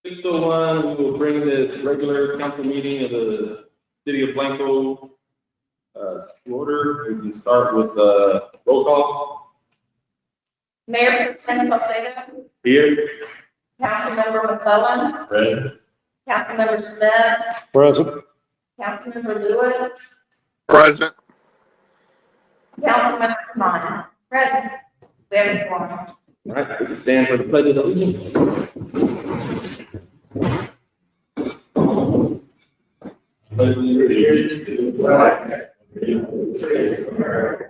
6:01, we will bring this regular council meeting of the city of Blanco to order. We can start with roll call. Mayor Pro Tem Salcedo, Here. Councilmember McClellan, Present. Councilmember Smith, Present. Councilmember Lewis, Present. Councilmember Kamani. Present. We have a quorum. All right, we can stand for the pledge of allegiance. Pledge of allegiance to the flag of the United States of America,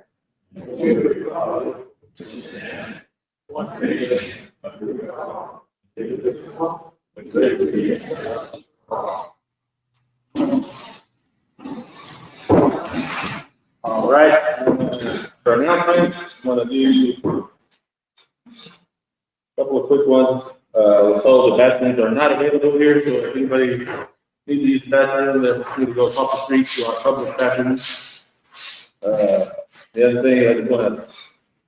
and to the republic which stands one nation under God, indivisible, with liberty and justice for all. All right, for announcements, I want to do a couple of quick ones. We're told the bathrooms are not available here, so if anybody needs to use the bathroom, they're free to go across the street to our public bathrooms. The other thing, I just want to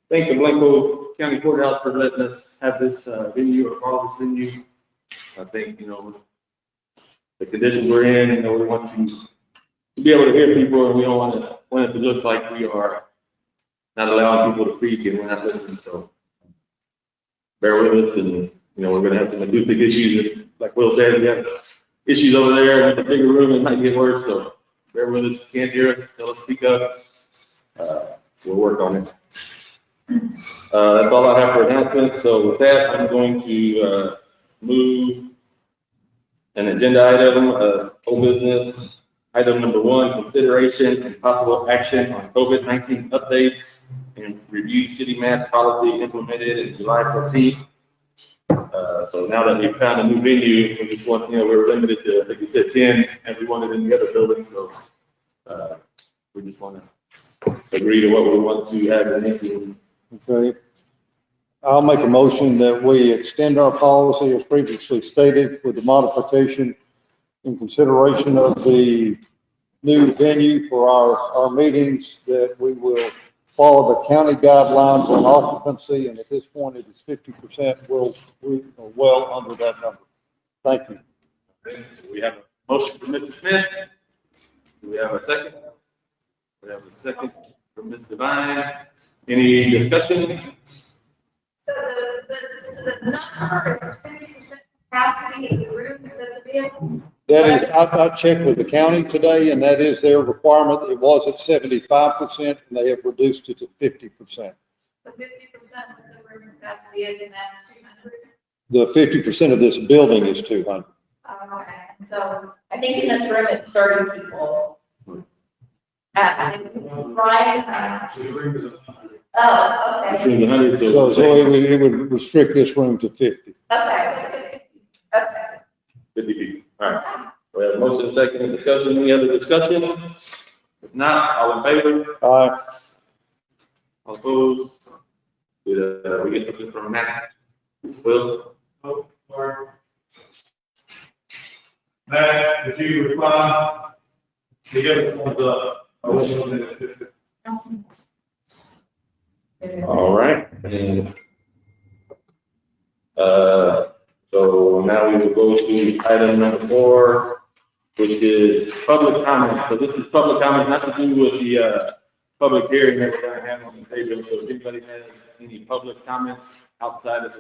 thank the Blanco County Courthouse for letting us have this venue, or call this venue. I think, the conditions we're in, we want to be able to hear people, and we don't want it to look like we are not allowing people to speak and we're not listening. So bear with us, and we're going to have some acoustic issues. And like Will said, we have issues over there in the bigger room. It might get worse, so bear with us. If you can't hear us, tell us to speak up. We'll work on it. That's all I have for announcements. So with that, I'm going to move an agenda item, old business. Item number 1, consideration and possible action on COVID-19 updates and review city mask policy implemented in July 14th. So now that we've found a new venue, we just want, we're limited to, like you said, 10, and we wanted in the other building. So we just want to agree to what we want to have in this room. Okay. I'll make a motion that we extend our policy as previously stated with the modification in consideration of the new venue for our meetings, that we will follow the county guidelines on occupancy, and at this point it is 50%. We are well under that number. Thank you. Okay, so we have a motion from Mr. Smith. Do we have a second? We have a second from Ms. Devine. Any discussion? So the number is 50% capacity of the room, is that the deal? That is, I checked with the county today, and that is their requirement. It was at 75%, and they have reduced it to 50%. The 50% of the room capacity is, and that's 200. The 50% of this building is 200. Okay, so I think in this room it's 30 people. Right? Oh, okay. Between the 100 to. So it would restrict this room to 50. Okay. 50 people. All right. We have a motion, second, discussion. Any other discussion? If not, all in favor? Aye. All opposed? Did we get something from Matt? Will? Oh, sorry. Matt, did you respond? To give us one of the. All right. And, so now we will go to item number 4, which is public comment. So this is public comment, not to do with the public hearing that we're going to have on the stadium. So if anybody has any public comments outside of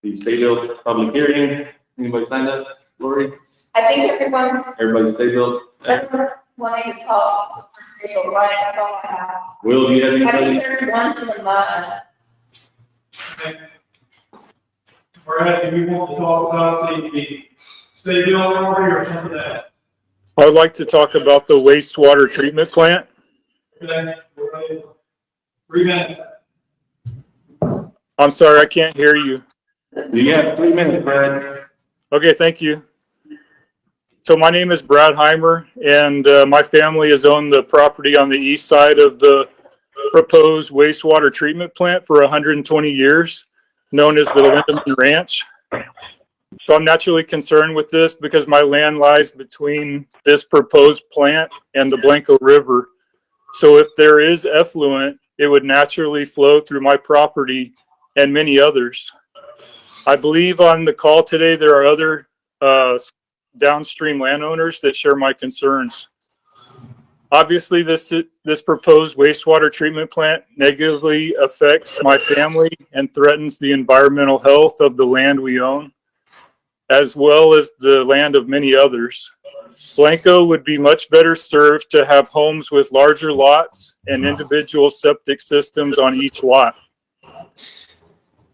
the stadium public hearing, anybody signed up? Lori? I think Everybody stadium? everyone's wanting to talk for sale, right? That's all I have. Will, do you have I think anybody? there's one from the mud. Brad, do you want to talk about the state bill or something else? I would like to talk about the wastewater treatment plant. Okay, we're ready. 3 minutes. I'm sorry, I can't hear you. You have 3 minutes, Brad. Okay, thank you. So my name is Brad Heimer, and my family has owned the property on the east side of the proposed wastewater treatment plant for 120 years, known as the Lindeman Ranch. So I'm naturally concerned with this because my land lies between this proposed plant and the Blanco River. So if there is effluent, it would naturally flow through my property and many others. I believe on the call today, there are other downstream landowners that share my concerns. Obviously, this proposed wastewater treatment plant negatively affects my family and threatens the environmental health of the land we own, as well as the land of many others. Blanco would be much better served to have homes with larger lots and individual septic systems on each lot.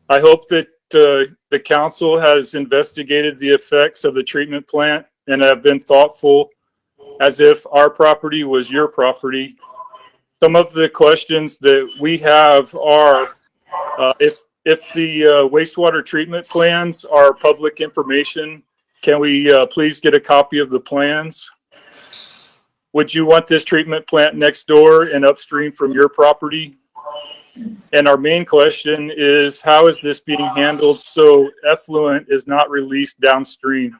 I hope that the council has investigated the effects of the treatment plant and have been thoughtful as if our property was your property. Some of the questions that we have are, if the wastewater treatment plans are public information, can we please get a copy of the plans? Would you want this treatment plant next door and upstream from your property? And our main question is, how is this being handled so effluent is not released downstream?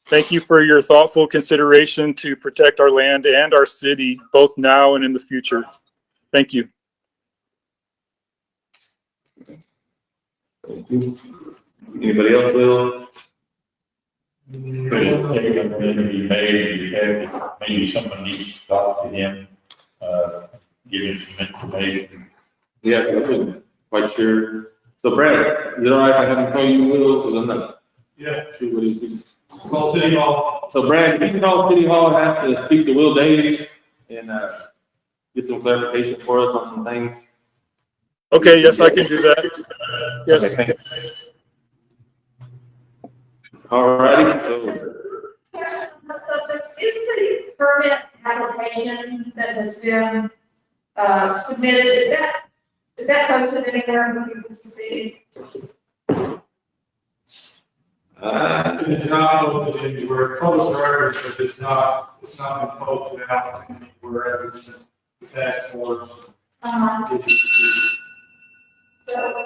Thank you for your thoughtful consideration to protect our land and our city, both now and in the future. Thank you. Thank you. Anybody else, Will? Maybe someone needs to talk to him, give him some information. Yeah, I wasn't quite sure. So Brad, is it all right if I have him call you Will? Because I'm not Yeah, sure what he's doing. call City Hall. So Brad, if you can call City Hall, has to speak to Will Davies and get some clarification for us on some things. Okay, yes, I can do that. Yes. Okay, thank you. All righty, so Question on the subject, is the permit application that has been submitted, is that posted anywhere for people to see? It's not posted anywhere, public records, but it's not been posted out anywhere, it's the task force. So,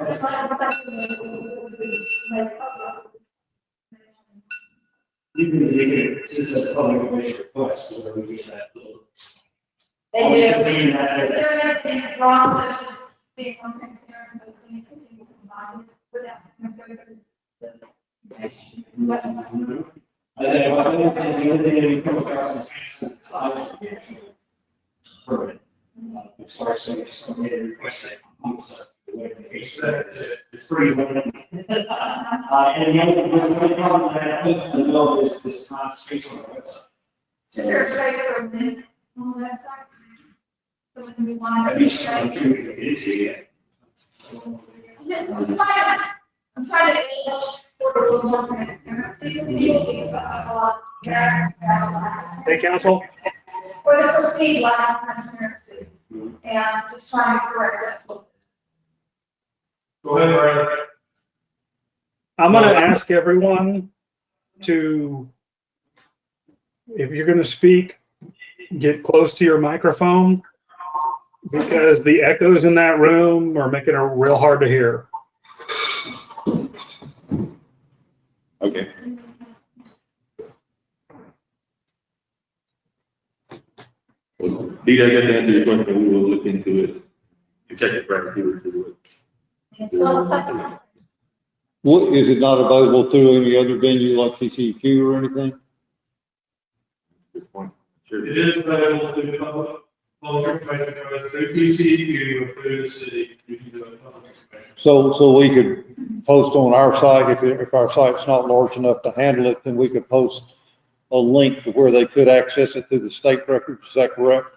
it's not something that would be made public. This is a public request where we get that. They do. Is there anything wrong with just being transparent, but anything you can combine without? I think the only thing we come across is it's permit. As far as somebody requesting. It's free. And the only problem that I think to know is this not space on the website. Is there a space for me on the website? So when we want At to. least I'm sure it is here. I'm trying to age for a little more transparency with people because I have a lot of. Hey, council. For the perceived lack of transparency. And just trying to correct that. Go ahead, Brad. I'm going to ask everyone to, if you're going to speak, get close to your microphone because the echoes in that room are making it real hard to hear. okay. Dee, I guess to answer your question, we will look into it. You check it, Brad, see what it. What, is it not available through any other venue like TCEQ or anything? Good point. Sure. It is available to the public, information, whether through TCEQ or through the city, you can do it public information. So we could post on our site, if our site's not large enough to handle it, then we could post a link to where they could access it through the state records, is that correct?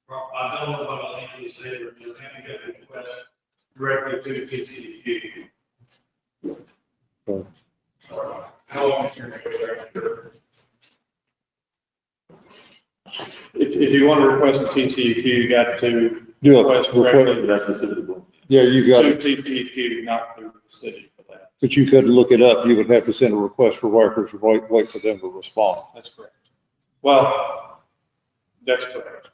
Well, I don't know about a link to the city, but you can get a request directly to TCEQ. Okay. How long is your request? If you want to request a TCEQ, you got to Do a request request, directly That's specific one. yeah, you got to it, TCEQ, not through the city for that. but you couldn't look it up, you would have to send a request for records, or wait for them to respond. That's correct. Well, that's correct.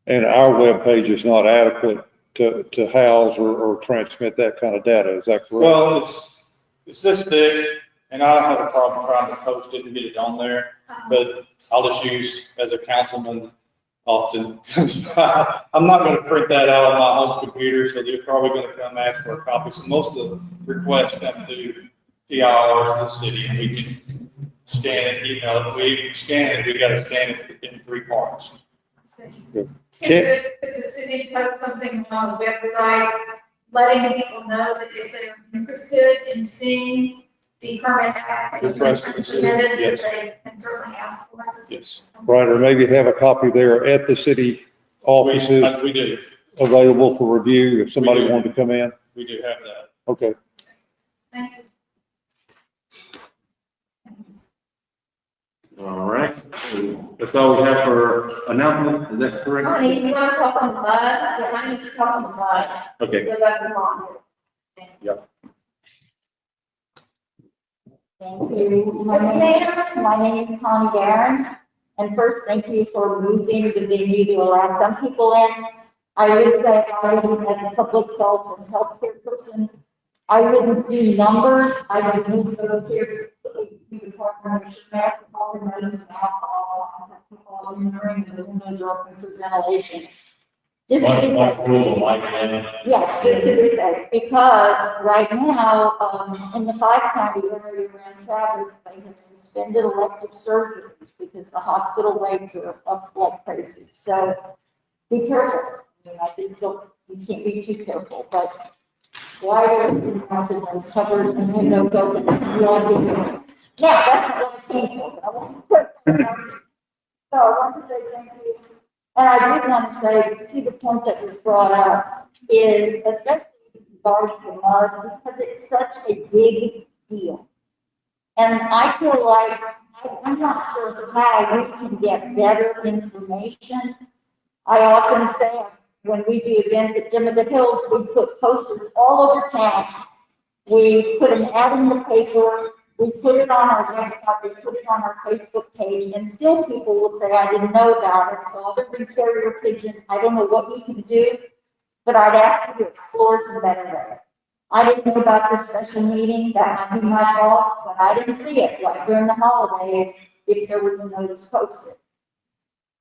And our webpage is not adequate to house or transmit that kind of data, is that correct? Well, it's this big, and I don't have a problem trying to post it and get it on there, but I'll just use, as a councilman, often comes by. I'm not gonna print that out on my home computer, so they're probably gonna come ask for a copy. So most of the requests come to PIR, the city, and we can scan it, email it. We scan it, we gotta scan it in 3 parts. Could the city post something on the website, letting people know that if they're interested in seeing the permit application Request to the city, submitted, yes. that they can certainly ask for it? Yes. Right, or maybe have a copy there at the city offices We do, available for review if somebody We do. wanted to come in. we do have that. Okay. Thank you. All right. That's all we have for announcements. Is that correct? Honey, you want to talk on the mud? Yeah, I need to talk on the mud. Okay. So that's on here. Thank you. My name is Connie Barron. And first, thank you for moving the venue to allow some people in. I would say, I would, as a public health and healthcare person, I wouldn't do numbers. I would move those here. We would talk about alcohol, alcohol, urine, the windows are open for ventilation. Just to be One safe. rule, like that. Yes, just to be safe, because right now, in the 5-county area around Travis, they have suspended elective surgeries because the hospital rates are up like crazy. So be careful. I mean, I think you can't be too careful, but why are you those cupboards and windows open? You want to do. Now, that's not what I'm saying, but I want to put. So I want to say thank you. And I did want to say, to the point that was brought up, is especially in regards to mud, because it's such a big deal. And I feel like, I'm not sure how we can get better information. I often say, when we do events at Gem of the Hills, we put posters all over town. We put an ad in the paper, we put it on our website, we put it on our Facebook page, and still people will say, I didn't know about it, so I'll just carrier pigeon. I don't know what you can do, but I'd ask you to explore some better ways. I didn't know about this special meeting, that might be my fault, but I didn't see it, like during the holidays, if there was a notice posted.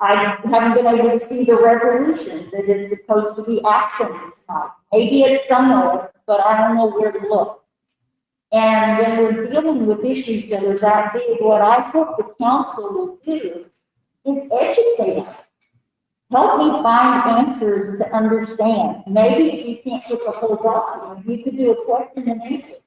I haven't been able to see the resolution that is supposed to be actioned tonight. Maybe it's somewhere, but I don't know where to look. And when we're dealing with issues that are that big, what I hope the council will do is educate us. Help me find answers to understand. Maybe if you can't get the whole document, you could do a question and answer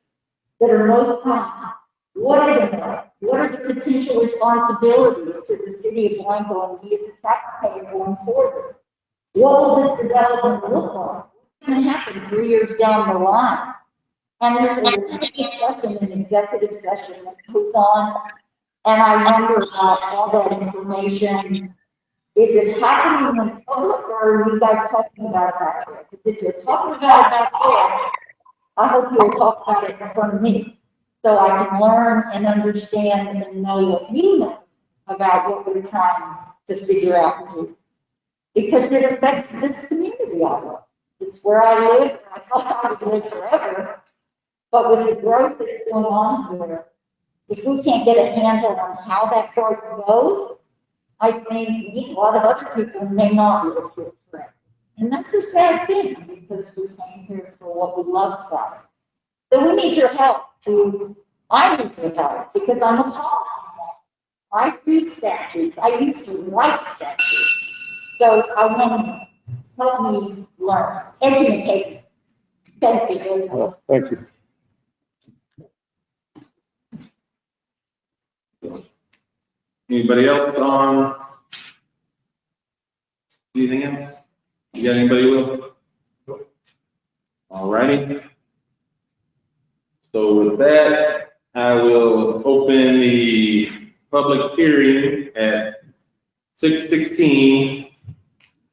that are most common. What is it like? What are the potential responsibilities to the city of Blanco and we as a taxpayer going forward? What will this development look like? What's going to happen 3 years down the line? And there's a discussion in executive session that goes on, and I wonder about all that information. Is it happening in public, or are you guys talking about that? Because if you're talking about it back there, I hope you'll talk about it in front of me, so I can learn and understand and know what you know about what we're trying to figure out and do. Because it affects this community I live. It's where I live, and I thought I would live forever. But with the growth that's going on here, if we can't get a handle on how that growth goes, I think a lot of other people may not live here forever. And that's a sad thing, because we came here for what we love about it. So we need your help I need your help, because I'm a policy. I read statutes. I used to write statutes. So I want to help me learn, educate me. Thank you very much. Well, thank you. Anybody else on? Anything else? You got anybody, Will? All righty. So with that, I will open the public hearing at 6:16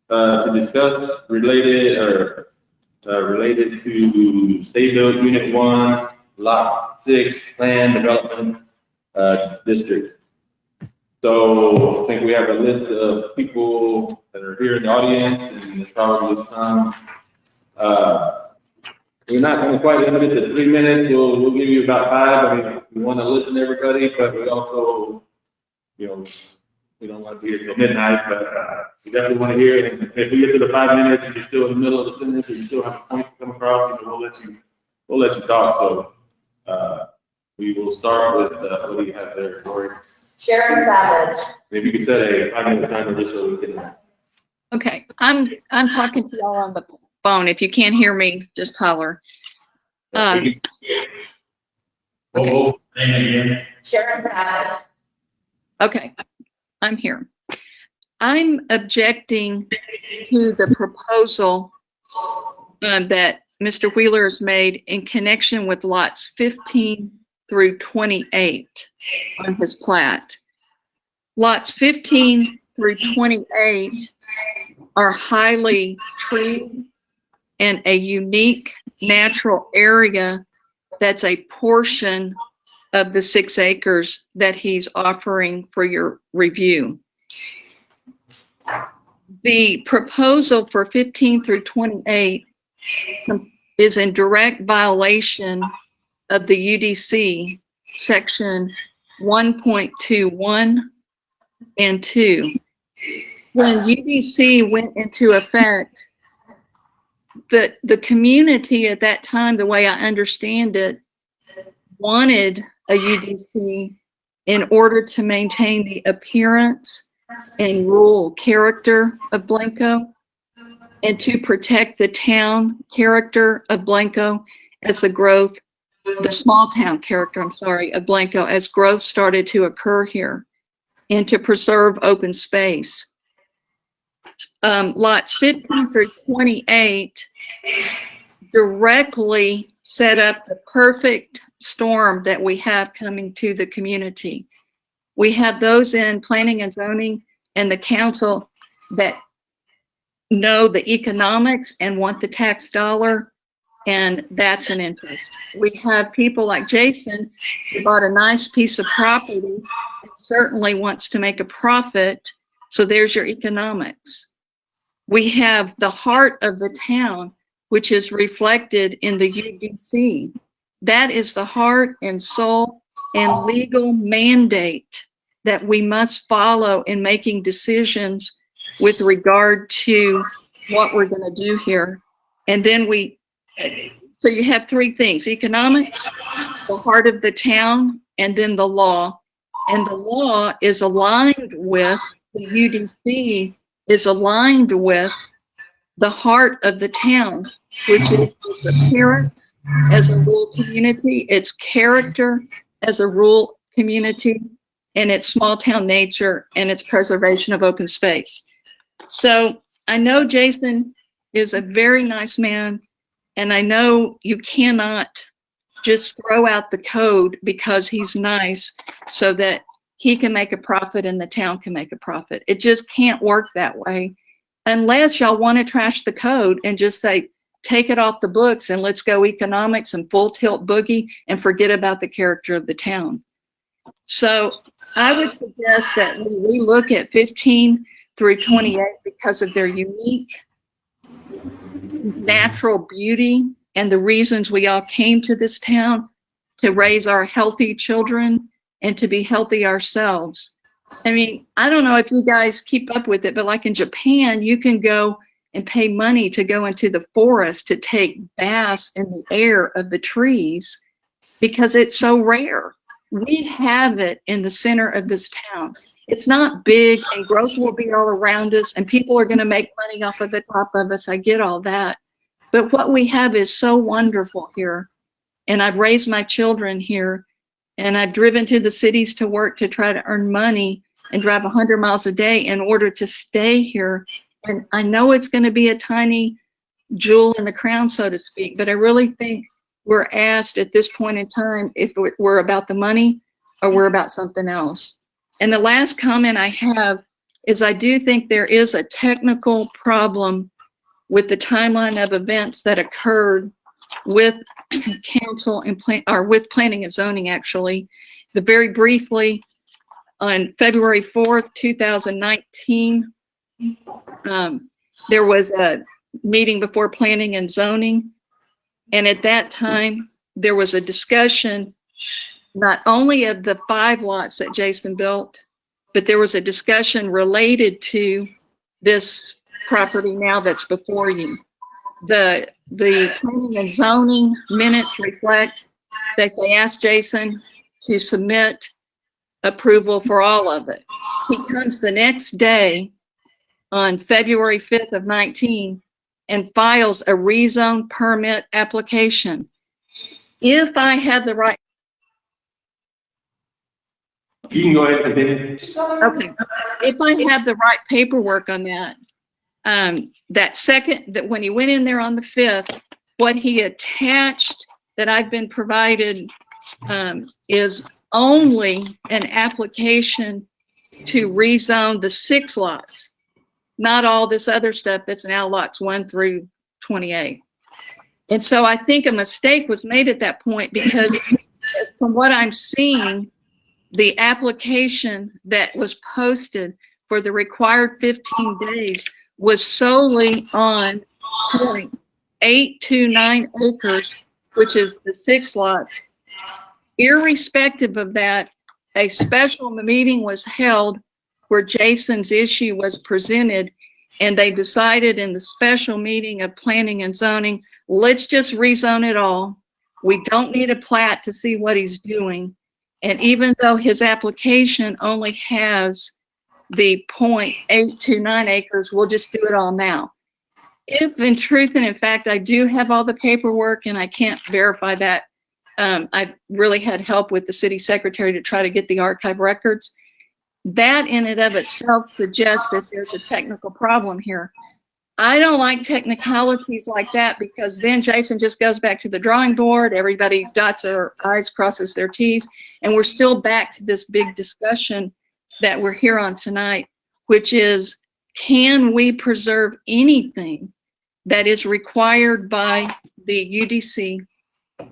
to discuss related to State Bill Unit 1, Lot 6, Plan Development District. So I think we have a list of people that are here in the audience, and there's probably some. We're not going to quite limit it to 3 minutes. We'll give you about 5. I mean, we want to listen to everybody, but we also, We don't want to be here till midnight, but, we definitely want to hear it. And if we get to the 5 minutes, and you're still in the middle of the sentence, or you still have a point to come across, you know, we'll let you talk. So, we will start with, what do you have there, Cory? Sharon Savage. Maybe you could set a 5-minute timer just so we can. Okay, I'm talking to y'all on the phone. If you can't hear me, just holler. Name again. Sharon Savage. Okay, I'm here. I'm objecting to the proposal that Mr. Wheeler has made in connection with lots 15 through 28 on his plat. Lots 15 through 28 are highly treed and a unique natural area that's a portion of the 6 acres that he's offering for your review. The proposal for 15 through 28 is in direct violation of the UDC section 1.21 and 2. When UDC went into effect, the community at that time, the way I understand it, wanted a UDC in order to maintain the appearance and rural character of Blanco and to protect the town character of Blanco as the small town character, of Blanco as growth started to occur here, and to preserve open space. Lots 15 through 28 directly set up the perfect storm that we have coming to the community. We have those in planning and zoning and the council that know the economics and want the tax dollar, and that's an interest. We have people like Jason who bought a nice piece of property and certainly wants to make a profit, so there's your economics. We have the heart of the town, which is reflected in the UDC. That is the heart and soul and legal mandate that we must follow in making decisions with regard to what we're going to do here. And then so you have 3 things: economics, the heart of the town, and then the law. And the law is aligned with, the UDC is aligned with the heart of the town, which is its appearance as a rural community, its character as a rural community, and its small town nature and its preservation of open space. So I know Jason is a very nice man, and I know you cannot just throw out the code because he's nice so that he can make a profit and the town can make a profit. It just can't work that way unless y'all want to trash the code and just say, take it off the books and let's go economics and full tilt boogie and forget about the character of the town. So I would suggest that we look at 15 through 28 because of their unique natural beauty and the reasons we all came to this town to raise our healthy children and to be healthy ourselves. I mean, I don't know if you guys keep up with it, but like in Japan, you can go and pay money to go into the forest to take baths in the air of the trees because it's so rare. We have it in the center of this town. It's not big, and growth will be all around us, and people are going to make money off of the top of us. I get all that. But what we have is so wonderful here. And I've raised my children here, and I've driven to the cities to work to try to earn money and drive 100 miles a day in order to stay here. And I know it's going to be a tiny jewel in the crown, so to speak, but I really think we're asked at this point in time if we're about the money or we're about something else. And the last comment I have is I do think there is a technical problem with the timeline of events that occurred with council and with planning and zoning, actually. Very briefly, on February 4th, 2019, there was a meeting before planning and zoning. And at that time, there was a discussion not only of the 5 lots that Jason built, but there was a discussion related to this property now that's before you. The planning and zoning minutes reflect that they asked Jason to submit approval for all of it. He comes the next day on February 5th of 19 and files a rezone permit application. If I had the right, You can go ahead and continue. okay, if I had the right paperwork on that, that when he went in there on the 5th, what he attached that I've been provided is only an application to rezone the 6 lots, not all this other stuff that's now lots 1 through 28. And so I think a mistake was made at that point, because from what I'm seeing, the application that was posted for the required 15 days was solely on 0.829 acres, which is the 6 lots. Irrespective of that, a special meeting was held where Jason's issue was presented, and they decided in the special meeting of planning and zoning, let's just rezone it all. We don't need a plat to see what he's doing. And even though his application only has the 0.829 acres, we'll just do it all now. If in truth and in fact, I do have all the paperwork and I can't verify that, I really had help with the city secretary to try to get the archive records. That in and of itself suggests that there's a technical problem here. I don't like technicalities like that, because then Jason just goes back to the drawing board, everybody dots their I's, crosses their T's, and we're still back to this big discussion that we're here on tonight, which is, can we preserve anything that is required by the UDC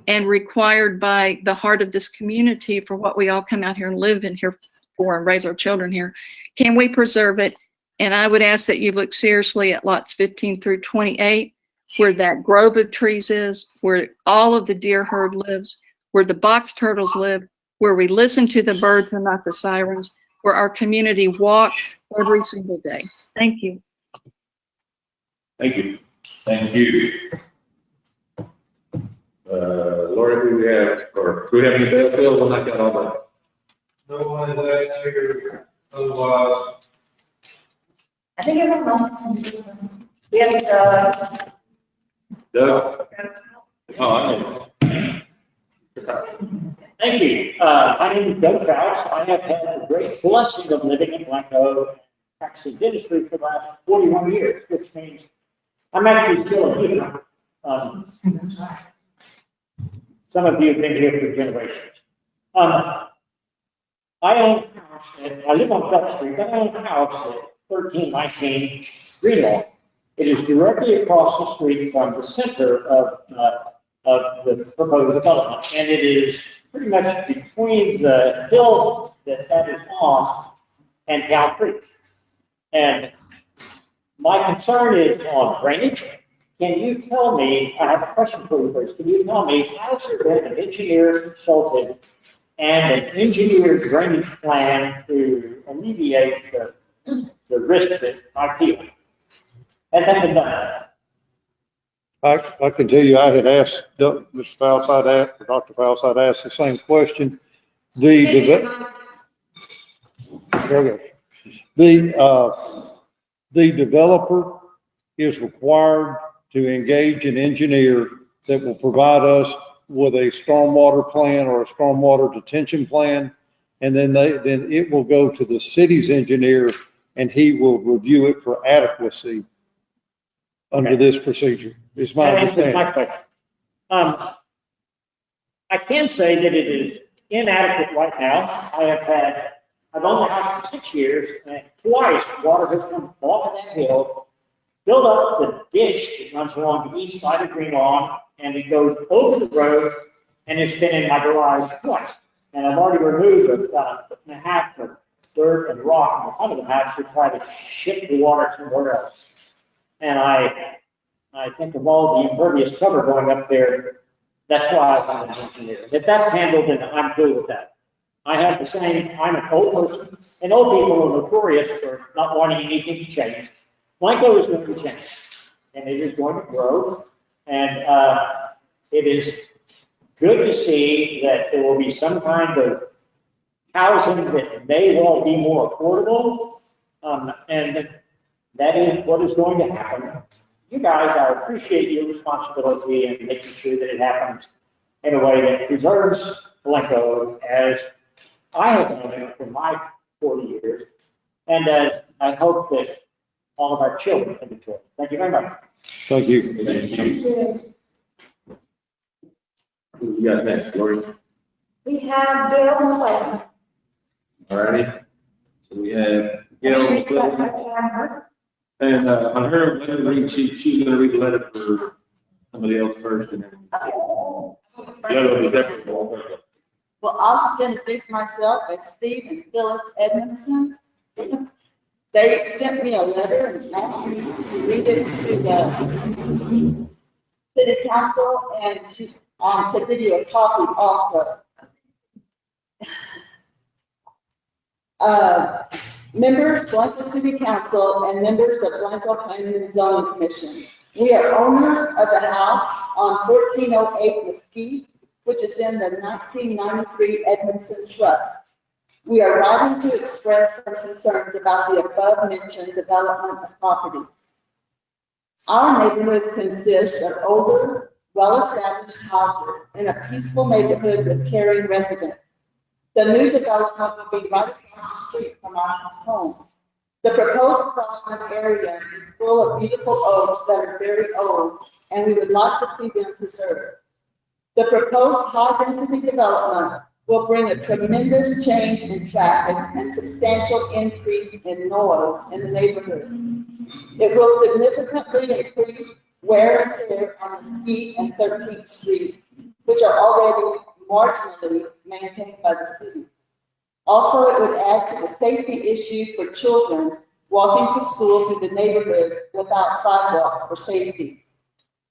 and required by the heart of this community for what we all come out here and live in here for and raise our children here? Can we preserve it? And I would ask that you look seriously at lots 15 through 28, where that grove of trees is, where all of the deer herd lives, where the box turtles live, where we listen to the birds and not the sirens, where our community walks every single day. Thank you. Thank you. Thank you. Lori, who we have, or do we have any bail bills? I'm not got all that. No one is actually here, otherwise. I think everyone else can do them. We have, Doug? Oh, I know. Thank you. My name is Doug Krause. I have had the great blessing of living in Blanco, practicing dentistry for the last 41 years, which means I'm actually still a newcomer. Some of you have been here for generations. I own a house, I live on Bell Street, but I own a house at 1319 Greenlawn. It is directly across the street from the center of the proposed development, and it is pretty much between the hill that is on and Cow Creek. And my concern is on drainage. Can you tell me, I have a question for you first, can you tell me, has there been an engineer consulted and an engineered drainage plan to alleviate the risk that I feel? Has that been done? I can tell you, I had asked Mr. Faust, Dr. Faust, I'd asked the same question. The developer is required to engage an engineer that will provide us with a stormwater plan or a stormwater detention plan. And then it will go to the city's engineer and he will review it for adequacy under this procedure. Is my understanding. My question. I can say that it is inadequate right now. I've owned the house for 6 years, and twice water has come off of that hill, filled up the ditch that runs along the east side of Green Lawn, and it goes over the road, and it's been in my garage twice. And I've already removed about 1.5 foot of dirt and rock in front of the house to try to shift the water somewhere else. And I think of all the impervious cover going up there, that's why I want an engineer. If that's handled, then I'm good with that. I have the same, I'm an old person, and old people are notorious for not wanting anything to change. Blanco is going to change, and it is going to grow, and it is good to see that there will be some kind of housing that may well be more affordable, and that is what is going to happen. You guys, I appreciate your responsibility in making sure that it happens in a way that preserves Blanco as I have known it for my 40 years, and as I hope that all of our children can enjoy it. Thank you very much. Thank you. Thank you. Who you got next, Lori? We have Gail McClellan. All righty. So we have Gail McClellan. And on her letter reading, she's gonna read the letter for somebody else first and then. The other one is separate. Well, I'll just introduce myself as Steve and Phyllis Edmondson. They sent me a letter and asked me to read it to the city council, and to give you a copy also. Members, Blanco City Council, and members of Blanco Planning and Zoning Commission. We are owners of the house on 1408 Mesquite, which is in the 1993 Edmondson Trust. We are writing to express some concerns about the above-mentioned development of property. Our neighborhood consists of older, well-established houses in a peaceful neighborhood with caring residents. The new development will be right across the street from our home. The proposed development area is full of beautiful oaks that are very old, and we would like to see them preserved. The proposed high-density development will bring a tremendous change in traffic and substantial increase in noise in the neighborhood. It will significantly increase wear and tear on Mesquite and 13th Streets, which are already marginally maintained by the city. Also, it would add to the safety issue for children walking to school through the neighborhood without sidewalks for safety.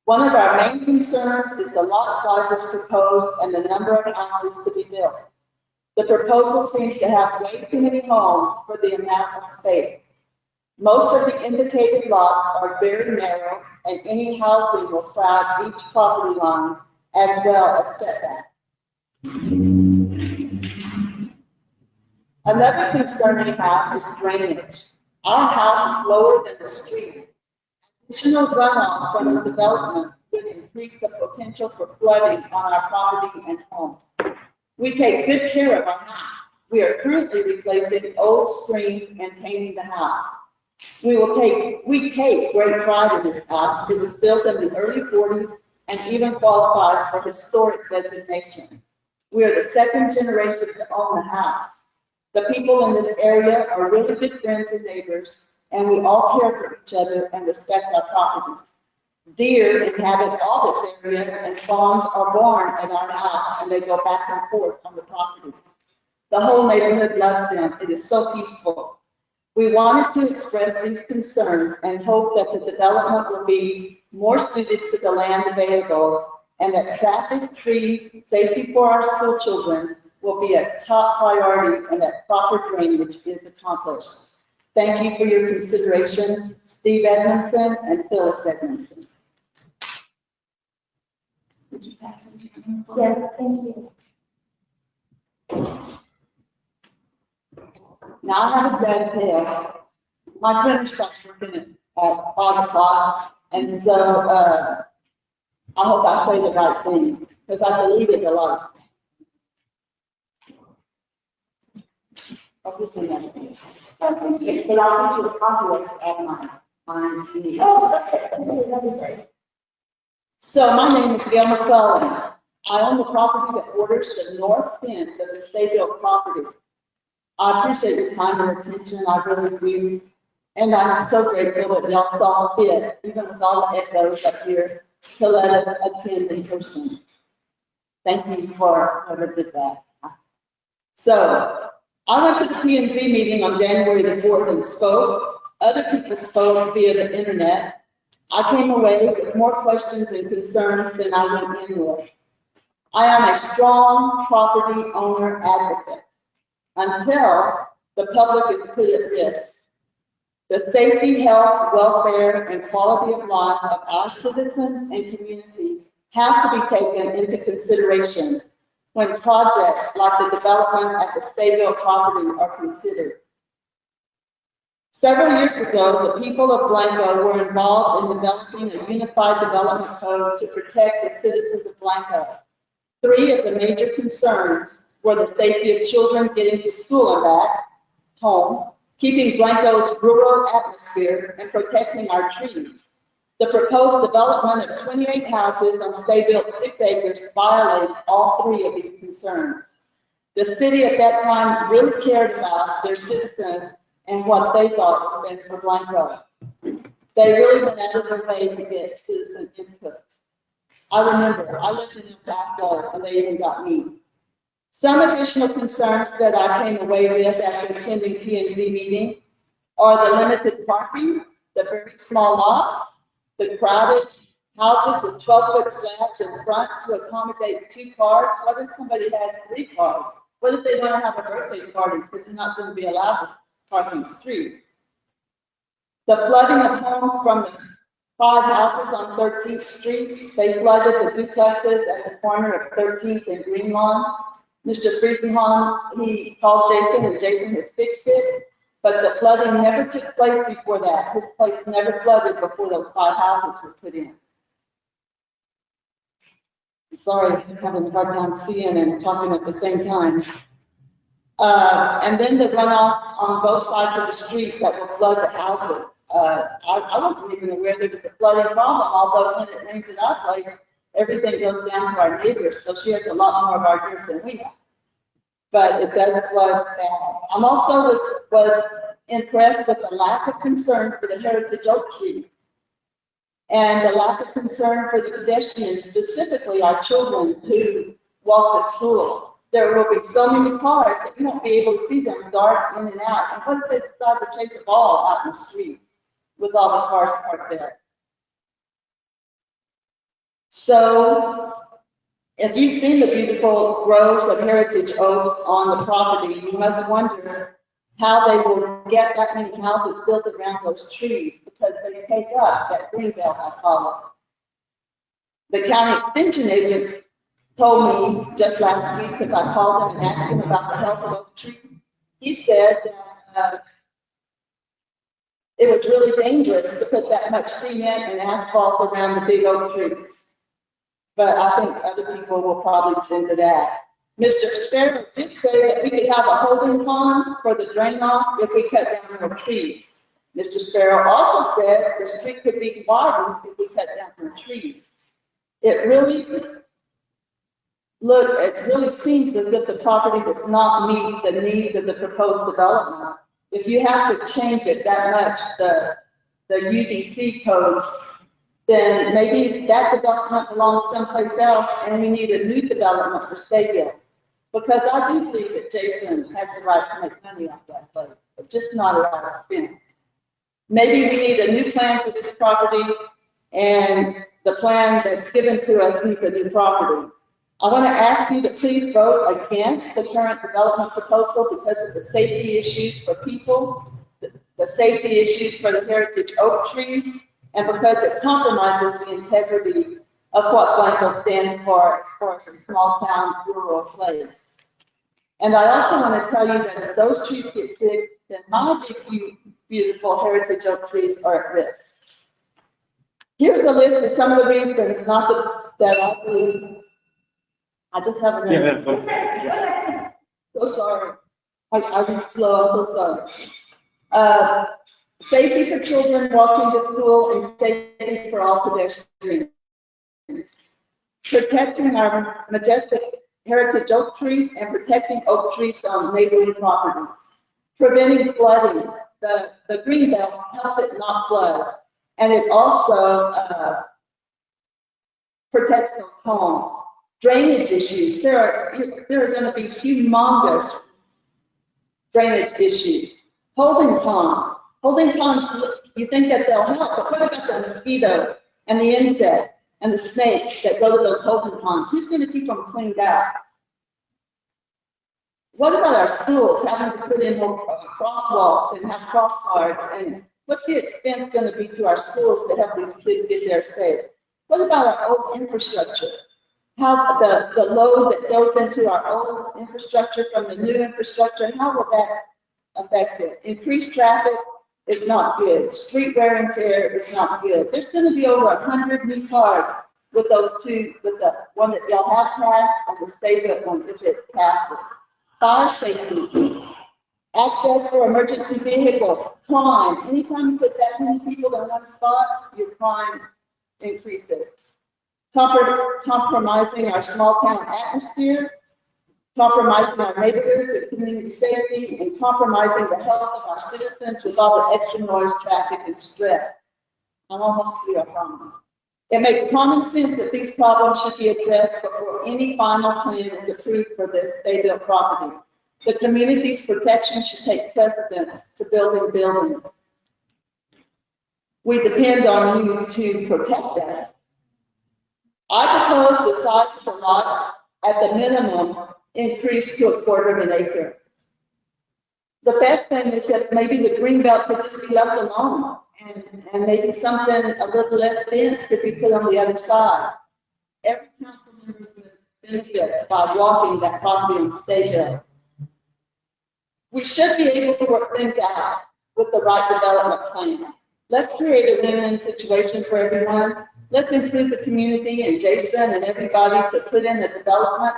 One of our main concerns is the lot sizes proposed and the number of houses to be built. The proposal seems to have way too many homes for the amount of space. Most of the indicated lots are very narrow, and any housing will crowd each property line as well as setback. Another concern we have is drainage. Our house is lower than the street. Additional runoff from the development would increase the potential for flooding on our property and home. We take good care of our house. We are currently replacing old screens and painting the house. We take great pride in this house. It was built in the early 40s and even qualifies for historic designation. We are the second generation to own the house. The people in this area are really good friends and neighbors, and we all care for each other and respect our properties. Deer inhabit all this area, and fawns are born at our house, and they go back and forth on the properties. The whole neighborhood loves them. It is so peaceful. We wanted to express these concerns and hope that the development will be more suited to the land available, and that traffic, trees, safety for our school children will be a top priority, and that proper drainage is accomplished. Thank you for your consideration, Steve Edmondson and Phyllis Edmondson. Would you pass them? Yes, thank you. Now I have a sad tale. My printer stopped working at 5 o'clock, and so I hope I say the right thing, because I deleted a lot of stuff. Obviously, but I'll get you a copy of mine. So my name is Gail McClellan. I own the property that borders the north fence of the Stayville property. I appreciate your time and attention, I really do. And I'm so grateful that y'all saw fit, even with all the echoes up here, to let us attend in person. Thank you for whoever did that. So, I went to the P&Z meeting on January the 4th and spoke. Other people spoke via the internet. I came away with more questions and concerns than I went in with. I am a strong property owner advocate. until the public is put at risk. The safety, health, welfare, and quality of life of our citizens and community have to be taken into consideration when projects like the development at the Stayville property are considered. Several years ago, the people of Blanco were involved in developing a unified development code to protect the citizens of Blanco. Three of the major concerns were the safety of children getting to school and back home, keeping Blanco's rural atmosphere, and protecting our trees. The proposed development of 28 houses on Stayville's 6 acres violates all three of these concerns. The city at that time really cared about their citizens and what they thought was best for Blanco. They really went out of their way to get citizen input. I remember, I lived in El Paso and they even got me. Some additional concerns that I came away with after attending P&Z meeting are the limited parking, the very small lots, the crowded houses with 12-foot slabs in front to accommodate 2 cars. What if somebody has 3 cars? What if they want to have a birthday party because they're not going to be allowed to park on the street? The flooding of homes from the 5 houses on 13th Street, they flooded the duplexes at the corner of 13th and Green Lawn. Mr. Friesenhahn, he called Jason and Jason has fixed it, but the flooding never took place before that. His place never flooded before those 5 houses were put in. Sorry, I'm having a hard time seeing and talking at the same time. And then the runoff on both sides of the street that will flood the houses. I wasn't even aware there was a flooding problem, although when it rains at our place, everything goes down to our neighbors, so she has a lot more of our dirt than we have. But it does flood bad. I'm also was impressed with the lack of concern for the heritage oak trees and the lack of concern for the pedestrians, specifically our children who walk to school. There will be so many cars that you won't be able to see them dart in and out. And what if they decide to chase a ball out in the street with all the cars parked there? So, if you've seen the beautiful groves of heritage oaks on the property, you must wonder how they will get that many houses built around those trees, because they take up that green belt I call it. The county extension agent told me just last week, because I called him and asked him about the health of oak trees. He said that it was really dangerous to put that much cement and asphalt around the big oak trees. But I think other people will probably tend to that. Mr. Sparrow did say that we could have a holding pond for the drain off if we cut down more trees. Mr. Sparrow also said the street could be widened if we cut down more trees. It really seems as if the property does not meet the needs of the proposed development. If you have to change it that much, the UDC codes, then maybe that development belongs someplace else and we need a new development for Stayville. Because I do believe that Jason has the right to make money off that place, but just not at our expense. Maybe we need a new plan for this property, and the plan that's given to us needs a new property. I want to ask you to please vote against the current development proposal because of the safety issues for people, the safety issues for the heritage oak trees, and because it compromises the integrity of what Blanco stands for as far as a small town rural place. And I also want to tell you that if those trees get sick, then my big, beautiful heritage oak trees are at risk. Here's a list of some of the reasons, not that I believe. I just have a minute. So sorry. I read slow, I'm so sorry. Safety for children walking to school and safety for all pedestrians. Protecting our majestic heritage oak trees and protecting oak trees on neighboring properties. Preventing flooding. The green belt helps it not flood. And it also protects those homes. Drainage issues. There are going to be humongous drainage issues. Holding ponds. Holding ponds, you think that they'll help, but what about the mosquitoes and the insects and the snakes that go to those holding ponds? Who's going to keep them cleaned out? What about our schools having to put in more crosswalks and have crossguards? And what's the expense gonna be to our schools to help these kids get there safe? What about our old infrastructure? How the load that goes into our old infrastructure from the new infrastructure, how will that affect it? Increased traffic is not good. Street wear and tear is not good. There's gonna be over 100 new cars with those two, with the one that y'all have passed and the state one if it passes. Fire safety, access for emergency vehicles, crime. Anytime you put that many people in one spot, your crime increases. Compromising our small town atmosphere, compromising our neighborhoods and community safety, and compromising the health of our citizens with all the extra noise, traffic, and stress. I'm almost through, I promise. It makes common sense that these problems should be addressed before any final plan is approved for this state-built property. The community's protection should take precedence to building buildings. We depend on you to protect us. I propose the size of the lots at the minimum increase to 1/4 acre. The best thing is that maybe the green belt could just be left alone, and maybe something a little less dense could be put on the other side. Every council member would benefit by walking that property on State Hill. We should be able to work things out with the right development plan. Let's create a win-win situation for everyone. Let's include the community and Jason and everybody to put in the development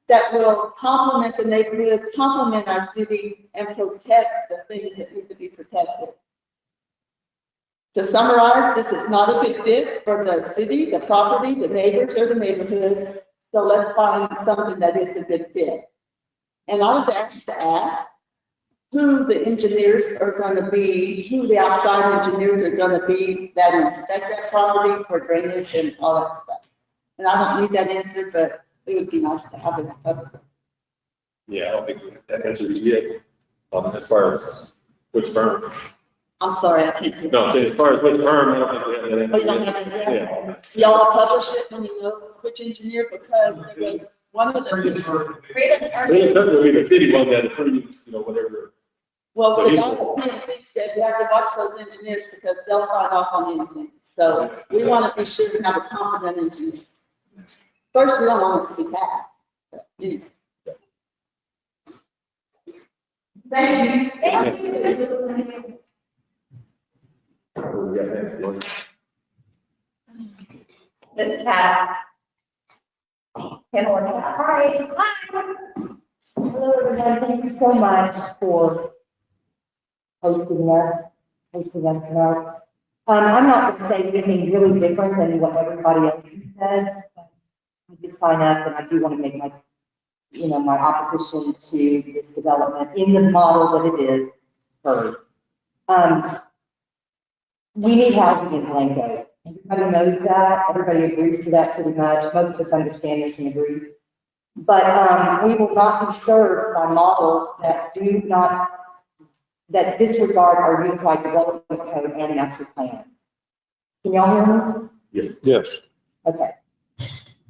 that will complement the neighborhood, complement our city, and protect the things that need to be protected. To summarize, this is not a good fit for the city, the property, the neighbors, or the neighborhood. So let's find something that is a good fit. And I was asked to ask who the engineers are going to be, who the outside engineers are going to be that inspect that property for drainage and all that stuff. And I don't need that answer, but it would be nice to have it. Yeah, I don't think that answer is yet, as far as which firm. I'm sorry, I can't hear. No, I'm saying as far as which firm, I don't think we have that Oh, you answer don't yet. have it yet? Yeah. Y'all publish it when you know which engineer, because there was one of them. Really, that would be the city one that approves, whatever. Well, So the you- guy at CNC said we have to watch those engineers because they'll sign off on anything. So we want to be sure we have a competent engineer. First, we don't want it to be passed. But, anyway. Thank you. Thank you. We got next, Lord. Ms. Cass. Pamela Cass. Hi. Hello, everyone. Thank you so much for hosting us tonight. I'm not going to say anything really different than what everybody else has said. But I did sign up, and I do want to make my opposition to this development in the model that it is heard. We need housing in Blanco. Everybody knows that. Everybody agrees to that pretty much. Most of us understand this and agree. But we will not be served by models that disregard our unified development code and master plan. Can y'all hear me? Yes. Okay.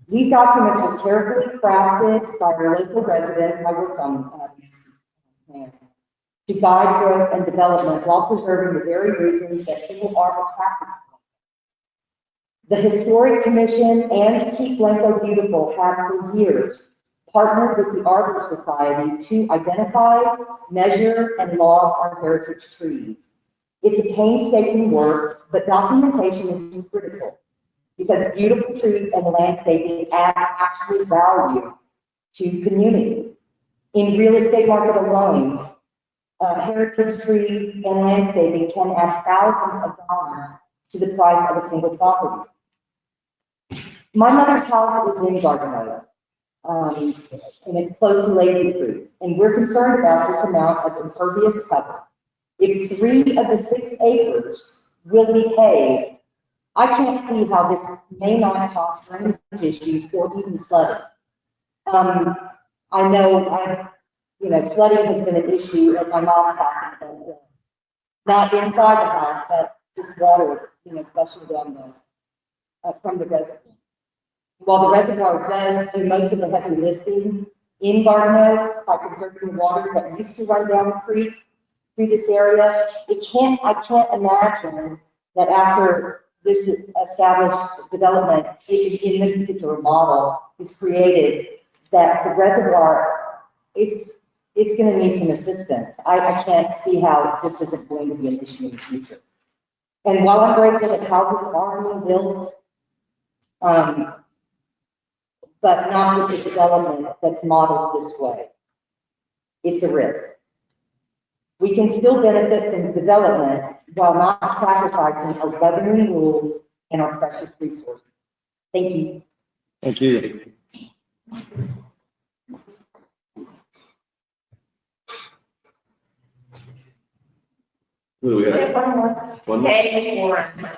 These documents were carefully crafted by our local residents. I worked on plan to guide growth and development while preserving the very reasons that people are attracted to them. The Historic Commission and to Keep Blanco Beautiful have for years partnered with the Arbor Society to identify, measure, and log our heritage trees. It's a painstaking work, but documentation is critical because beautiful trees and landscaping add actual value to communities. In real estate market alone, heritage trees and landscaping can add thousands of dollars to the price of a single property. My mother's house is in Garden Oaks, and it's close to Lazy Creek, and we're concerned about this amount of impervious cover. If 3 of the 6 acres will be paved, I can't see how this may not cause drainage issues or even flooding. I know flooding has been an issue at my mom's house, but not inside the house, but just water, flushing down from the reservoir. While the reservoir does do most of the heavy lifting, in Garden Oaks by conserving the water that used to run down the creek through this area. I can't imagine that after this established development in this particular model is created, that the reservoir, it's gonna need some assistance. I can't see how this isn't going to be an issue in the future. And while I'm grateful that houses are being built, but not with the development that's modeled this way, it's a risk. We can still benefit from development while not sacrificing our governing rules and our precious resources. Thank you. Thank you. Who do we Okay, have? one more. One more. Okay, Warren.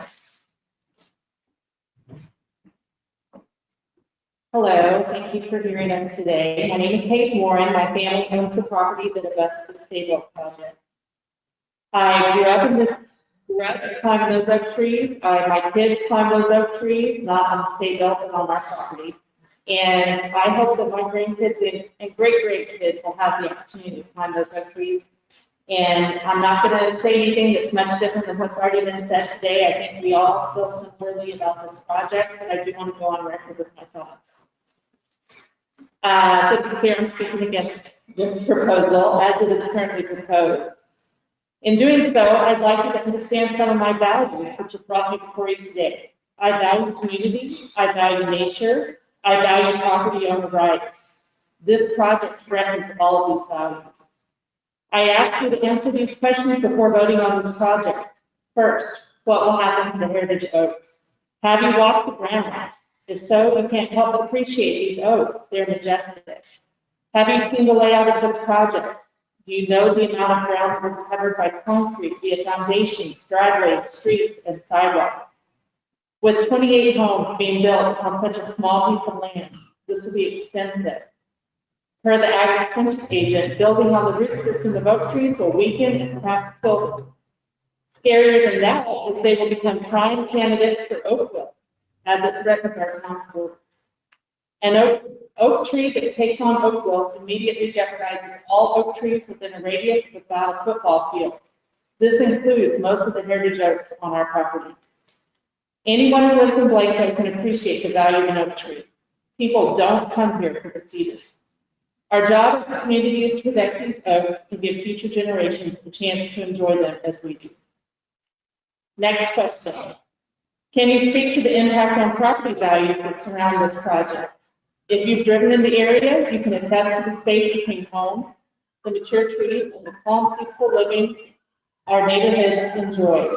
Hello, thank you for hearing us today. My name is Paige Warren. My family owns the property that abuts the Stable project. I grew up climbing those oak trees. My kids climb those oak trees, not on state belt, but on our property. And I hope that my grandkids and great-grandkids will have the opportunity to climb those oak trees. And I'm not going to say anything that's much different than what's already been said today. I think we all feel similarly about this project, but I do want to go on record with my thoughts. So to be clear, I'm speaking against this proposal as it is currently proposed. In doing so, I'd like you to understand some of my values, which have brought me before you today. I value community, I value nature, I value property owner rights. This project threatens all of these values. I ask you to answer these questions before voting on this project. First, what will happen to the heritage oaks? Have you walked the grounds? If so, you can't help but appreciate these oaks. They're majestic. Have you seen the layout of this project? Do you know the amount of ground that is covered by concrete via foundations, driveways, streets, and sidewalks? With 28 homes being built on such a small piece of land, this will be extensive. Per the ag extension agent, building on the root system of oak trees will weaken and perhaps kill them. Scarier than that is they will become prime candidates for oak wilt, as it threatens our town's borders. An oak tree that takes on oak wilt immediately jeopardizes all oak trees within a radius of about a football field. This includes most of the heritage oaks on our property. Anyone who lives in Blanco can appreciate the value of an oak tree. People don't come here for the cedars. Our job as a community is to protect these oaks and give future generations a chance to enjoy them as we do. Next question. Can you speak to the impact on property values that surround this project? If you've driven in the area, you can attest to the space between homes, the mature trees, and the calm, peaceful living our neighborhood enjoys.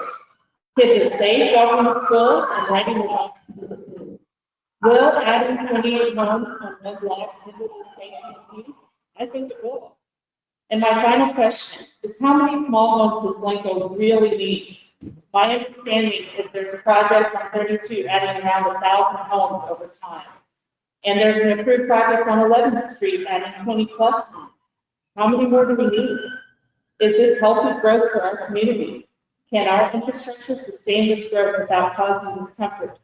Kids are safe walking to school and riding their bikes to the school. Will adding 28 homes on one block hinder the safety and peace? I think it will. And my final question is, how many small homes does Blanco really need? My understanding is there's a project on 32 adding around 1,000 homes over time. And there's an approved project on 11th Street adding 20 plus homes. How many more do we need? Is this healthy growth for our community? Can our infrastructure sustain this growth without causing discomfort?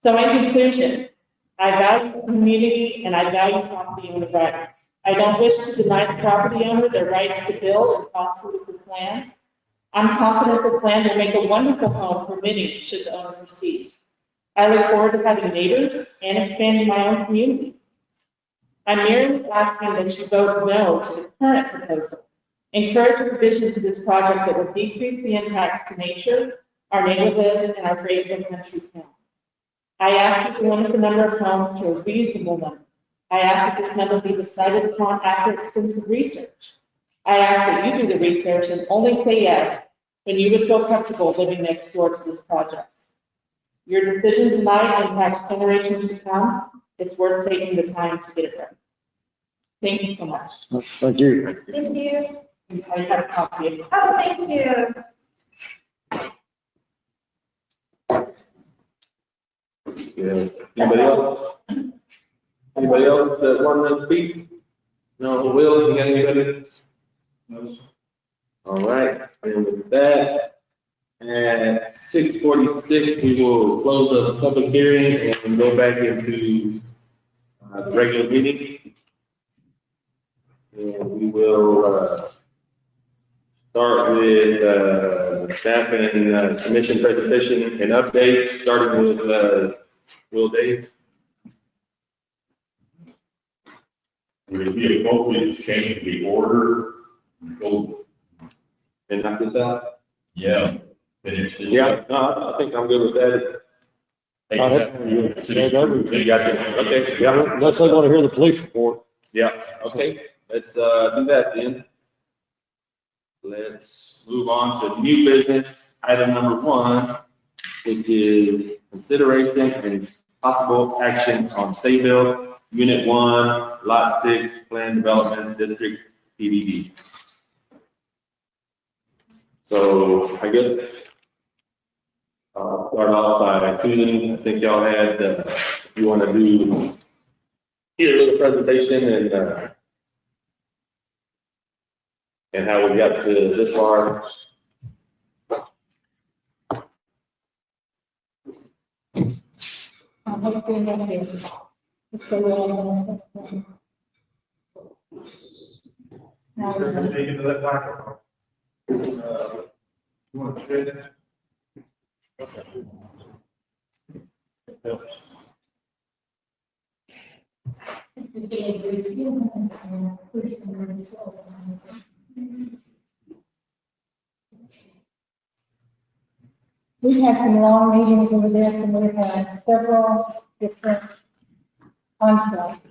So in conclusion, I value community and I value property owner rights. I don't wish to deny the property owner their rights to build and prosper with this land. I'm confident this land will make a wonderful home for many should the owner proceed. I look forward to having neighbors and expanding my own community. I'm merely asking that you vote no to the current proposal. Encourage a revision to this project that will decrease the impacts to nature, our neighborhood, and our great big country town. I ask you to limit the number of homes to a reasonable number. I ask that this number be decided upon after extensive research. I ask that you do the research and only say yes when you would feel comfortable living next door to this project. Your decision tonight impacts generations to come. It's worth taking the time to get it right. Thank you so much. Thank you. Thank you. I have a copy of it. Oh, thank you. Yeah. Anybody else? Anybody else that want to speak? No, Will, you got anybody? No. All right, and with that, at 6:46, we will close the public hearing and go back into the regular meeting. And we will, start with, staff and, commission presentation and updates, starting with, Will Davis. Would it be appropriate to change the order? Go, And knock this out? yeah, finish this. Yeah, no, I think I'm good with that. Take I that. have- yeah, that was- You got it, okay, yeah. Unless they want to hear the police report. Yeah, okay, let's, do that then. Let's move on to new business, item number 1, which is consideration and possible action on Sayville, Unit 1, Lot 6, Plan Development District, PDD. So I guess I'll start off by Susan. I think y'all had, you want to do here a little presentation and how we got to this far. Take into that microphone. You want to share that? We've had some long meetings over this, and we've had several different concepts.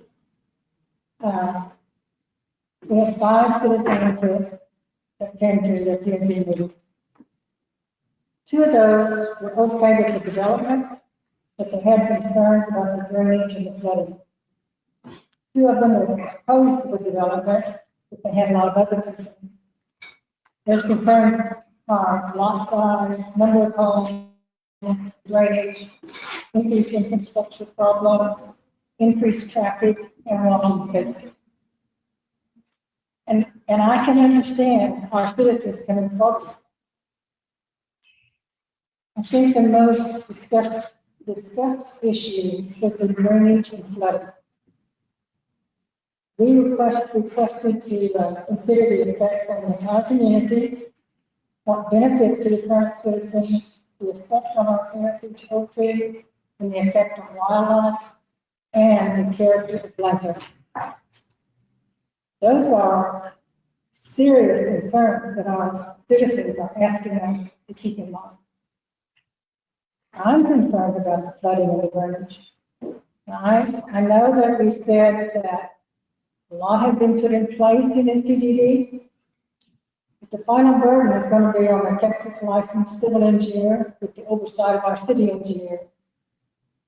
We have 5 citizen input that came to the PND meeting. 2 of those were okay with the development, but they had concerns about the drainage and the flooding. 2 of them were opposed to the development, but they had a lot of other concerns. Those concerns are lot size, number of homes, drainage, increased infrastructure problems, increased traffic, and walking safety. And I can understand our citizens can involve. I think the most discussed issue was the drainage and flooding. We requested to consider the effects on the entire community, what benefits to the current citizens, the effect on our heritage oak trees, and the effect on wildlife, and the character of Blanco. Those are serious concerns that our citizens are asking us to keep in mind. I'm concerned about the flooding and the drainage. I know that we said that a lot have been put in place in NPDD, but the final burden is going to be on the Texas licensed civil engineer with the oversight of our city engineer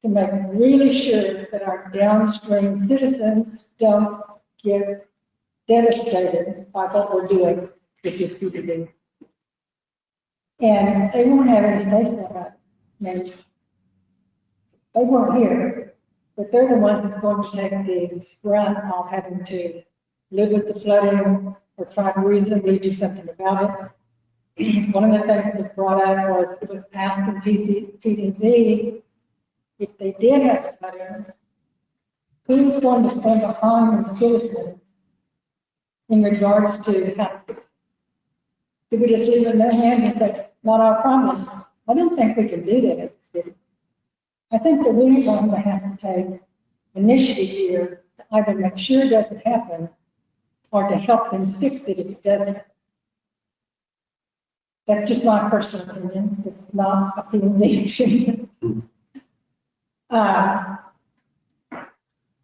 to make really sure that our downstream citizens don't get devastated by what we're doing with this PDD. And they won't have any say so about it. Maybe. They weren't here, but they're the ones that's going to take the brunt of having to live with the flooding or try to reasonably do something about it. One of the things that was brought out was it was asking PDD if they did have flooding, who was going to stand behind the citizens in regards to how, did we just leave it in their hands and say, not our problem? I don't think we can do that as a city. I think that we're going to have to take initiative here to either make sure it doesn't happen or to help them fix it if it doesn't. That's just my personal opinion. It's not a PND opinion.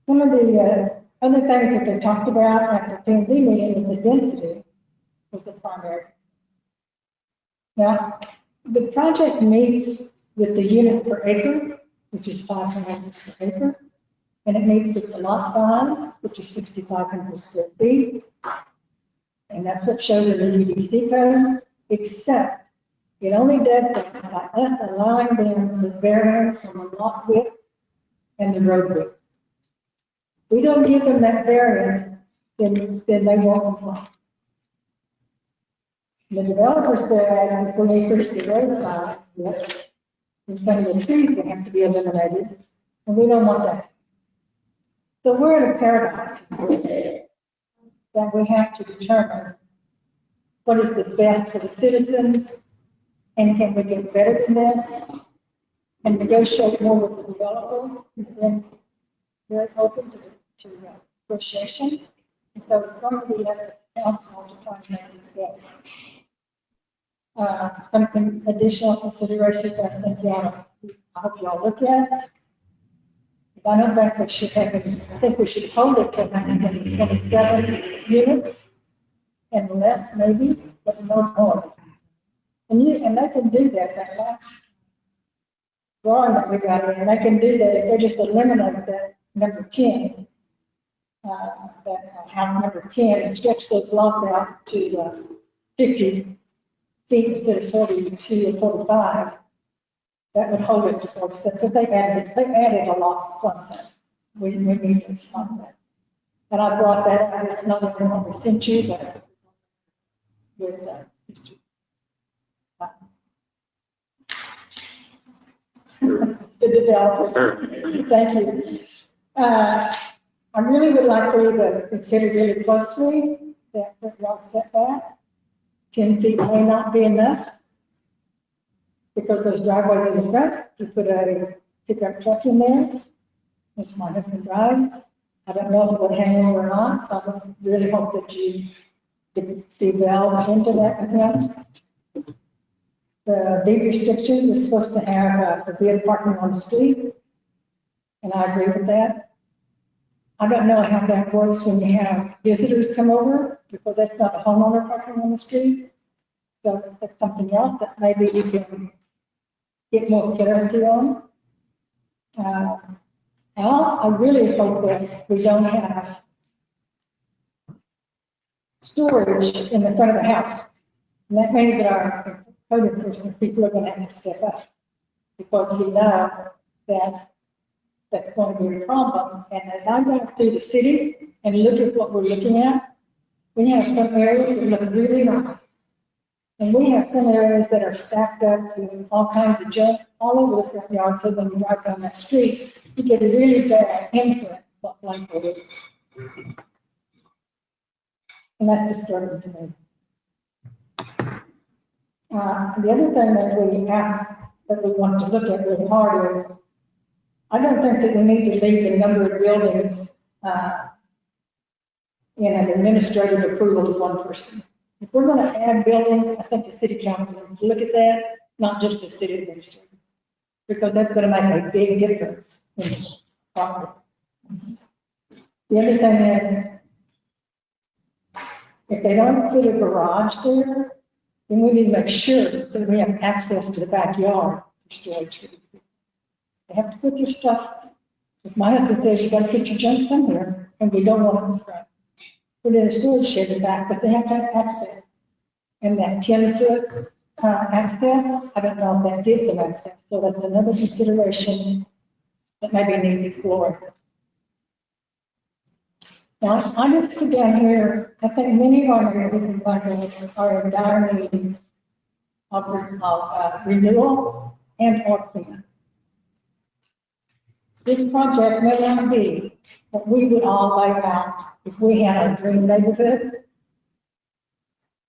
One of the other things that they talked about at the PND meeting was the density was the primary. Now, the project meets with the units per acre, which is 500 units per acre, and it meets with the lot size, which is 6,500 square feet. And that's what shows in the UDC code, except it only does that by us allowing them to vary from the lot width and the road width. We don't give them that variance, then they won't comply. The developer said if we increase the road size, then some of the trees will have to be eliminated, and we don't want that. So we're in a paradox here, that we have to determine what is the best for the citizens, and can we get better than this? And negotiate more with the developer, who's been very open to negotiations. And so it's going to be up to the council to try and make this go. Some additional considerations I think I hope y'all look at. I don't think we should have it, I think we should hold it to 27 units and less maybe, but no more. And they can do that last drawing that we got in, they can do that, if they just eliminate that number 10, that house number 10, and stretch those lots out to 50 feet instead of 42 or 45. That would hold it to 47, because they added a lot of clumps. We need to stop that. And I brought that out, it's another one we sent you, but with Mr. The developer. Thank you. I really would like for you to consider really closely that rock setback. 10 feet may not be enough, because those driveways in the front, you put a pickup truck in there, which my husband drives. I don't know if it would hang over or not, so I really hope that you develop into that with him. The deed restrictions is supposed to have forbid parking on the street, and I agree with that. I don't know how that works when you have visitors come over, because that's not a homeowner parking on the street. So that's something else that maybe you can get more clarity on. I really hope that we don't have storage in the front of the house. And that means that our code enforcement people are going to have to step up, because we know that that's going to be a problem. And as I go through the city and look at what we're looking at, we have some areas that look really nice. And we have some areas that are stacked up with all kinds of junk all over the front yard, so when you drive down that street, you get a really bad imprint of what Blanco is. And that's disturbing to me. The other thing that we want to look at really hard is, I don't think that we need to leave the number of buildings in an administrative approval of one person. If we're going to add buildings, I think the city council needs to look at that, not just the city administrator, because that's going to make a big difference in the property. The other thing is, if they don't put a garage there, then we need to make sure that we have access to the backyard for storage for these people. They have to put their stuff, if my husband says you got to put your junk somewhere, and we don't want it in front, put in a storage shed in the back, but they have to have access. And that 10-foot access, I don't know if that gives them access, so that's another consideration that maybe needs exploring. Now, I just put down here, I think many of our neighborhoods are in dire need of renewal and or cleanup. This project may not be what we would all lay out if we had a dream neighborhood,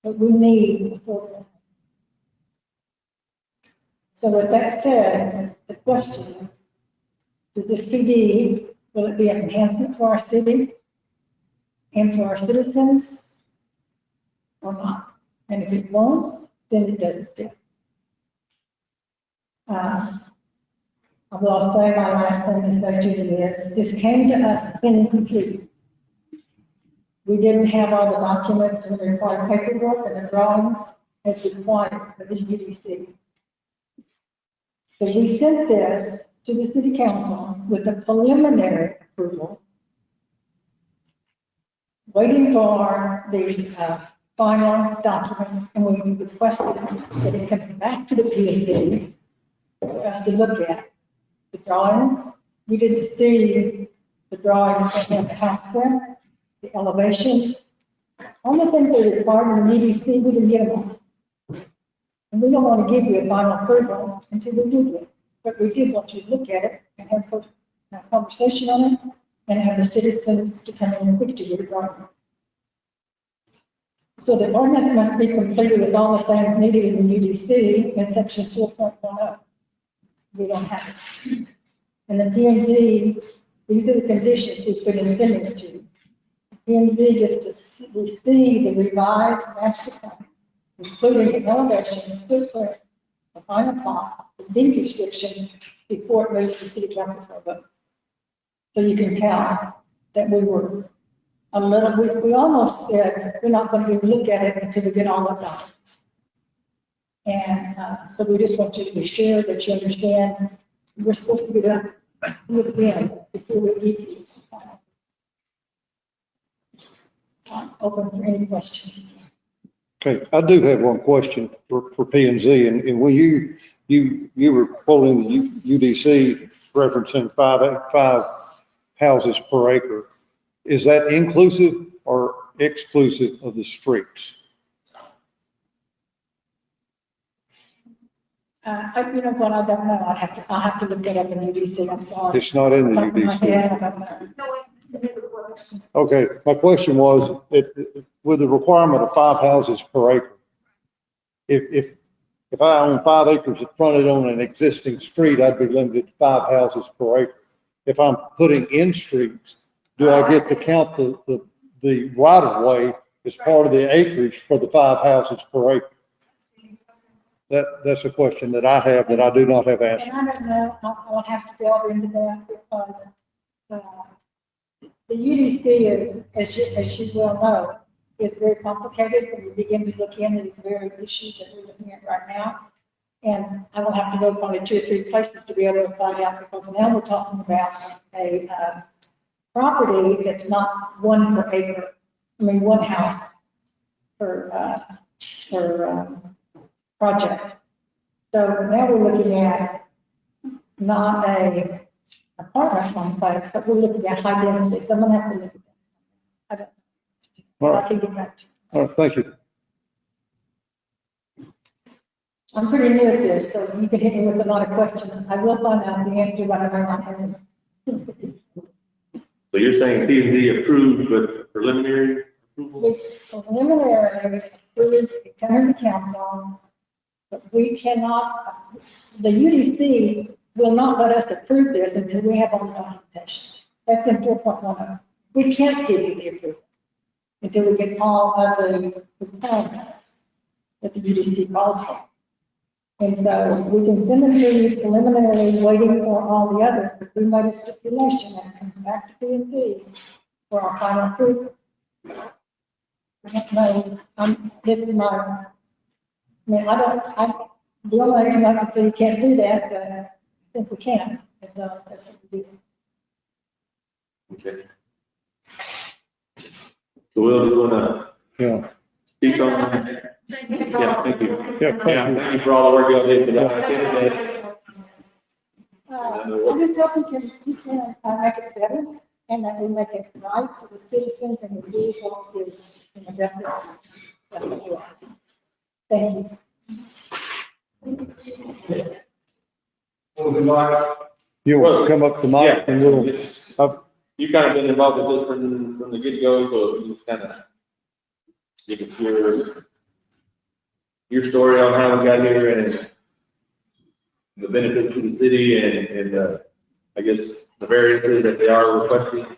but we need affordable. So with that said, the question is this PD, will it be an enhancement for our city and for our citizens or not? And if it won't, then it doesn't fit. I will say my last thing to say to you is, this came to us incomplete. We didn't have all the documents and the required paperwork and the drawings as required for the UDC. So we sent this to the city council with a preliminary approval, waiting for the final documents, and we requested that it comes back to the PSC for us to look at. The drawings, we didn't see the drawings that have the house plan, the elevations, all the things that are required in the EDC, we didn't get them. And we don't want to give you a final approval until we do it. But we did want you to look at it and have a conversation on it and have the citizens to come and speak to you regarding it. So the ordinance must be completed with all the things needed in the UDC in section 4.10. We don't have it. And the P&Z, these are the conditions we put in the to. P&Z gets to receive the revised master plan, including the elevations, footprint, the final plot, the deed restrictions, before it moves to city council for a vote. So you can tell that we were a little, we almost said, we're not going to even look at it until we get all the documents. And so we just want you to be sure that you understand we're supposed to be done with them before we give you. Open for any questions. Okay, I do have one question for P and Z, and when you were quoting the UDC referencing five houses per acre. Is that inclusive or exclusive of the streets? You know what, I don't know, I'll have to look that up in UDC, I'm sorry. It's not in the Top of my head, I UDC. don't know. Okay, my question was, with the requirement of 5 houses per acre, if I own 5 acres that fronted on an existing street, I'd be limited to 5 houses per acre. If I'm putting in streets, do I get to count the right of way as part of the acreage for the 5 houses per acre? That's a question that I have that I do not have answered. And I don't know, I'll have to delve into that because, the UDC is, as you well know, is very complicated when we begin to look into these very issues that we're looking at right now. And I will have to go probably 2 or 3 places to be able to find out, because now we're talking about a property that's not 1 per acre. I mean, 1 house per project. So now we're looking at not a apartment complex, but we're looking at high density. Someone has to look at that. I don't know. All right. I can get back to you. All right, thank you. I'm pretty new at this, so you can hit me with a lot of questions. I will find out the answer, but I might not have it. So you're saying P and Z approved, but preliminary approval? With preliminary approved, it turned to council, but we cannot, the UDC will not let us approve this until we have all the documentation. That's in 4.10. We can't give you the approval until we get all of the requirements that the UDC calls for. And so we can send them to you preliminarily, waiting for all the others, but we made a stipulation that comes back to P&Z for our final approval. I don't know, this is my, I mean, the only reason I can say you can't do that, but I think we can, as well as we do. Okay. So Will, you wanna Yeah. speak on that? Yeah, thank you. Yeah, Thank you for all the work y'all did today. I just hope we can make it better, and that we make it right for the citizens, and we do what is in the best interest. Thank you. You'll come up to Mike and we'll, You kind of been involved with this from the get-go, so you just kind of give us your story on how we got here and the benefits to the city and I guess the variances that they are requesting.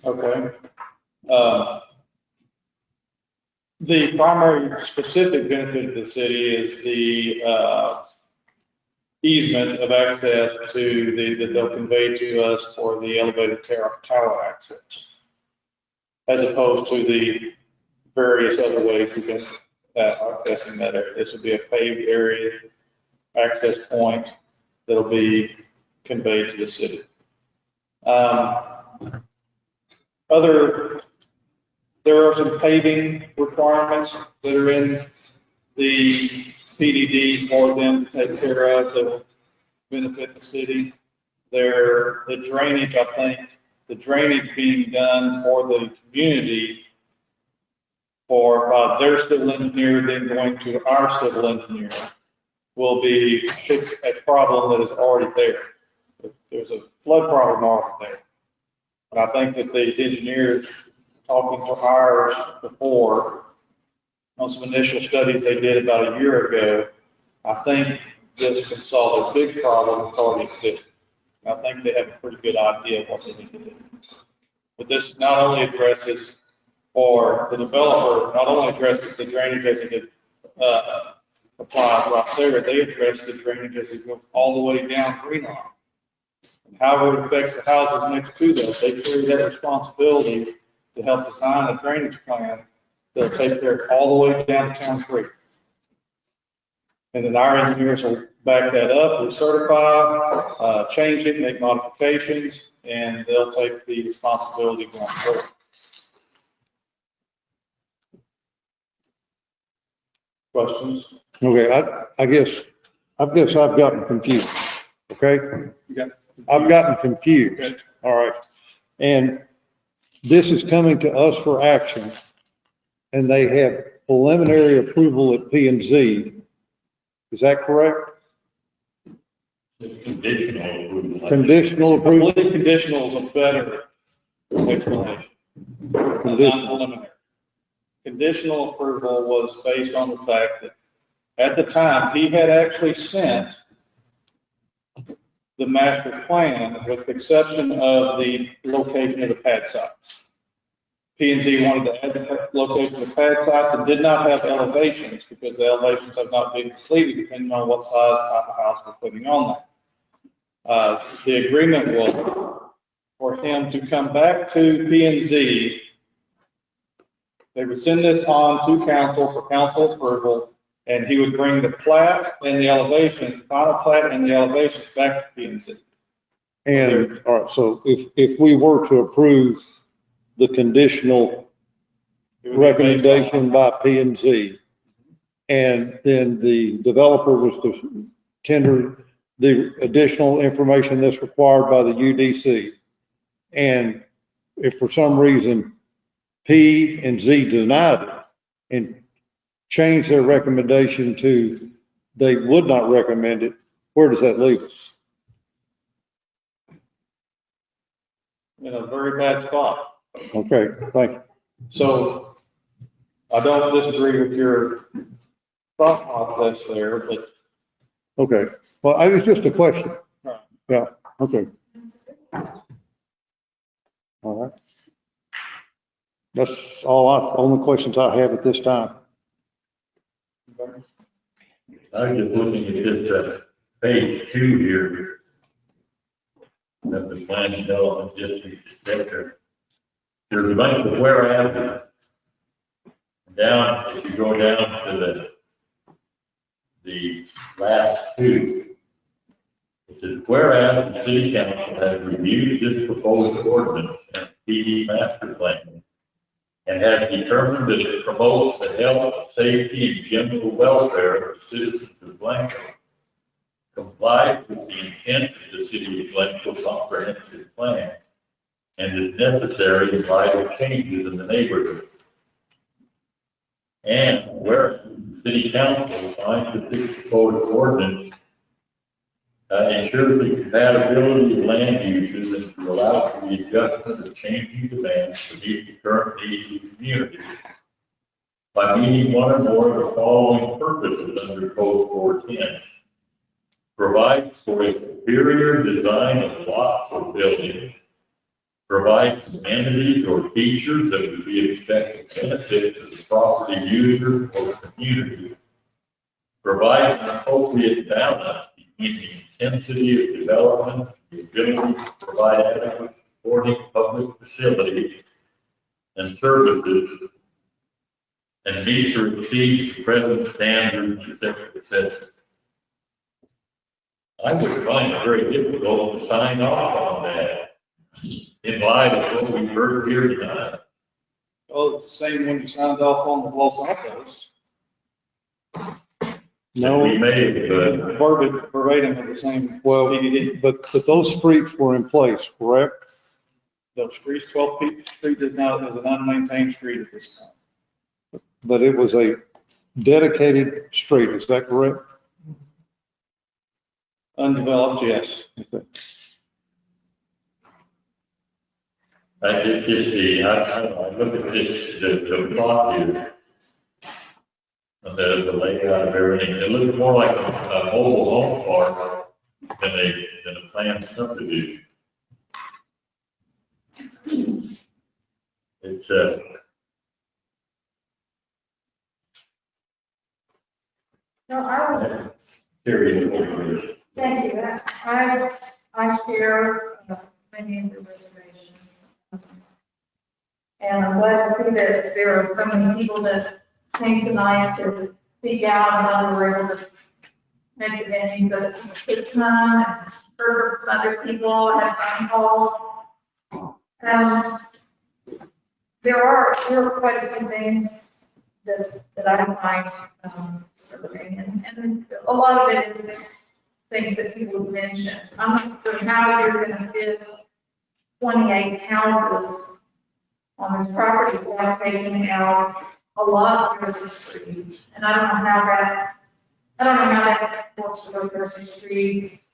Okay. The primary specific benefit to the city is the easement of access that they'll convey to us for the elevated tower access, as opposed to the various other ways we can accessing that area. This will be a paved area access point that'll be conveyed to the city. There are some paving requirements that are in the PDD for them to take care of to benefit the city. the drainage, I think, the drainage being done for the community by their civil engineer, then going to our civil engineer, will be fix a problem that is already there. There's a flood problem already there. And I think that these engineers, talking to ours before, on some initial studies they did about a year ago, I think this can solve a big problem that's already existing. I think they have a pretty good idea of what they need to do. But this not only addresses, or the developer not only addresses the drainage as it applies right there, they address the drainage as it goes all the way down Greenlawn. And how it affects the houses next to them, they carry that responsibility to help design a drainage plan that'll take care of all the way down to Town Creek. And then our engineers will back that up, recertify, change it, make modifications, and they'll take the responsibility going forward. Questions? Okay, I guess I've gotten confused, okay? I've gotten confused, Okay. all right? And this is coming to us for action, and they have preliminary approval at P and Z. Is that correct? It's conditional approval. Conditional I approval? believe conditional is a better explanation. Non-preliminary. Conditional approval was based on the fact that at the time, he had actually sent the master plan with the exception of the location of the pad sites. P and Z wanted to add the location of pad sites and did not have elevations because the elevations have not been completed depending on what size type of house we're putting on there. The agreement was for him to come back to P and Z. They would send this on to council for council approval, and he would bring the plat and the elevation, final plat and the elevations back to P and Z. And, all right, so if we were to approve the conditional recommendation by P and Z, and then the developer was to tender the additional information that's required by the UDC, and if for some reason P and Z denied it and changed their recommendation to they would not recommend it, where does that leave us? In a very bad spot. Okay, thank you. So I don't disagree with your thought process there, but Okay, well, it was just a question. Right. Yeah, okay. All right. That's only questions I have at this time. I was just looking at this, page 2 here. Of the plan development district sector. There's a bunch of whereas. Down, if you go down to the last 2. It says, whereas the city council has reviewed this proposed ordinance and PD master plan and has determined that it promotes the health, safety, and general welfare of the citizens of Blanco, complies with the intent of the city of Blanco comprehensive plan, and is necessary in light of changes in the neighborhood. And where the city council finds that this proposed ordinance ensures the compatibility of land uses and to allow for the adjustment of changing demands to meet the current needs of the community. By meeting one or more of the following purposes under Code 410, provides for a superior design of lots or buildings, provides amenities or features that would be of special benefit to the property user or the community, provides an appropriate balance between the intensity of development, the ability to provide adequate supporting public facilities and services, and meets or exceeds present standards, etc., etc. I would find it very difficult to sign off on that in light of what we've heard here tonight. oh, it's the same when you signed off on the Los Altos. No, We made, but verbatim of the same. well, PDD. but those streets were in place, correct? Those streets, 12 Peak Street is now, is an unmaintained street at this time. But it was a dedicated street, is that correct? Undeveloped, yes. Okay. it's just I look at this, the plot here. And the layout of everything, it looks more like a mobile home park than a planned subdivision. It's, No, I period. thank you. I share many of the reservations. And I'm glad to see that there are so many people that came tonight to speak out and were able to make the venues that could come and heard from other people, had phone calls. There are quite a few things that I find disturbing, and a lot of it is things that people have mentioned. I'm not sure how you're gonna fit 28 houses on this property without taking out a lot of the streets. And I don't know how that works with the streets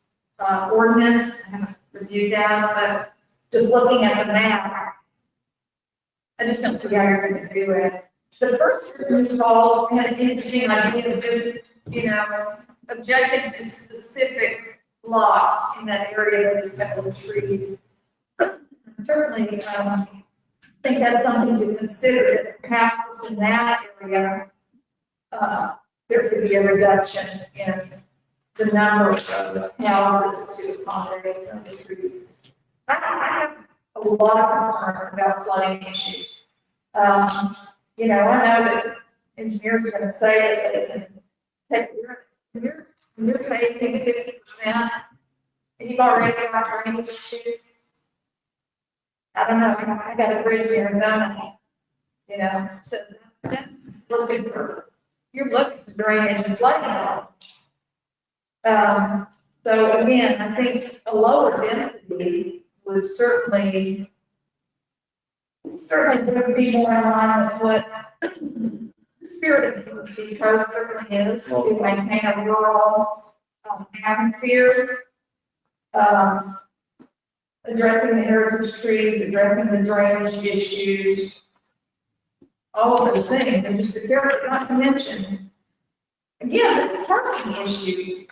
ordinance. I haven't reviewed that, but just looking at the map, I just don't see how you're gonna do it. The first person you called had an interesting idea of just, objected to specific lots in that area that just have a tree. Certainly, I think that's something to consider, that perhaps in that area, there could be a reduction in the number of houses to accommodate the trees. I have a lot of concern about flooding issues. I know that engineers are gonna say that they can take, you're paying 50%, and you've already got drainage issues. I don't know, I got a bridge in Arizona, so that's you're looking for drainage and flooding problems. So again, I think a lower density would certainly would be more in line with what the spirit of the community code certainly is, to maintain a rural atmosphere. Addressing the heritage trees, addressing the drainage issues, all of those things, and just to careful, not to mention, again, this parking issue.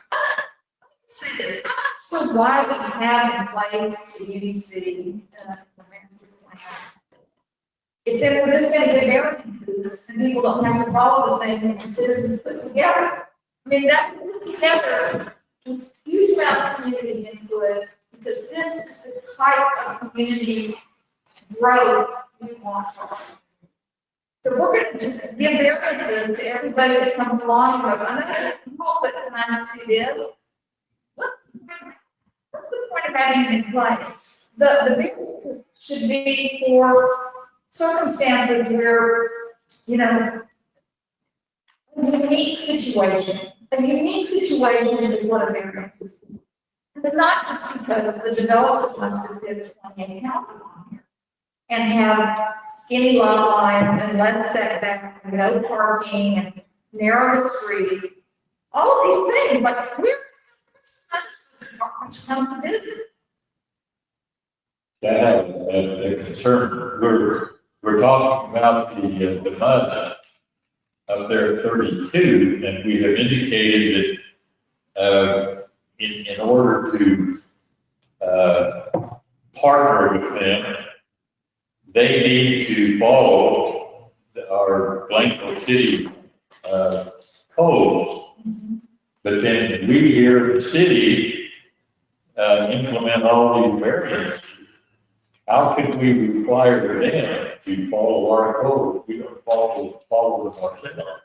Let's say this, I'm not sure why we have in place the UDC, the master plan. If they were just going to give variances and people don't have to follow the thing that the citizens put together, I mean, that put together a huge amount of community input, because this is the type of community growth we want. So we're going to just give variances to everybody that comes along and goes, I know it's simple, but can I do this? What's the point of having it in place? The variances should be for circumstances where, a unique situation. A unique situation is what a variance is. It's not just because the developer wants to fit 28 houses on here and have skinny lot lines and less setback and no parking and narrow streets. All of these things, like where's comes to visit? That a concern, we're talking about the mud up there at 32, and we have indicated that, in order to partner with them, they need to follow our Blanco City codes. But then we here in the city implement all these variants. How can we require them to follow our code if we don't follow them ourselves?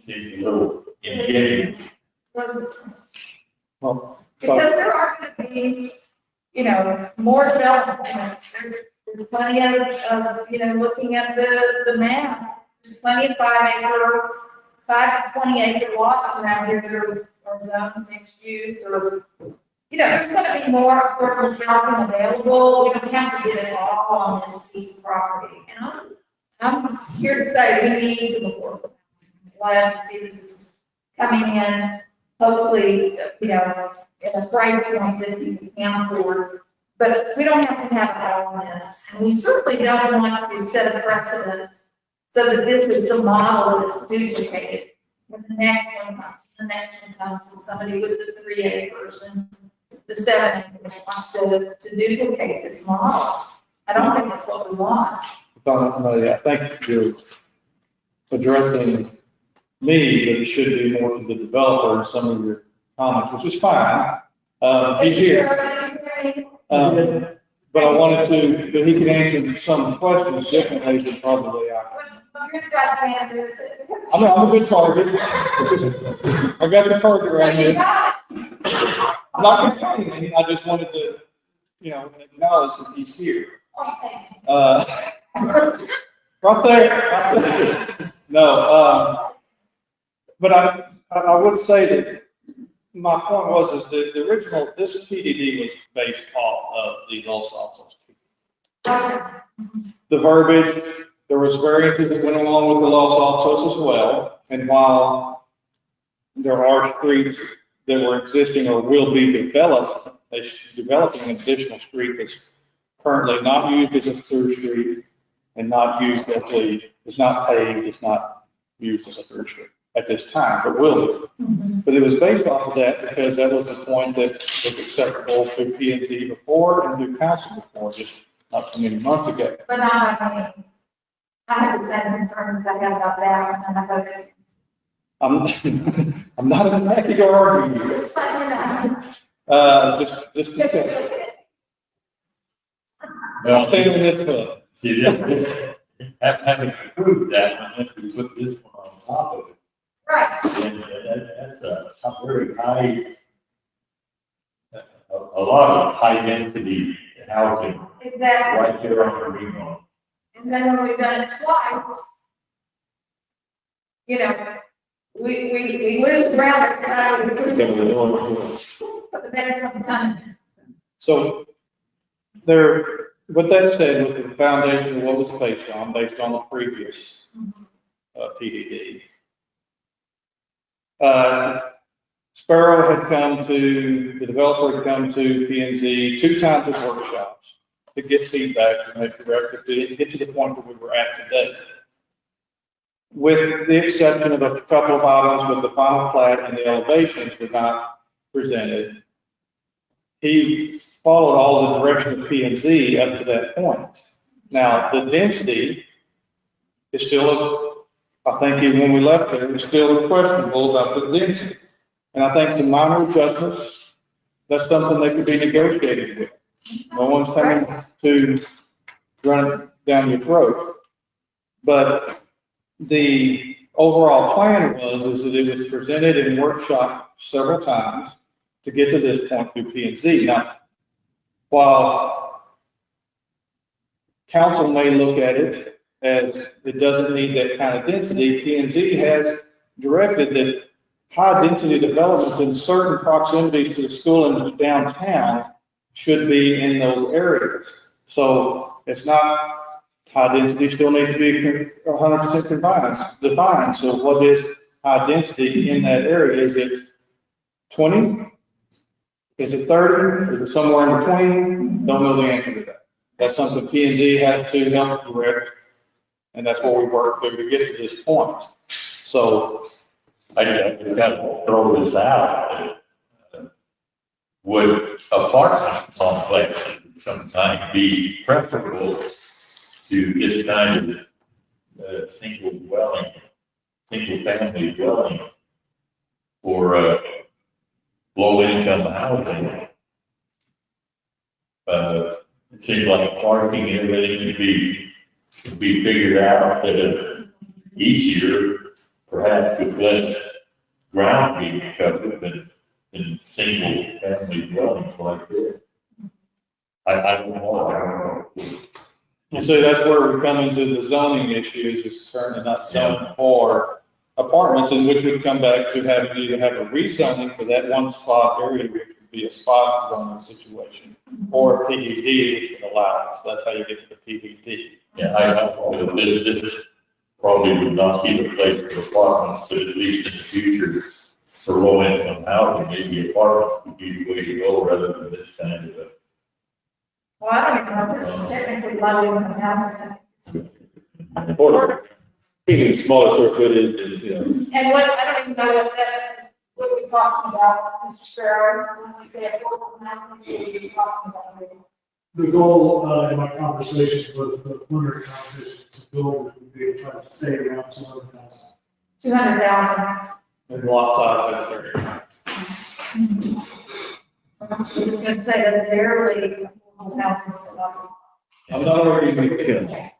It's a little ingenious. Well, Because there are going to be, more developments. There's plenty of, looking at the map, there's plenty of 5-acre 5 to 20 acre lots around here that are zoned mixed use or, there's gonna be more affordable housing available. We don't have to get it all on this piece of property. And I'm here to say we need some affordable housing. Glad to see that this is coming in, hopefully, at a price point that we can afford. But we don't have to have it all on this. And we certainly don't want to set a precedent so that this is the model that's duplicated. When the next one comes, and somebody with the 3 acres and the 7 acres wants to duplicate this model. I don't think that's what we want. I think you're addressing me, but it should be more to the developer in some of your comments, which is fine. He's here. But I wanted to, but he can answer some questions differently than probably I can. I'm a good target. I got the target right here. I'm not complaining, I just wanted to, acknowledge that he's here. Right there. No, but I would say that my point is that the original, this PDD was based off of the Los Altos. The verbiage, there was variances that went along with the Los Altos as well. And while there are streets that were existing or will be developed, developing an additional street that's currently not used as a through street and not used as it's not paved, it's not used as a through street at this time, but will be. But it was based off of that because that was the point that was acceptable through P&Z before and through council before, just not so many months ago. But I have the same concerns I have about that, and I voted. I'm not attacking or arguing you. It's fine, Just discuss. I'll stay in this hook. See, having approved that, I think we put this one on top of it. Right. And that's a very high, a lot of high density housing Exactly. right there on the Reno. And then when we've done it twice, we lose ground every time. But the next one's coming. So with that said, with the foundation of what was based on the previous PDD, Sparrow had come to, the developer had come to P&Z 2 times as workshops to get feedback and make directive to get to the point where we were at today. With the exception of a couple of items with the final plat and the elevations were not presented, he followed all the direction of P&Z up to that point. Now, the density is still, I think even when we left there, it was still questionable about the density. And I think the minor adjustments, that's something that could be negotiated with. No one's coming to run it down your throat. But the overall plan is that it was presented in workshop several times to get to this point through P&Z. Now, while council may look at it as it doesn't need that kind of density, P&Z has directed that high-density developments in certain proximities to the school and downtown should be in those areas. So it's not, high density still needs to be 100% defined. So what is high density in that area? Is it 20? Is it 30? Is it somewhere in between? Don't know the answer to that. That's something P&Z has to help direct, and that's what we work through to get to this point. So I got to throw this out. Would apartment complexes sometimes be preferable to this kind of single family dwelling for low income housing? It seems like parking and everything could be figured out easier, perhaps with less ground being covered than single family dwellings like this. I don't know. you see, that's where we come into the zoning issues, is certainly not zoned for apartments, in which would come back to having to either have a rezoning for that one spot area, which would be a spot zoning situation, or a PDD, which would allow it. So that's how you get to the PDD. Yeah, this probably would not be the place for apartments, but at least in the future, for low income housing, maybe apartments would be the way to go rather than this kind of a. Well, I don't even know, this is technically low income housing. Or even smaller square footage and, you know, And what, I don't even know what we're talking about, Mr. Sparrow, when we say affordable housing, what are we talking about? The goal, in my conversations with the preliminary competition to build, would be to try to stay around 200,000. 200,000. And lot size So you're gonna say that's barely affordable housing for a lot I'm not arguing,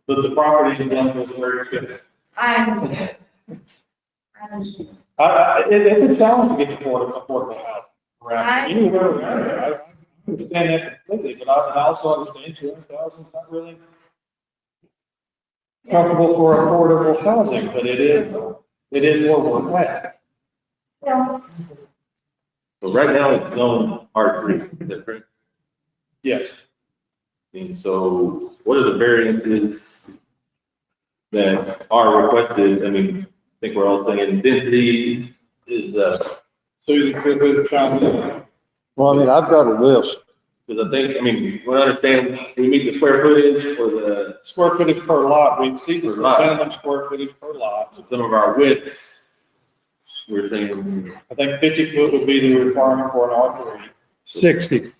but the property in Glenville is where it's good. I understand. I understand. It's a challenge to get affordable housing around, Right. anywhere around here. I understand that completely, but I also understand 200,000 is not really comfortable for affordable housing, but it is where we're at. Yeah. so right now it's zone R3, is that correct? Yes. And so what are the variances that are requested? I mean, I think we're all saying density is, Susan, could chime in? Well, I mean, I've got a list. because I think, I mean, we understand, we meet the square footage or the, Square footage per lot, we see the Per lot. minimum square footage per lot. some of our widths. We're thinking, I think 50 foot would be the requirement for an R3. 60,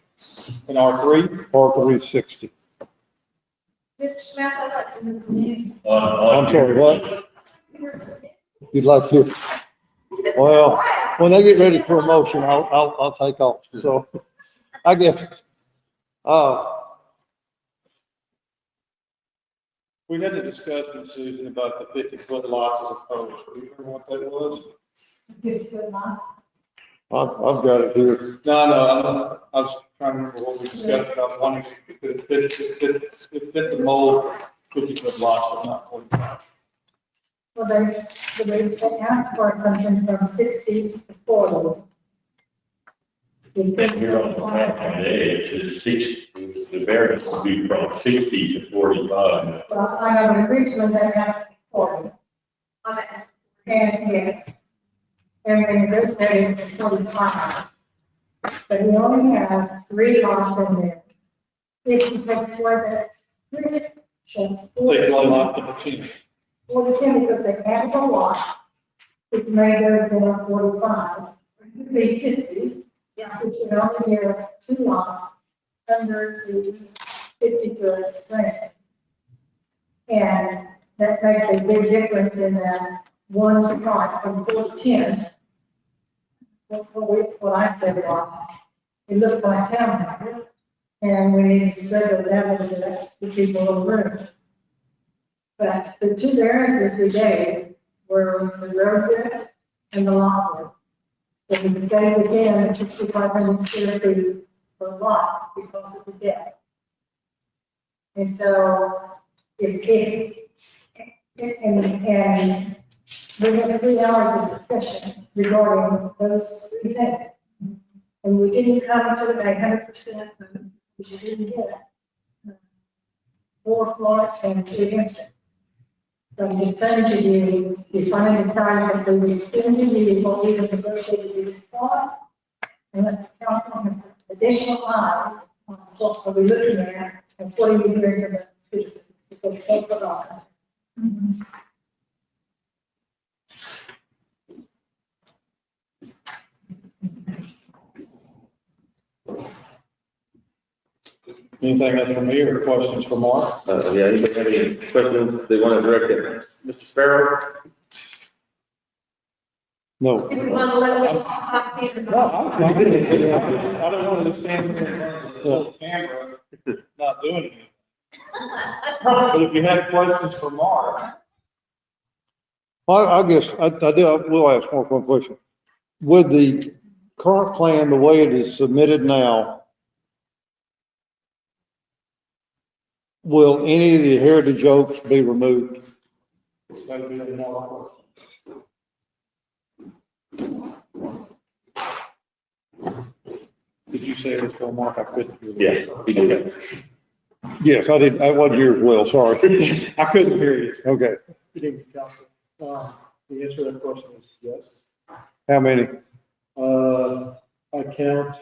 An R3? R3 60. Mr. Smith, I'd like to move the meeting. I'm sorry, what? You'd like to? Well, when they get ready for a motion, I'll take off. So I guess, We had a discussion, Susan, about the 50-foot lots as opposed. Do you remember what that was? I've got it here. No, I was trying to remember what we discussed about wanting to fit the mold, 50-foot lots, but not 45. Well, they asked for something from 60 to 40. And here on the map today, it says 60, the variance will be from 60 to 45. Well, I know in Richmond, they asked for 40. Okay. And yes, and then they're saying it's 45. But he only has 3 lots in there. If you take away the 3, Take one lot to the 10. 40, because they added a lot, it made those go 45. It could be 50. Yeah, which would only give 2 lots under the 50-foot limit. And that makes a big difference in that one spot from 4 to 10. What I said was, it looks like town. And we need to spread it out to the people in the room. But the 2 variances we gave were the road width and the lot width. So we stayed within the 6,500 square feet per lot because of the depth. And so, and we had 3 hours of discussion regarding those 3 things. And we didn't come to the 100%, we didn't get it. 4 lots and 2 instances. So I'm just saying to you, if I decide that we will extend the meeting, what we have negotiated with the spot, and let the council has additional eyes, what are we looking at, and what are you hearing from the citizens, because they put on. Anything else from me or questions for Mark? yeah, anybody have any questions they want to direct at Mr. Sparrow? No. If we want to let not see it. No, I don't want to stand there in front of the camera, not doing anything. But if you have questions for Mark, Well, I guess I will ask one question. With the current plan, the way it is submitted now, will any of the heritage oaks be removed? that'd be the more question. Did you say it was for Mark? I couldn't hear. Yes, he did. Yes, I did, I wasn't here as well, sorry. I couldn't hear you. Okay, Good evening, council. The answer to that question is yes. how many? I count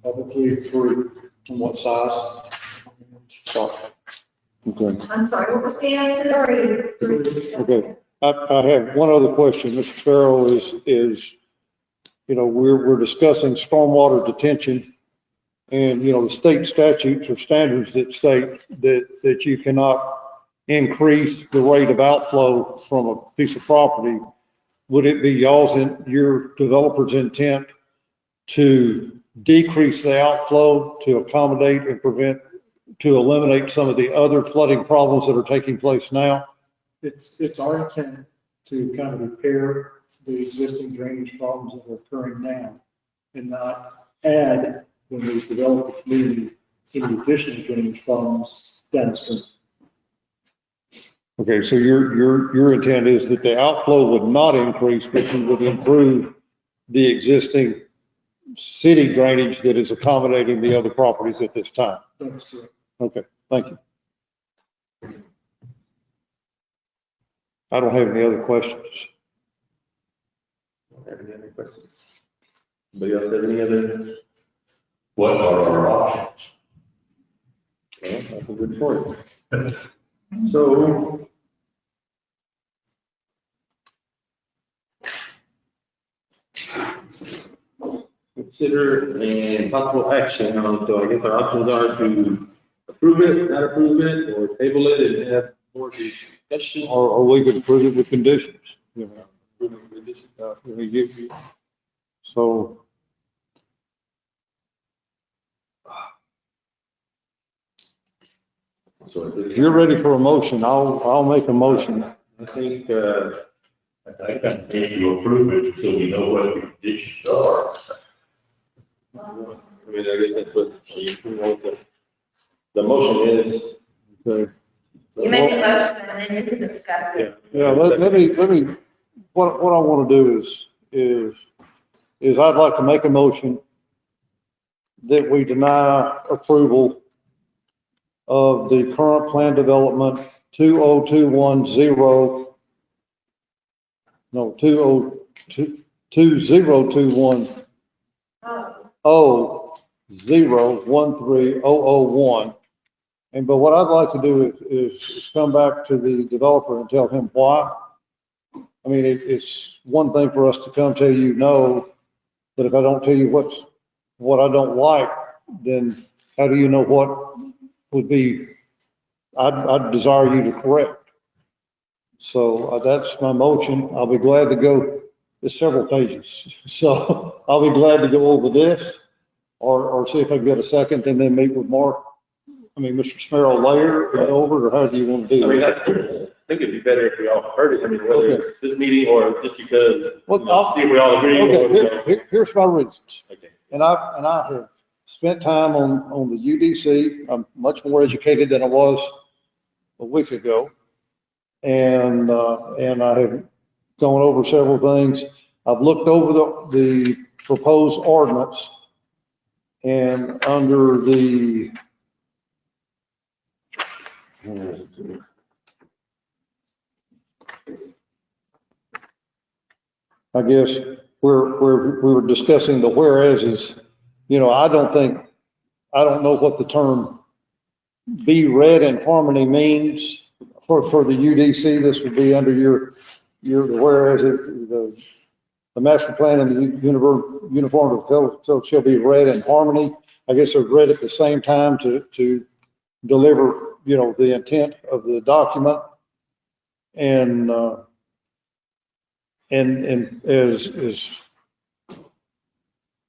probably 3. And what size? Okay. I'm sorry, what was the answer? Okay, I have one other question, Mr. Sparrow, is, you know, we're discussing stormwater detention. And, you know, the state statutes or standards that state that you cannot increase the rate of outflow from a piece of property. Would it be your developer's intent to decrease the outflow to accommodate and to eliminate some of the other flooding problems that are taking place now? it's our intent to kind of repair the existing drainage problems that are occurring now and not add, when we develop the community, any additional drainage problems downstream. Okay, so your intent is that the outflow would not increase, but you would improve the existing city drainage that is accommodating the other properties at this time? That's correct. Okay, thank you. I don't have any other questions. Any other questions? Anybody else have any other? What are our options? Well, that's a good point. So. Consider and possible action on, so I guess our options are to approve it, not approve it, or table it and have more discussion. Or we could approve it with conditions, you know. So. So If you're ready for a motion, I'll make a motion. I think, I think you approve it so we know what the conditions are. I mean, I guess that's what, you know, the motion is. Okay. You make a motion and then you can discuss it. Yeah, let me, what I want to do is I'd like to make a motion that we deny approval of the current plan development 2021. No, 2021 0130001. But what I'd like to do is come back to the developer and tell him why. I mean, it's one thing for us to come tell you no, but if I don't tell you what I don't like, then how do you know what would be, I'd desire you to correct. So that's my motion. I'll be glad to go, there's several pages. So I'll be glad to go over this or see if I can get a second and then meet with Mark. I mean, Mr. Sparrow later and over, or how do you want to do I mean, it? I think it'd be better if we all heard it, I mean, whether it's this meeting or just because, see if we all agree. Okay, here's my reasons. Okay. And I have spent time on the UDC. I'm much more educated than I was a week ago. And I have gone over several things. I've looked over the proposed ordinance, and under the, I guess we were discussing the whereases. You know, I don't know what the term "be read in harmony" means for the UDC. This would be under your whereas the master plan and the uniform so shall be read in harmony. I guess they're read at the same time to deliver, you know, the intent of the document. And as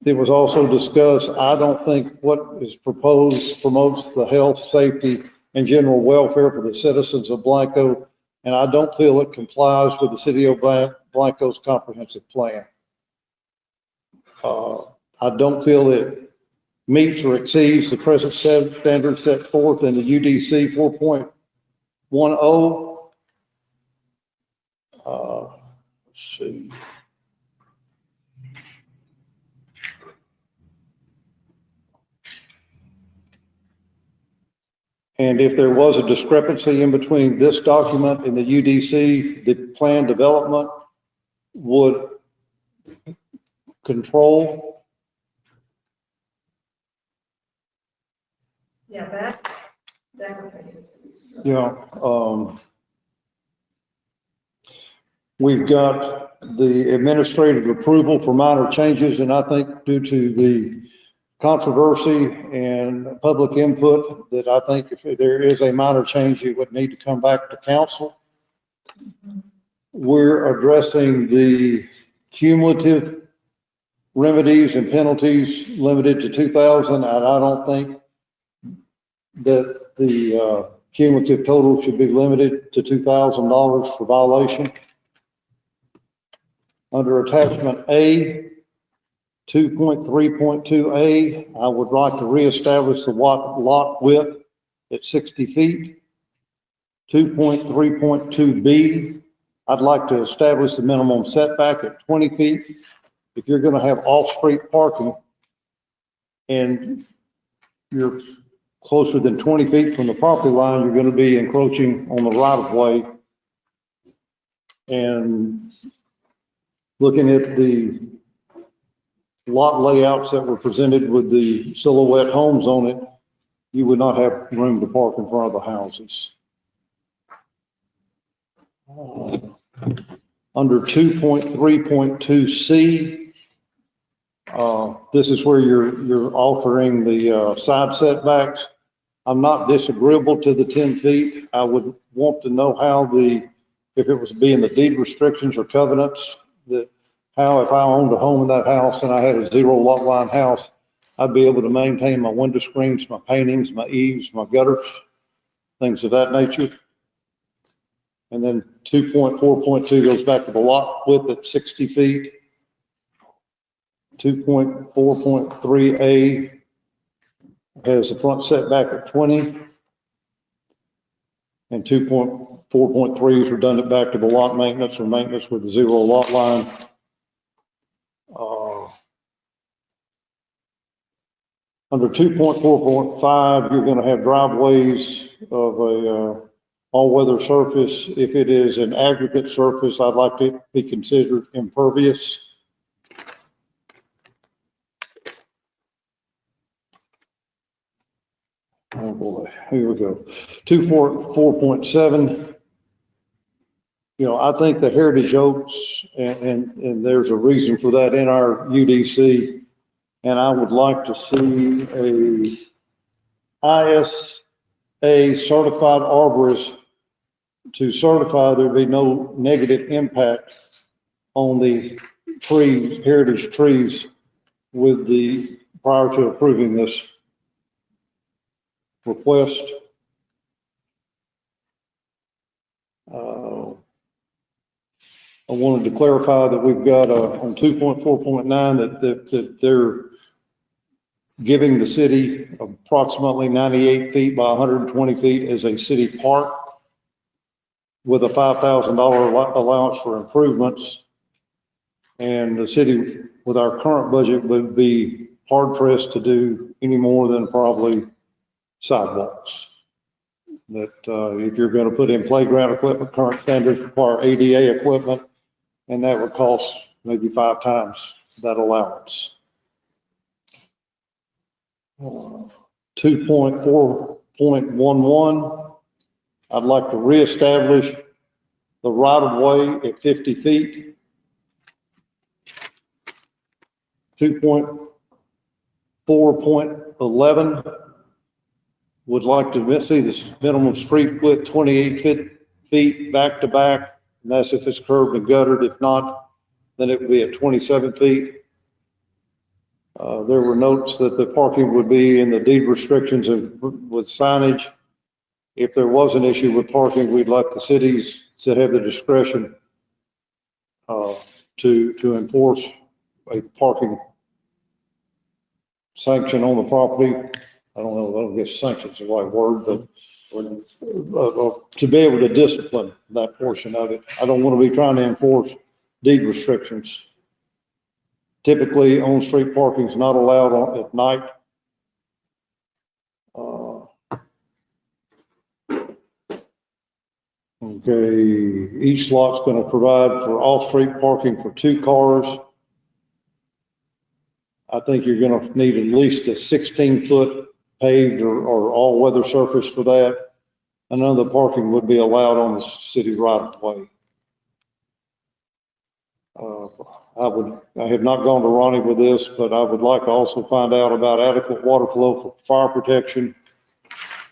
it was also discussed, I don't think what is proposed promotes the health, safety, and general welfare for the citizens of Blanco, and I don't feel it complies with the city of Blanco's comprehensive plan. I don't feel it meets or exceeds the present standards set forth in the UDC 4.10. Let's see. And if there was a discrepancy in between this document and the UDC, the plan development would control. Yeah, that would be it. Yeah, we've got the administrative approval for minor changes, and I think due to the controversy and public input, that I think if there is a minor change, it would need to come back to council. We're addressing the cumulative remedies and penalties limited to 2,000, and I don't think that the cumulative total should be limited to $2,000 for violation. Under attachment A, 2.3.2A, I would like to reestablish the lot width at 60 feet. 2.3.2B, I'd like to establish the minimum setback at 20 feet. If you're going to have off-street parking and you're closer than 20 feet from the property line, you're going to be encroaching on the right-of-way. And looking at the lot layouts that were presented with the silhouette homes on it, you would not have room to park in front of the houses. Under 2.3.2C, this is where you're altering the side setbacks. I'm not disagreeable to the 10 feet. I would want to know how if it was being the deed restrictions or covenants, that how if I owned a home in that house and I had a 0 lot line house, I'd be able to maintain my window screens, my paintings, my eaves, my gutters, things of that nature. And then 2.4.2 goes back to the lot width at 60 feet. 2.4.3A has the front setback at 20. And 2.4.3 is redundant back to the lot maintenance or maintenance with the 0 lot line. Under 2.4.5, you're going to have driveways of a all-weather surface. If it is an aggregate surface, I'd like to be considered impervious. Oh boy, here we go. 2.4.7. You know, I think the Heritage Oaks, and there's a reason for that in our UDC, and I would like to see a ISA certified arborist to certify there be no negative impact on the trees, heritage trees, prior to approving this request. I wanted to clarify that we've got on 2.4.9 that they're giving the city approximately 98 feet by 120 feet as a city park with a $5,000 allowance for improvements. And the city, with our current budget, would be hard pressed to do any more than probably sidewalks. That if you're going to put in playground equipment, current standards require ADA equipment, and that would cost maybe 5 times that allowance. 2.4.11, I'd like to reestablish the right-of-way at 50 feet. 2.4.11, would like to see this minimum street width 28 feet back to back, and that's if it's curbed and guttered. If not, then it would be at 27 feet. There were notes that the parking would be in the deed restrictions with signage. If there was an issue with parking, we'd like the cities to have the discretion to enforce a parking sanction on the property. I don't know, I don't guess sanction's the right word, but to be able to discipline that portion of it. I don't want to be trying to enforce deed restrictions. Typically, on-street parking is not allowed at night. Okay, each lot's going to provide for off-street parking for 2 cars. I think you're going to need at least a 16-foot paved or all-weather surface for that. And none of the parking would be allowed on the city right-of-way. I have not gone to Ronnie with this, but I would like to also find out about adequate water flow for fire protection.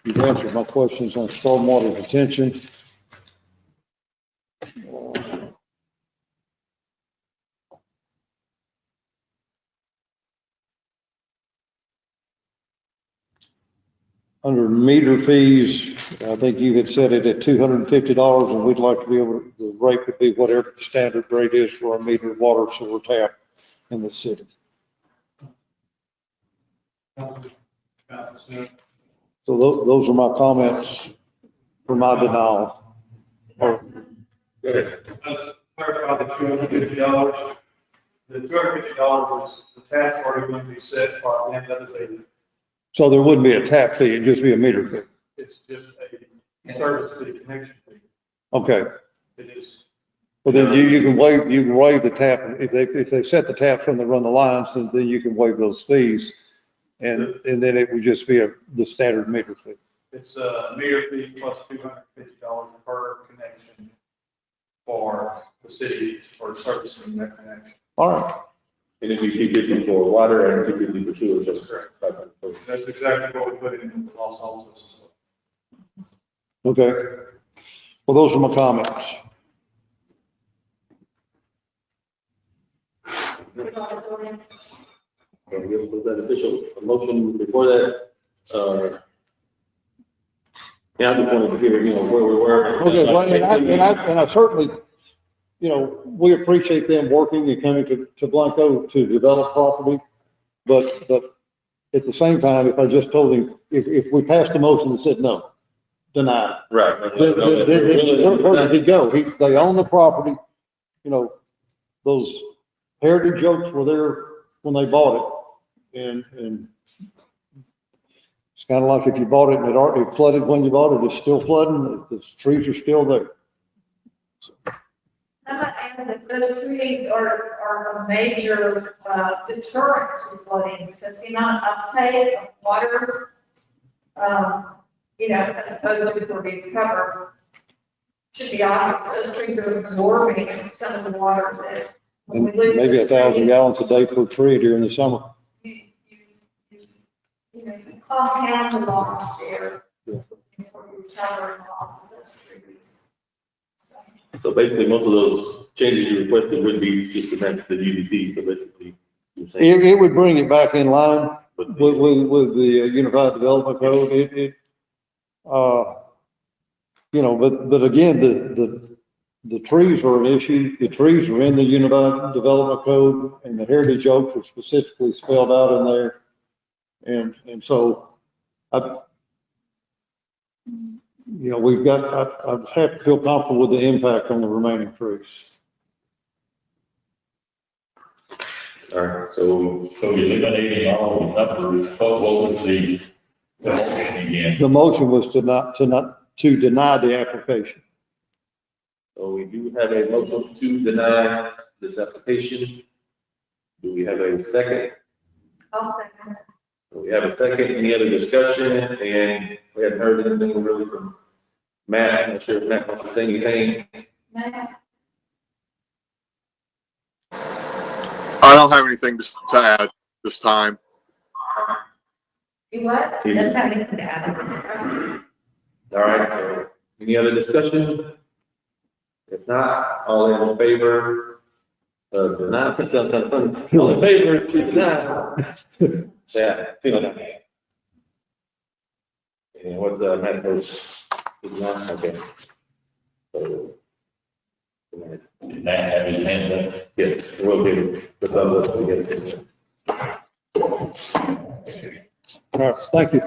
You've answered my questions on stormwater detention. Under meter fees, I think you had set it at $250, and we'd like to be able to, the rate would be whatever the standard rate is for a meter water sewer tap in the city. So those are my comments for my denial. Let's clarify the $250. The $250 is the tax already going to be set by the end of the. So there wouldn't be a tap fee, it'd just be a meter fee. It's just a service fee, connection fee. Okay. It is. Well, then you can waive the tap. If they set the taps when they run the lines, then you can waive those fees. And then it would just be the standard meter fee. It's a meter fee plus $250 per connection for the city for servicing that connection. All right. And it'd be $250 for water and $250 for sewer. That's correct. That's exactly what we put in Los Altos as well. Okay. Well, those are my comments. Was that official motion before that? Yeah, I just wanted to hear, where we were. Okay, well, and I certainly, we appreciate them working and coming to Blanco to develop property. But at the same time, if I just told him, if we passed a motion that said no, deny. Right. Where does he go? They own the property, those heritage oaks were there when they bought it. And it's kind of like if you bought it and it flooded when you bought it, it's still flooding, the trees are still there. I'm not adding that those trees are a major deterrent to flooding because the amount of uptake of water, as opposed to impervious cover, should be obvious. Those trees are absorbing some of the water that when we lose. Maybe 1,000 gallons a day per tree during the summer. You compound the loss there. Impervious cover and loss of those trees. So basically, most of those changes you requested would be just to match the UDC, so basically. It would bring it back in line with the Unified Development Code. But again, the trees are an issue. The trees are in the Unified Development Code, and the heritage oaks are specifically spelled out in there. And so, we've got, I have to feel comfortable with the impact on the remaining trees. All right, so eliminating all the numbers, what was the motion again? The motion was to deny the application. So we do have a motion to deny this application. Do we have a second? I'll second it. We have a second. Any other discussion? And we haven't heard anything really from Matt. I'm not sure if Matt wants to say anything. Matt? I don't have anything to add this time. You what? Doesn't have anything to add. All right, so any other discussion? If not, all in favor of deny, all in favor to deny. Yeah, and what's Matt votes? Okay. So Did Matt have his hand up? Yes, we'll give the thumbs up. We get it. All right, thank you.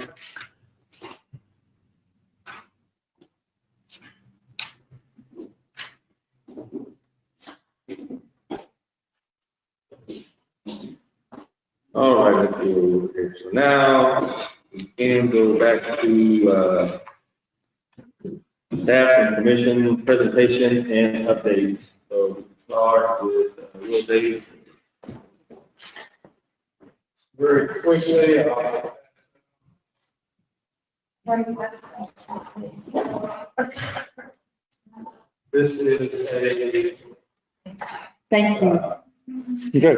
All right, let's see what we're here. So now we can go back to, staff and commission presentation and updates. So we can start with Will Davis. Very quickly, this is a Thank you. Okay.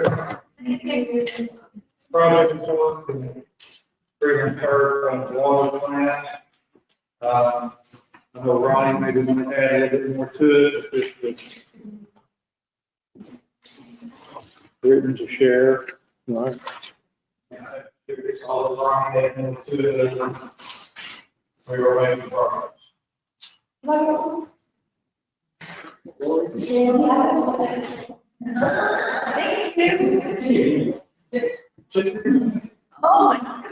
project report from Brigham Curve from the water plant. I know Ronnie maybe want to add a little bit more to it, if this Written to share. All right. if it's all Ronnie adding more to it, we were making progress. Oh, my God.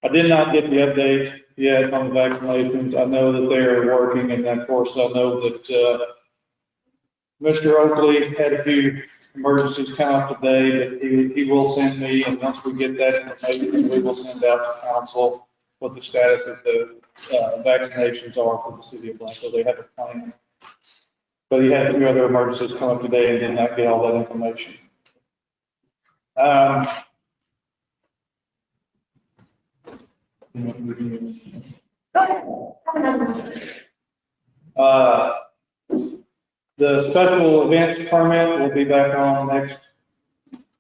I did not get the update yet on the vaccinations. I know that they are working, and of course, I know that, Mr. Oakley had a few emergencies come up today, but he will send me, and once we get that information, we will send out to council what the status of the, vaccinations are for the city of Blanco. They have a plan. But he had a few other emergencies come up today and did not get all that information. The special events permit will be back on next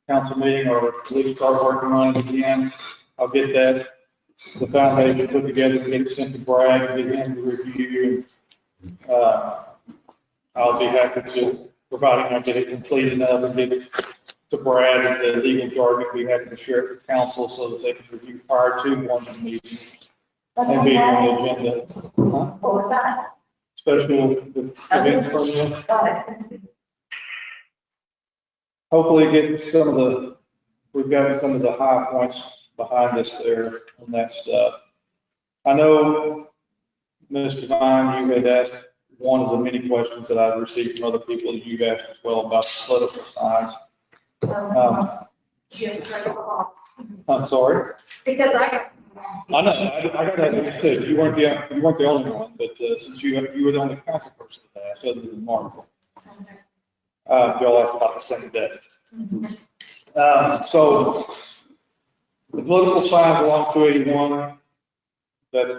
council meeting, or we start working on it again. I'll get that, the foundation put together, get it sent to Brad, get him to review. I'll be happy to, providing I get it complete enough and get it to Brad and the legal jargon, be happy to share it with council so that they can review prior to one of the meetings and be on the agenda. What was that? Special events permit. Hopefully get some of the, we've got some of the high points behind us there on that stuff. I know, Mr. Vine, you had asked one of the many questions that I've received from other people that you've asked as well about political signs. I'm sorry? Because I know, I got that too. You weren't the only one, but, since you were the only council person that asked, other than Mark. Y'all asked about the same day. So the political signs along 281, that's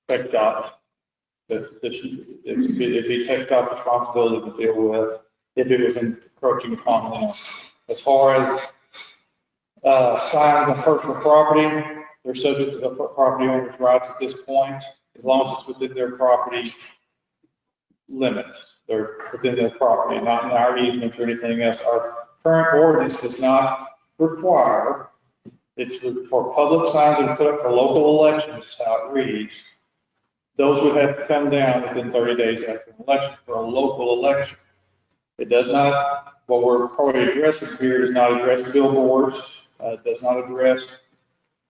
TxDOT. It'd be TxDOT responsibility to deal with if it was encroaching upon them. As far as, signs on personal property, they're subject to the property owner's rights at this point, as long as it's within their property limits. They're within their property, not in our easements or anything else. Our current ordinance does not require, it's for public signs that are put up for local elections, is how it reads. Those would have to come down within 30 days after an election for a local election. It does not, what we're probably addressing here does not address billboards, does not address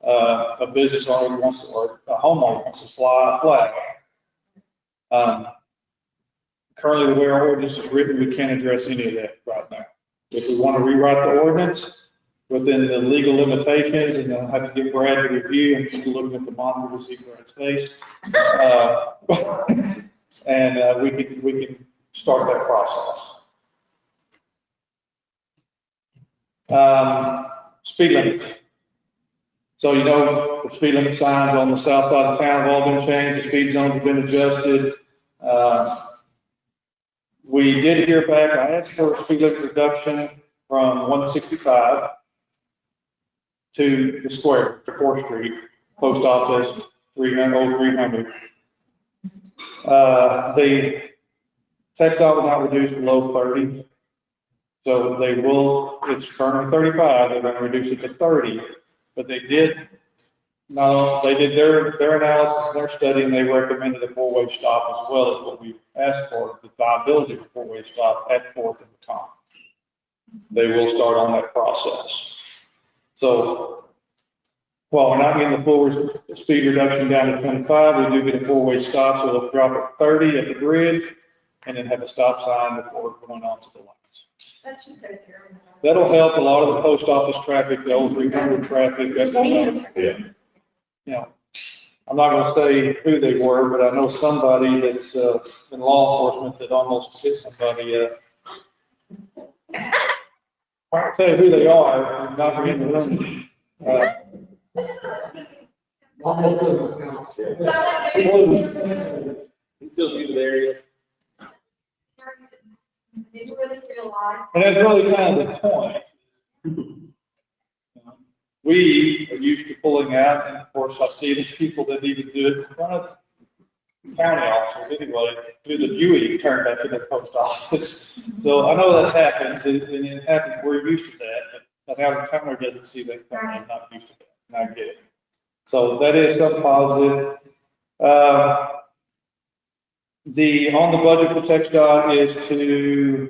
a business owner wants to, or a homeowner wants to fly a flag. Currently, the way our ordinance is written, we can't address any of that right now. If we want to rewrite the ordinance within the legal limitations, and I'll have to get Brad to review and just looking at the monitor to see Brad's face. And we can start that process. Speed limits. So, you know, the speed limit signs on the south side of town have all been changed. The speed zones have been adjusted. We did hear back. I asked for a speed limit reduction from 165 to the square, to 4th Street, post office, 300. The TxDOT will not reduce below 30. So they will, it's currently 35, they're going to reduce it to 30. But they did No, they did their analysis, their study, and they recommended a four-way stop as well as what we asked for, the viability of a four-way stop at Fourth and Macomb. They will start on that process. So while we're not getting the full speed reduction down to 25, we do get a four-way stop, so they'll drop at 30 at the bridge and then have a stop sign before going on to the lights. That should take care of it. That'll help a lot of the post office traffic, the old 300 traffic. You know, I'm not gonna say who they were, but I know somebody that's, in law enforcement that almost hit somebody, I won't say who they are, I'm not in the room. Still do the area. Didn't really realize. And that's really kind of the point. We are used to pulling out, and of course, I see these people that even do it in front of county officers anyway, do the Dewey turn back to the post office. So I know that happens, and it happens, we're used to that, but out of town doesn't see that coming, I'm not used to that, and I get it. So that is something positive. On the budget for TxDOT is to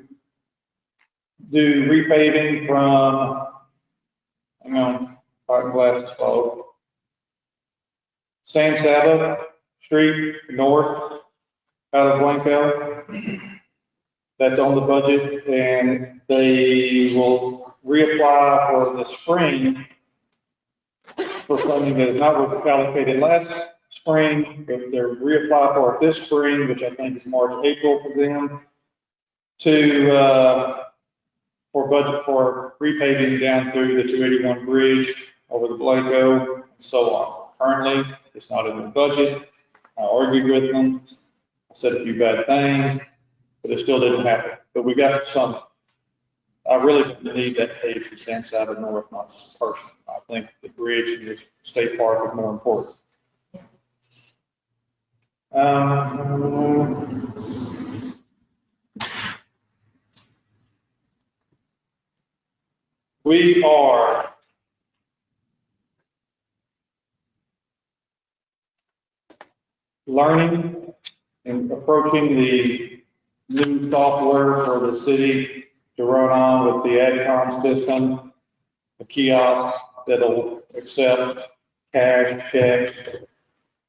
do repaving from, hang on, parking glasses follow. San Saba Street North out of Blanco. That's on the budget, and they will reapply for the spring for funding that is not allocated last spring, but they're reapply for it this spring, which I think is March, April for them, for budget for repaving down through the 281 bridge over the Blanco and so on. Currently, it's not in the budget. I argued with them. I said a few bad things, but it still didn't happen. But we got some. I really need that page from San Saba North, not person. I think the bridge and the state park is more important. We are learning and approaching the new software for the city to run on with the AdCom system, a kiosk that'll accept cash, checks,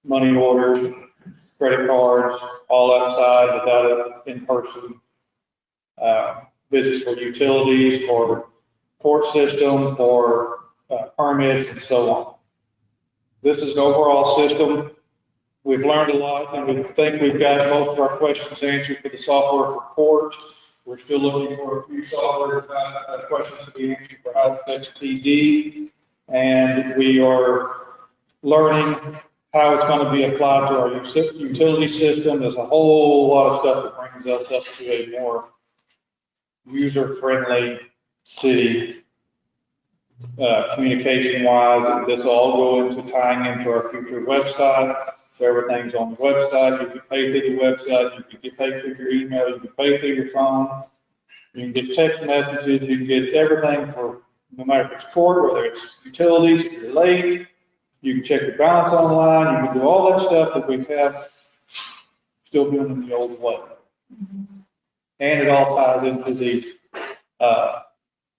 money orders, credit cards, all outside without an in-person visits for utilities, for court system, for permits, and so on. This is an overall system. We've learned a lot, and we think we've got most of our questions answered for the software for court. We're still looking for a few software questions to be answered for Halifax PD, and we are learning how it's going to be applied to our utility system. There's a whole lot of stuff that brings us up to a more user-friendly city, communication-wise. This will all go into tying into our future website. So everything's on the website. You can pay through the website. You can get paid through your email. You can pay through your phone. You can get text messages. You can get everything for, no matter if it's court, whether it's utilities, if you're late. You can check your balance online. You can do all that stuff that we have still doing in the old way. And it all ties into the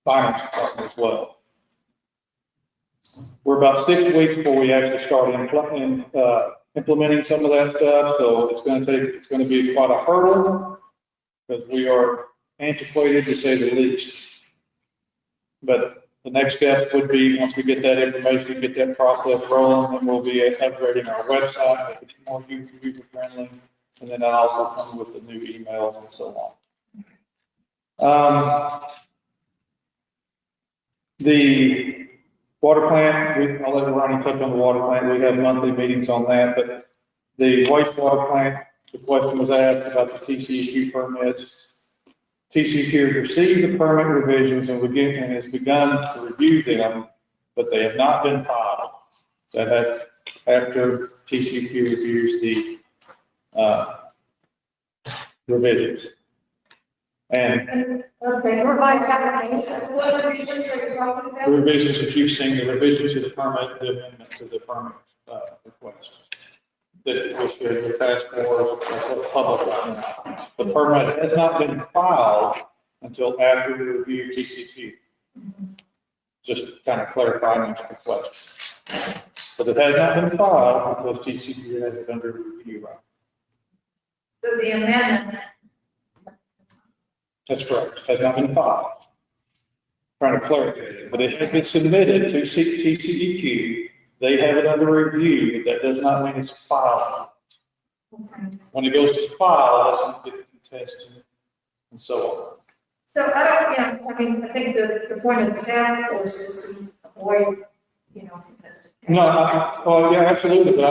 finance department as well. We're about 6 weeks before we actually start implementing some of that stuff, so it's going to be quite a hurdle because we are antiquated to say the least. But the next step would be, once we get that information, get that process rolling, then we'll be upgrading our website, make it more user friendly, and then that also comes with the new emails and so on. The water plant, I'll let Ronnie touch on the water plant. We have monthly meetings on that, but the wastewater plant, the question was asked about the TCEQ permits. TCEQ has received the permit revisions and has begun to review them, but they have not been filed. That after TCEQ reviews the revisions. And Okay, Okay, revised application, what revisions are you talking The about? revisions, if you've seen the revisions to the permit, the amendment to the permit, request. That was the task force, public right now. The permit has not been filed until after the review of TCQ. Just kind of clarifying the question. But it has not been filed because TCQ has it under review right. So the amendment, That's correct. Has not been filed. Trying to clarify it, but it has been submitted to TCEQ. They have it under review, but that does not mean it's filed. When it goes to file, that's when it gets contested and so on. so I don't, yeah, I mean, I think the point of the task force is to avoid, contested. No, well, yeah, absolutely, but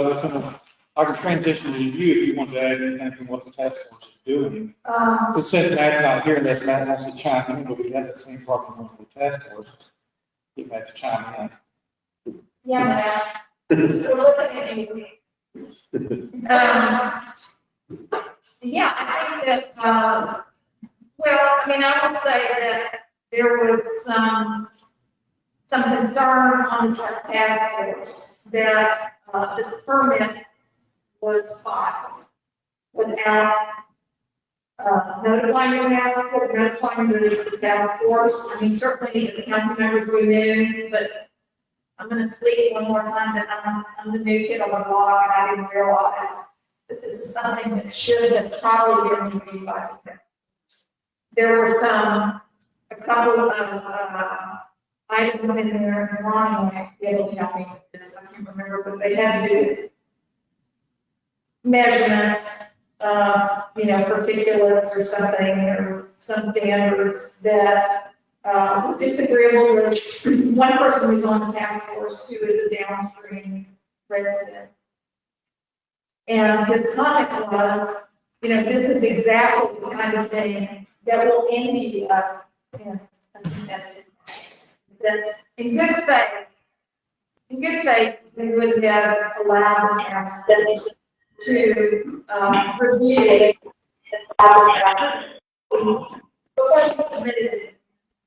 I can transition to you if you want to add anything from what the task force is doing. But since Matt's not here, unless Matt wants to chime in, but we had that same problem with the task force. Get Matt to chime in. Yeah, we're looking at you. Yeah, I think that, well, I mean, I would say that there was some concern on the task force that, this permit was filed without, notifying the task force, notifying the task force. I mean, certainly as council members we knew, but I'm gonna plead one more time that I'm the new kid on the block, and I didn't realize that this is something that should have probably been reviewed by the task force. There were a couple of, items in there, and Ronnie might be able to help me with this, I can't remember, but they had to do with measurements, particulates or something, or some standards that, were disagreeable with one person who's on the task force who is a downstream resident. And his comment was, this is exactly the kind of thing that will end you up in a contested case. That in good faith, we would have allowed the task force to review.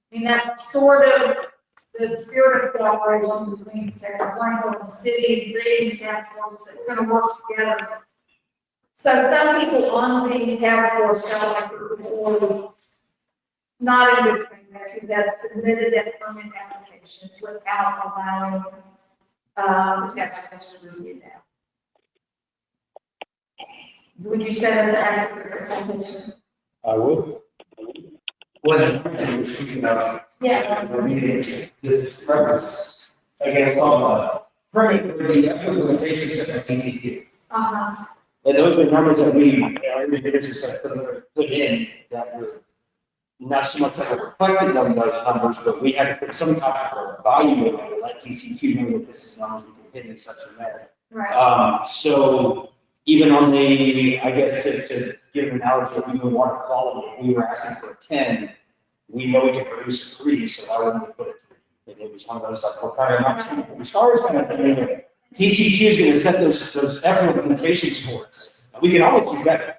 I mean, that's sort of the spirit of cooperation between Terra Blanco and the city, creating task forces that are going to work together. So some people on the task force felt like it was not a good thing that submitted that permit application without allowing the task force to review that. Would you say that's an accurate representation? I would. When the person was speaking of. Yeah. The meeting, this reference against all permit for the implementation system TCP. And those are numbers that we, individuals have put in that were not so much that were requested on those numbers, but we had to put some type of value in it, like TCQ knew that this is numbers we can hit in such a manner. Right. So even on the, I guess to give an analogy of even water quality, we were asking for a 10. We know we can produce a 3, so why wouldn't we put it 3? And it was one of those like, what kind of option? We started kind of thinking, TCQ is going to set those implementations for us. We can always do better,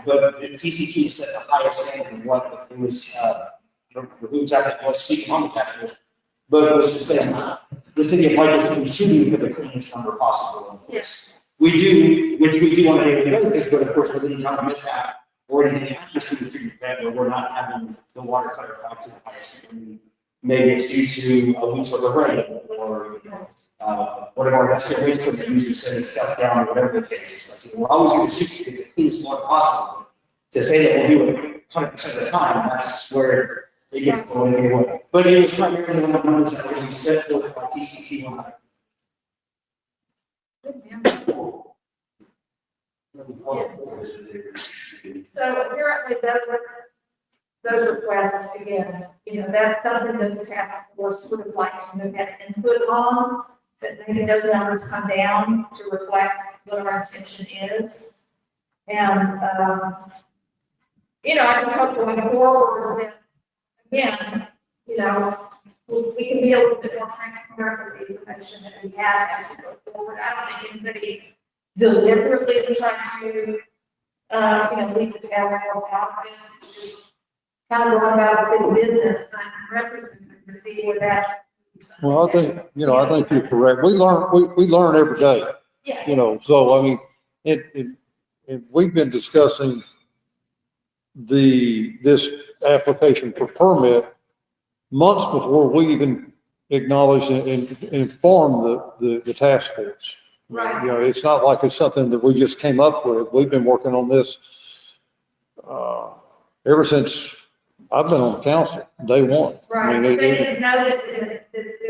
but the TCQ set the highest standard of what it was, who exactly was speaking on the task force. But it was just saying, the city of White should be for the cleanest number possible. Yes. We do, which we do on a daily basis, but of course, with any time of mishap or in the atmosphere where we're not having the water cutter back to the highest. Maybe it's due to a week's worth of rain or one of our best ways to use to send stuff down or whatever the case is. Like, we're always going to shoot to get the cleanest water possible. To say that we'll do it 100% of the time, that's where it gets going anyway. But it was primarily one of the numbers that we set forth by TCP on that. So apparently those requests, again, that's something that the task force would have liked to have had input on, but maybe those numbers come down to reflect what our intention is. And, I just hope going forward that, again, we can be a little bit more transparent with the information that we have as we go forward. I don't think anybody deliberately tried to, leave the task force out of this. It's just how to run about city business, I'm representing to see where that. Well, I think you're correct. We learn every day, Yeah. so I mean, we've been discussing this application for permit months before we even acknowledged and informed the task force. Right. It's not like it's something that we just came up with. We've been working on this, ever since I've been on the council, day one. Right, I mean, they didn't know that the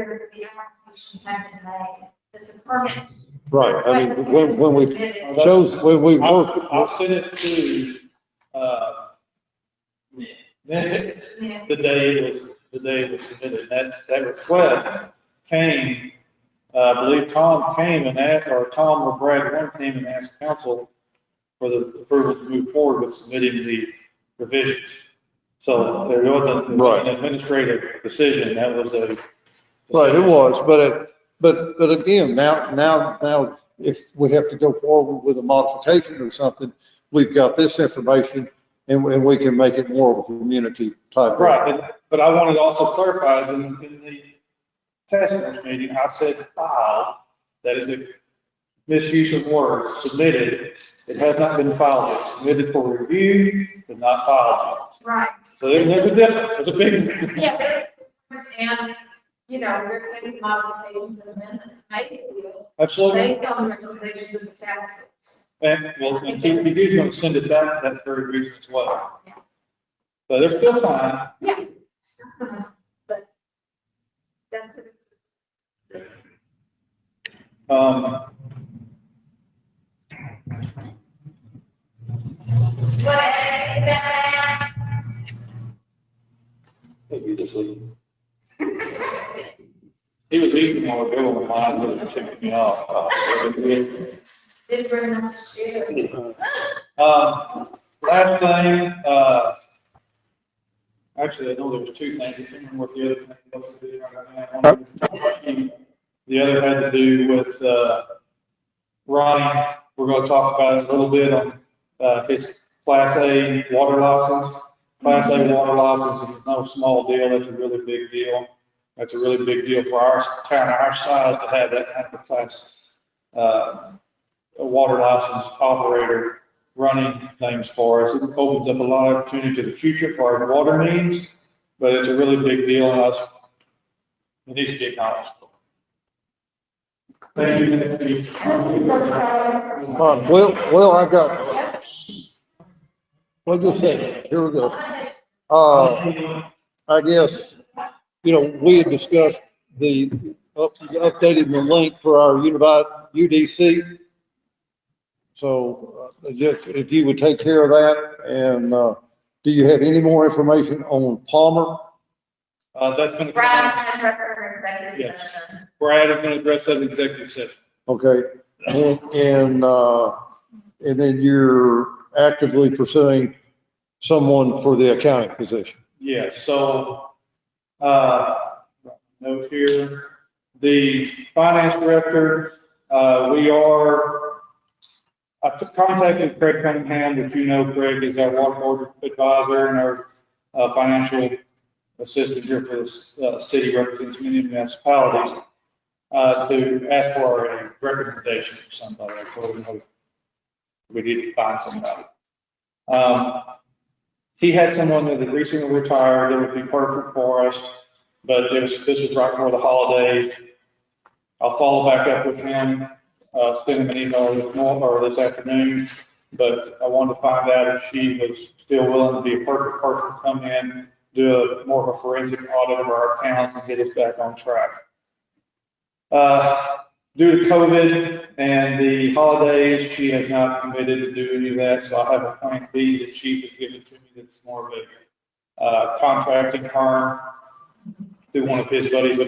application had been made, that the permit. right, I mean, when we worked. I'll send it to, the day it was submitted. That request came, I believe Tom came and asked, or Tom or Brad, one came and asked council for the approval to move forward with submitting the revisions. So there wasn't an administrative decision, that was a. Right, it was, but again, now, if we have to go forward with a modification or something, we've got this information and we can make it more of a community type. Right, but I wanted to also clarify, in the task force meeting, I said filed, that is a misuse of words, submitted. It has not been filed yet, submitted for review, but not filed yet. Right. So there's a difference, there's a big difference. Yeah, there's a difference, and, there can be modifications and amendments made to it. Absolutely. Based on the recommendations of the task force. And, well, and TCD's gonna send it back, that's very reason as well. So there's still time. Yeah. But that's it. What, that Maybe this week. He was eating while we were on mine, but it tipped me off. did bring up the share. Last thing, actually, I know there was two things, I can't remember what the other thing was. The other had to do with, Ronnie, we're gonna talk about it a little bit on, his Class A water license. Class A water license is no small deal, that's a really big deal. That's a really big deal for our town, our size, to have that kind of a class, a water license operator running things for us. It opens up a lot of opportunity to the future for our water needs, but it's a really big deal and us, it needs to be acknowledged. Thank you. Well, I've got, what's this say? Here we go. I guess, we had discussed updating the link for our Unified UDC. So, just if you would take care of that, and, do you have any more information on Palmer? That's gonna. Yes. Brad is gonna address that in executive session. Okay, and then you're actively pursuing someone for the accounting position. Yes, so, note here, the finance director, I contacted Craig Cunningham, which Craig is our water board advisor and our financial assistant here for the city, represents many municipalities, to ask for a recommendation for somebody. I told him we need to find somebody. He had someone that had recently retired that would be perfect for us, but this was right before the holidays. I'll follow back up with him, send him an email this afternoon, but I wanted to find out if she was still willing to be a perfect person to come in, do more of a forensic audit of our accounts and get us back on track. Due to COVID and the holidays, she has not committed to do any of that, so I have a plan B that Chief has given to me that's more of a contracting firm through one of his buddies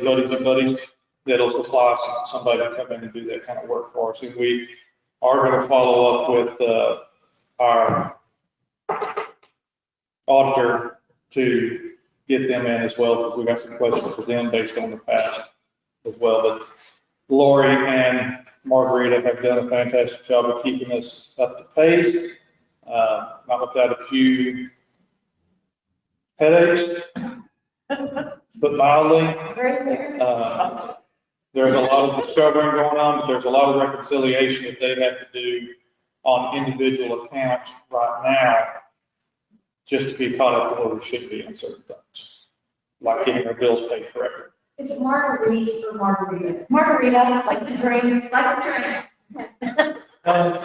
that'll supply somebody to come in and do that kind of work for us. And we are going to follow up with our auditor to get them in as well, because we got some questions for them based on the past as well. But Lori and Margarita have done a fantastic job of keeping us up to pace. Not without a few Headaches, but mildly. There's a lot of discovering going on, but there's a lot of reconciliation that they have to do on individual accounts right now, just to be caught up to where we should be on certain things, like getting our bills paid correctly. It's Marguerite or Margarita. Margarita, like the drink, like the drink.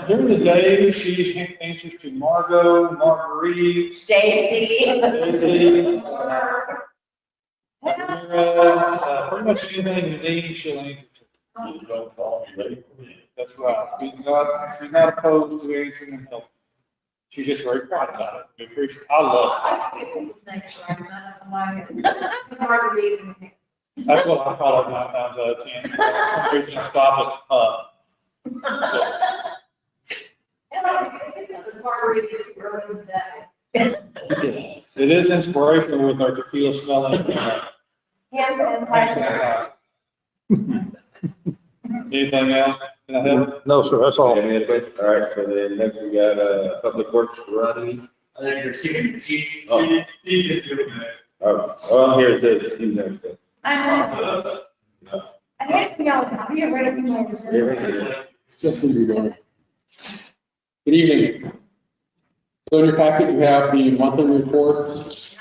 During the day, she answers to Margot, Marguerite, Daisy. Daisy, pretty much anything you need, she'll answer to. You don't call me late. That's right. She's not opposed to anything and help. She's just very proud about it. We appreciate, I love I think it's next right now. It's Margarita. it. That's what I call her 9 times out of 10. For some reason I stop at, so. And I think the Margarita is early that. It is inspirational with our tequila smelling. And Anything else? Can I help? No, sir, that's all. Any other questions? All right, so then next we got, Public Works Rodney. I think you're seeing, he is doing that. Oh, here it says, he's next. I know. I guess we all, we are ready to. Just gonna be going. Good evening. So in your packet, you have the monthly reports.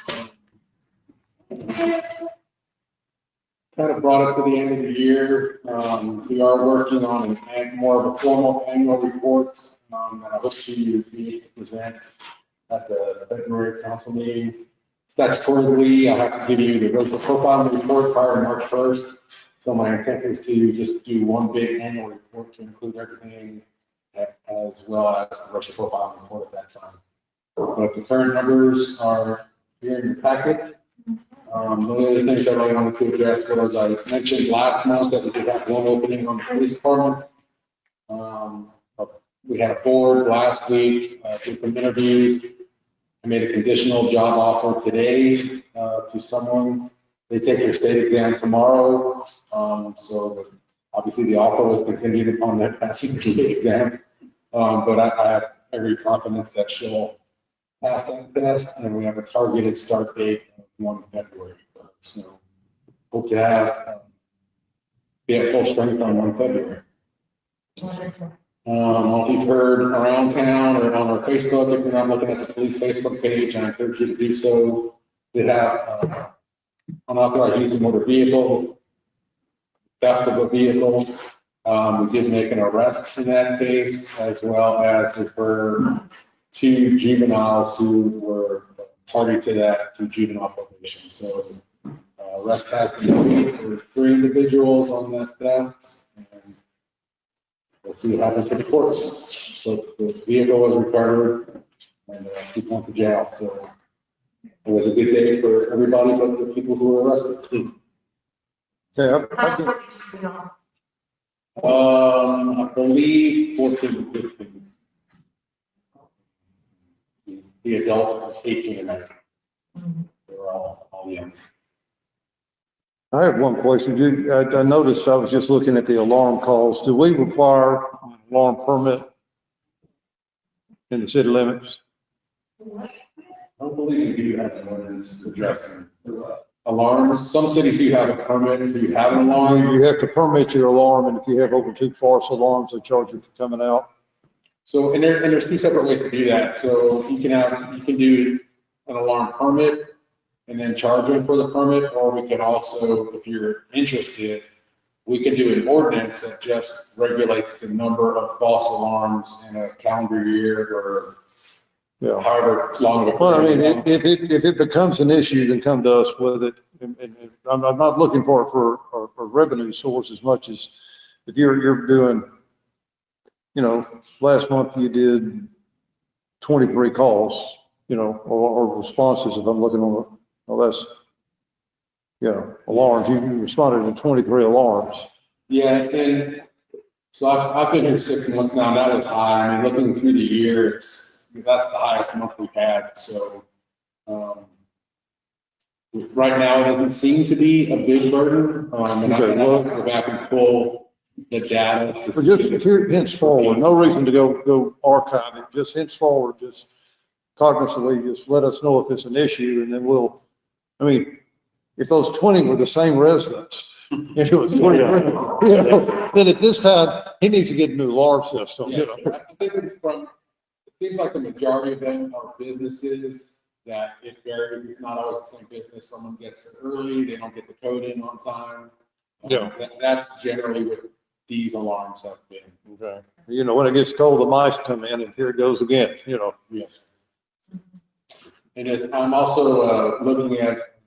Kind of brought it to the end of the year. We are working on more of a formal annual report, and I hope to be able to present at the February council meeting. Statutorily, I have to give you the racial profile report prior to March 1st. So my intent is to just do one big annual report to include everything as well as the racial profile report at that time. But the current numbers are here in your packet. One of the things that I wanted to address was I mentioned last month that we did have one opening on the police department. We had a board last week, did some interviews. I made a conditional job offer today to someone. They take their state exam tomorrow. So obviously the offer was contingent upon their passing the state exam. But I have every confidence that she'll pass that test, and we have a targeted start date of 1 February. So hope to have, be at full strength on 1 February. If you've heard around town or on our Facebook, if you're not looking at the police Facebook page, I encourage you to do so. We have unauthorized use of motor vehicle, theft of a vehicle. We did make an arrest in that case, as well as refer 2 juveniles who were party to that, to juvenile probation. So arrest has been made for 3 individuals on that theft, and we'll see what happens with the courts. So the vehicle was recovered, and people went to jail. So it was a good day for everybody but the people who were arrested. Yeah, I believe 14 to 15. The adult 18 and 19. They're all young. I have one question. I noticed, I was just looking at the alarm calls. Do we require an alarm permit in the city limits? I don't believe we do have an ordinance addressing alarms. Some cities do have a permit, so you have an alarm. You have to permit your alarm, and if you have over 2 false alarms, they charge you for coming out. So, and there's 2 separate ways to do that. So you can do an alarm permit and then charge them for the permit, or we can also, if you're interested, we can do an ordinance that just regulates the number of false alarms in a calendar year or however long. Well, I mean, if it becomes an issue, then come to us with it. And I'm not looking for it for revenue source as much as if you're doing, last month you did 23 calls, or responses, if I'm looking on that's, alarms. You responded to 23 alarms. Yeah, and so I've been here 6 months now, and that was high. I mean, looking through the year, that's the highest month we've had. So right now, it doesn't seem to be a big burden. And I can go back and pull the data. Just henceforward, no reason to go archive it. Just henceforward, just cognizantly just let us know if it's an issue, and then we'll, I mean, if those 20 were the same residents, and it was 20, you know, then at this time, he needs to get a new alarm system, you Yes, know. I think it seems like the majority of them are businesses that it varies. It's not always the same business. Someone gets it early, they don't get the code in on time. Yeah. That's generally what these alarms have been. Okay. You know, when it gets cold, the mice come in, and here it goes again, you know. Yes. And I'm also looking at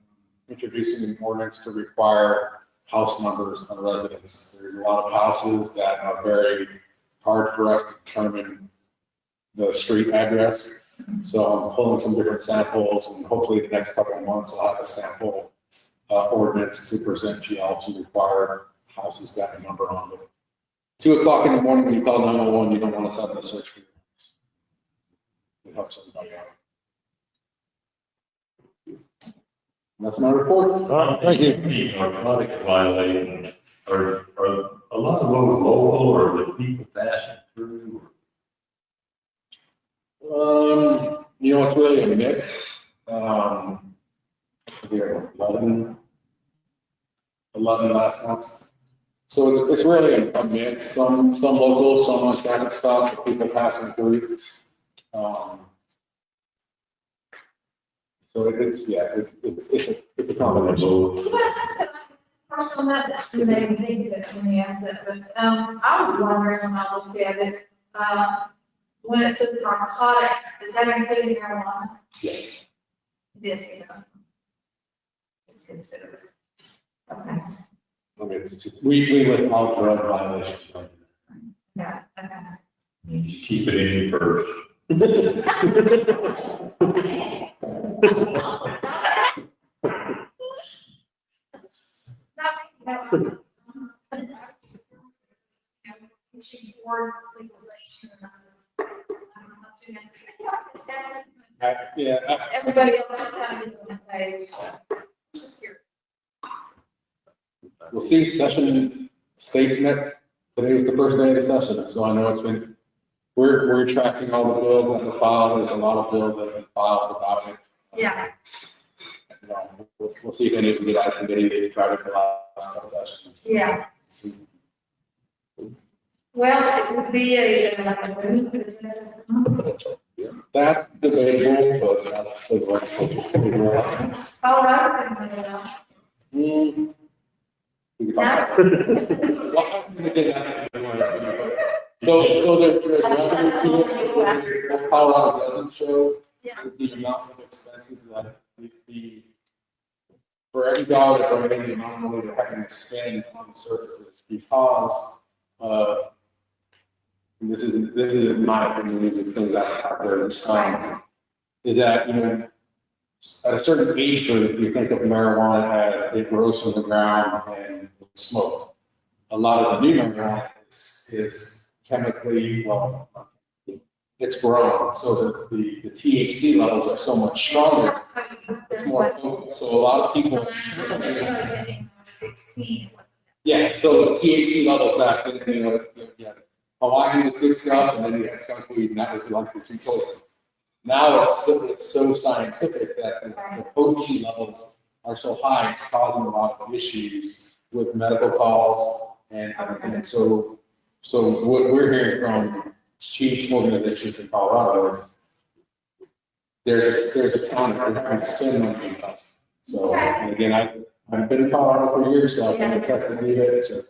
introducing an ordinance to require house numbers on residents. There's a lot of houses that are very hard for us to determine the street address. So I'm pulling some different samples, and hopefully the next couple of months I'll have a sample ordinance to present to y'all to require houses to have a number on them. 2 o'clock in the morning, when you call 911, you don't want us having to search for your house. It helps everybody out. That's my report. Thank you. The narcotics violations, are a lot of those local, or the people passing through? You know, it's really a mix. We had 11 last month. So it's really a mix, some local, some on traffic stops, people passing through. So it's a combination. First on that, you may think that when you asked that, but, I was wondering when I looked at it, when it says narcotics, is that including marijuana? Yes. Yes, yeah. It's considered. Okay. We list all drug violations. Yeah, okay. You just keep it in your purse. Yeah. Everybody else is kind of on the page. Just here. We'll see session statement. Today was the first day of the session, so I know it's been, we're tracking all the bills that were filed. There's a lot of bills that have been filed about it. Yeah. We'll see if any of them get out of committee, they try to fill out some sessions. Yeah. Well, it would be a, That's debatable, but that's the right. all right. So there's revenue to it, what Colorado doesn't show is the amount of expenses that for every dollar that we're getting, the amount of money we're having to spend on services, because and this is my opinion, these things out there, is that, you know, at a certain age group, you think of marijuana as it grows from the ground and smoke. A lot of the new marijuana is chemically, well, it's grown, so the THC levels are so much stronger. It's more potent, so a lot of people. 16. Yeah, so the THC levels back then, you know, Hawaiian was good stuff, and then you had skunk weed, and that was like the two choices. Now it's so scientific that the potency levels are so high, it's causing a lot of issues with medical calls, and so what we're hearing from chief organizations in Colorado is there's a counter for having to spend money on us. So, and again, I've been in Colorado for years, so I've been tested to it. It's just,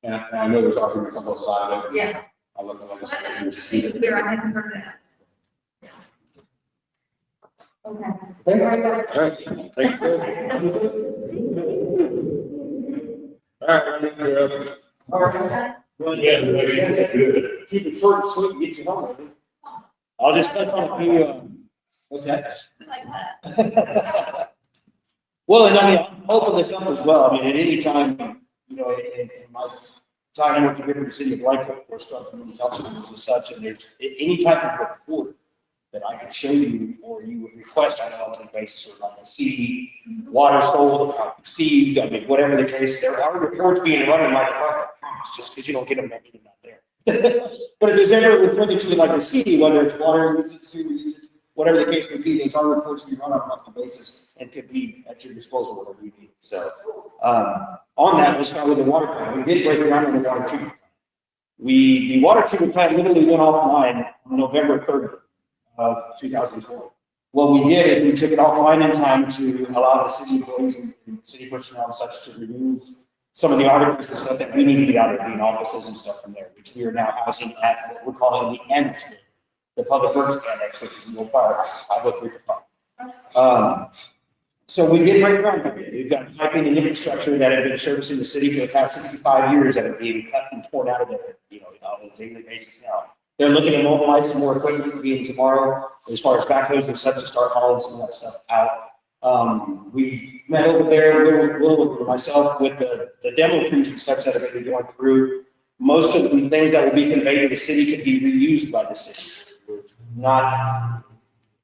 and I know there's arguments on both sides of it. Yeah. I look at Well, that's interesting here, I haven't heard that. Okay. Thank you. All right, Well, yeah, good. Keep it short and sweet and get you home. I'll just touch on a few, what's that? Well, and I mean, I'm hoping this up as well. I mean, at any time, you know, in my time working here in the city of Blanco, we're starting with council members and such, and there's any type of report that I can show you or you would request on a monthly basis, or like a CD, water sold, account received, I mean, whatever the case, there are reports being run in my department, I promise, just because you don't get them, that means they're not there. But if there's ever a report that you would like to see, whether it's water usage, sewer usage, whatever the case may be, those are reports we run on a monthly basis and could be at your disposal whenever you need. So, on that, let's start with the water plant. We did break ground on the water treatment. The water treatment plant literally went offline on November 30th of 2020. What we did is we took it offline in time to allow the city employees and city personnel and such to remove some of the articles and stuff that we need to get out of being offices and stuff from there, which we are now housing at what we're calling the annex, the public works annex, which is the old firehouse, I look at. So we did break ground. We've got piping and infrastructure that have been servicing the city for the past 65 years that are being cut and poured out of there, on a daily basis now. They're looking to mobilize some more equipment being tomorrow, as far as backhoes and such, to start hauling some of that stuff out. We met over there, Will, myself, with the demo crews and such that are going to be going through. Most of the things that will be conveyed to the city could be reused by the city. Not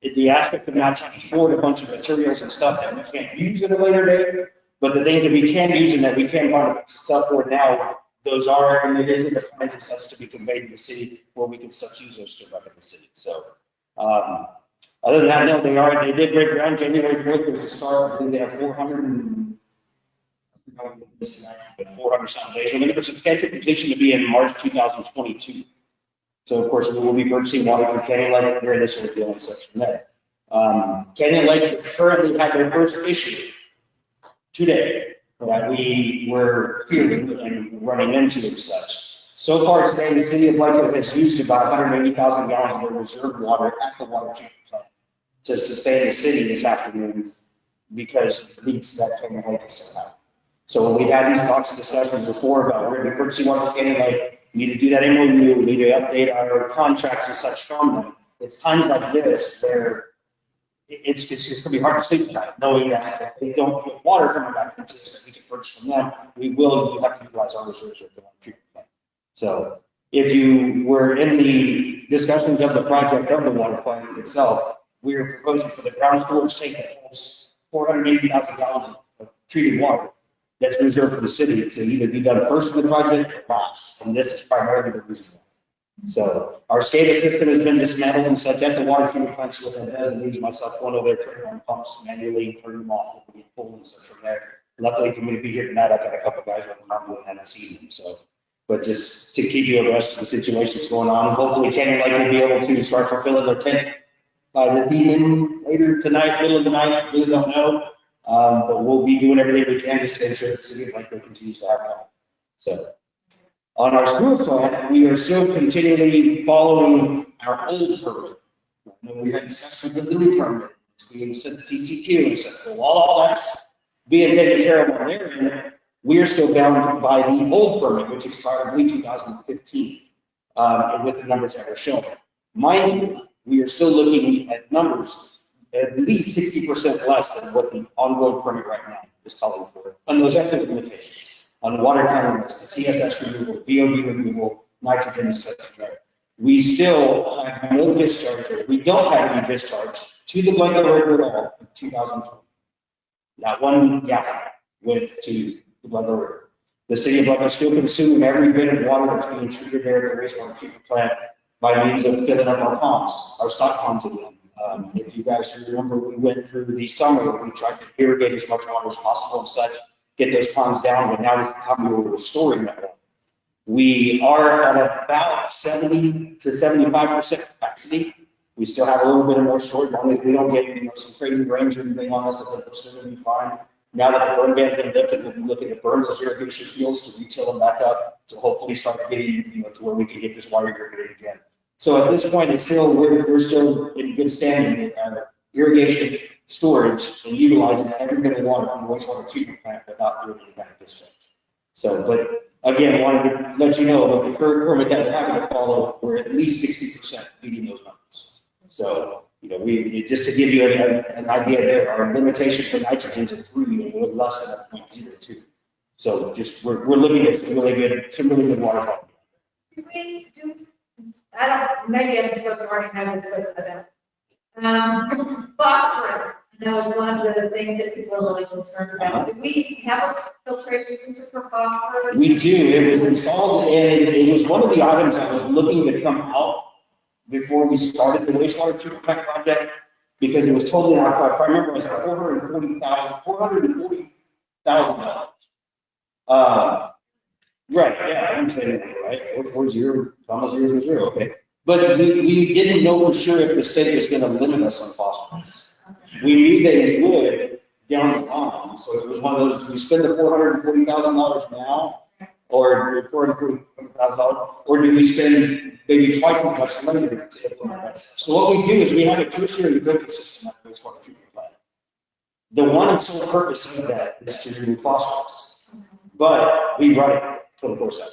the aspect of not trying to hoard a bunch of materials and stuff that we can't use at a later date, but the things that we can use and that we can find stuff for now, those are, and it is in the plans and such to be conveyed to the city where we can such use those to run in the city. So, other than that, no, they did break ground January 4th was the start. I think they have 400 some days. We're looking for substantial completion to be in March 2022. So of course, we will be purchasing water from Canyon Lake during this ordeal and such from there. Canyon Lake has currently had their first issue today that we were fearing and running into and such. So far today, the city of Blanco has used about 180,000 gallons of their reserve water at the water treatment plant to sustain the city this afternoon because of the leaks that Canyon Lake has sent out. So when we had these talks and discussions before about we're going to be purchasing water from Canyon Lake, we need to do that MOU, we need to update our contracts and such from them. It's times like this where it's just gonna be hard to sleep tonight, knowing that if they don't get water coming back into us that we can purchase from them, we have to utilize our reserves at the water treatment plant. So if you were in the discussions of the project of the water plant itself, we are proposing for the ground storage tank that holds 480,000 gallons of treated water that's reserved for the city to either be done first in the project or last. And this is primarily the reason. So our SCADA system has been dismantled and such at the water treatment plant. So what that does is leaves myself going over there, turning on pumps manually, turning them off, and full and such from there. Luckily for me to be here tonight, I've got a couple guys running around doing that this evening. So, but just to keep you abreast of the situations going on, hopefully Canyon Lake will be able to start fulfilling their tank by this evening, later tonight, middle of the night, really don't know. But we'll be doing everything we can just to ensure the city of Blanco continues to have help. So on our sewer plant, we are still continually following our old permit. We had discussion with the new permit. We sent the TCQ and said, well, all that's being taken care of on their end, we are still bound by the old permit, which expired in 2015, and with the numbers that are shown. Mind you, we are still looking at numbers at least 60% less than what the ongoing permit right now is calling for on those active limitations, on water counting lists, the TSS removal, BOD removal, nitrogen, etc. We still have no discharge, or we don't have any discharge to the Blanco River at all in 2020. Not one gallon went to the Blanco River. The city of Blanco is still consuming every bit of water that's being treated there at the wastewater treatment plant by means of filling up our ponds, our stock ponds again. If you guys remember, we went through the summer, we tried to irrigate as much water as possible and such, get those ponds down, but now is the time we were restoring that water. We are at about 70 to 75% capacity. We still have a little bit of more storage, as long as we don't get some crazy rains or anything on us, it's going to be fine. Now that the burn ban's been lifted, we'll be looking to burn those irrigation fields to retail them back up to hopefully start getting, to where we can get this water irrigated again. So at this point, it's still, we're still in good standing with our irrigation, storage, and utilizing every bit of water from the wastewater treatment plant without doing any kind of discharge. So, but again, I wanted to let you know about the current permit that we're having to follow, we're at least 60% meeting those numbers. So, just to give you an idea there, our limitation for nitrogen is 3 and we're less than a 0.02. So just, we're looking at some really good water quality. I don't, maybe I'm supposed to already know this, but phosphorus, is one of the things that people are really concerned about. Do we have a filtration system for phosphorus? We do. It was installed, and it was one of the items that was looking to come out before we started the wastewater treatment plant project, because it was totally, if I remember, it was like $440,000. Right, yeah, I'm saying that, right, 440, almost 0, okay. But we didn't know for sure if the state was gonna limit us on phosphorus. We knew they would down the line, so it was one of those, do we spend the $440,000 now? Or $440,000, or do we spend maybe twice as much money to implement that? So what we do is we have a tertiary filter system at the wastewater treatment plant. The one and sole purpose of that is to remove phosphorus, but we run it 24/7.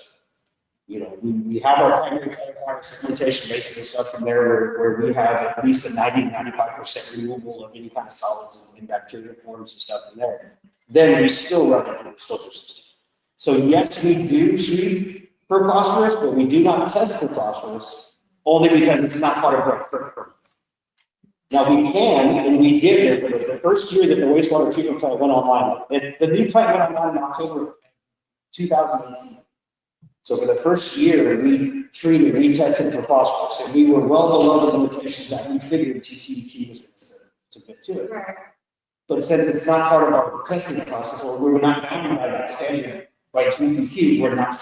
You know, we have our primary segmentation basically stuff from there where we have at least a 90-95% removal of any kind of solids and bacteria forms and stuff in there. Then we still run it through the filter system. So yes, we do treat for phosphorus, but we do not test for phosphorus only because it's not part of our current. Now we can, and we did it the first year that the wastewater treatment plant went online. The new plant went online in October 2018. So for the first year, we treated, we tested for phosphorus, and we were well below the limitations that we figured TCEQ was going to submit to us. Right. But since it's not part of our testing process, or we're not bound by that standard by TCEQ, we're not.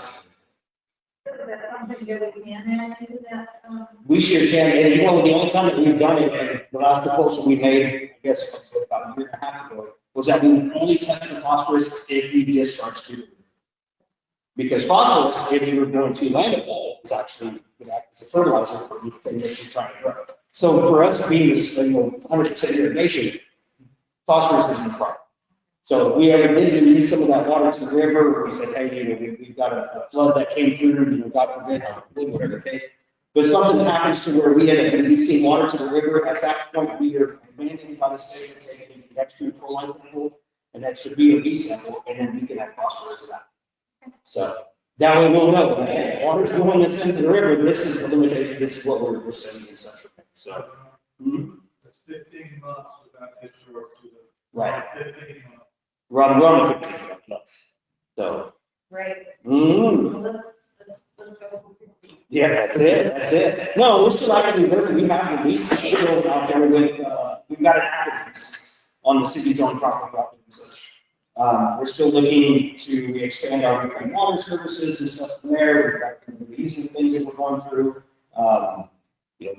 We sure can, and you know, the only time that we've done it, and the last proposal we made, I guess, about a year and a half ago, was that we only tested phosphorus if we discharged to. Because phosphorus, if you're going to landfill, is actually would act as a fertilizer for anything that you're trying to grow. So for us being this, 100% irrigation, phosphorus is required. So we did release some of that water to the river. We said, hey, we've got a flood that came through, God forbid, whatever the case. But something happens to where we end up releasing water to the river. At that point, we are mandated by the state to take an extra fertilizer sample, and that should be a B sample, and then we can have phosphorus in that. So that way we'll know, hey, water's going this into the river, this is the limitation, this is what we're sending and such. So. It's 15 months without discharge to the. Right. 15 months. Run 15 months. So. Right. Let's go. Yeah, that's it. No, we're still actively working, we have the leases still out there with, we've got an active lease on the city's own property and such. We're still looking to expand our reclaimed water services and stuff from there. We've got these and things that we're going through.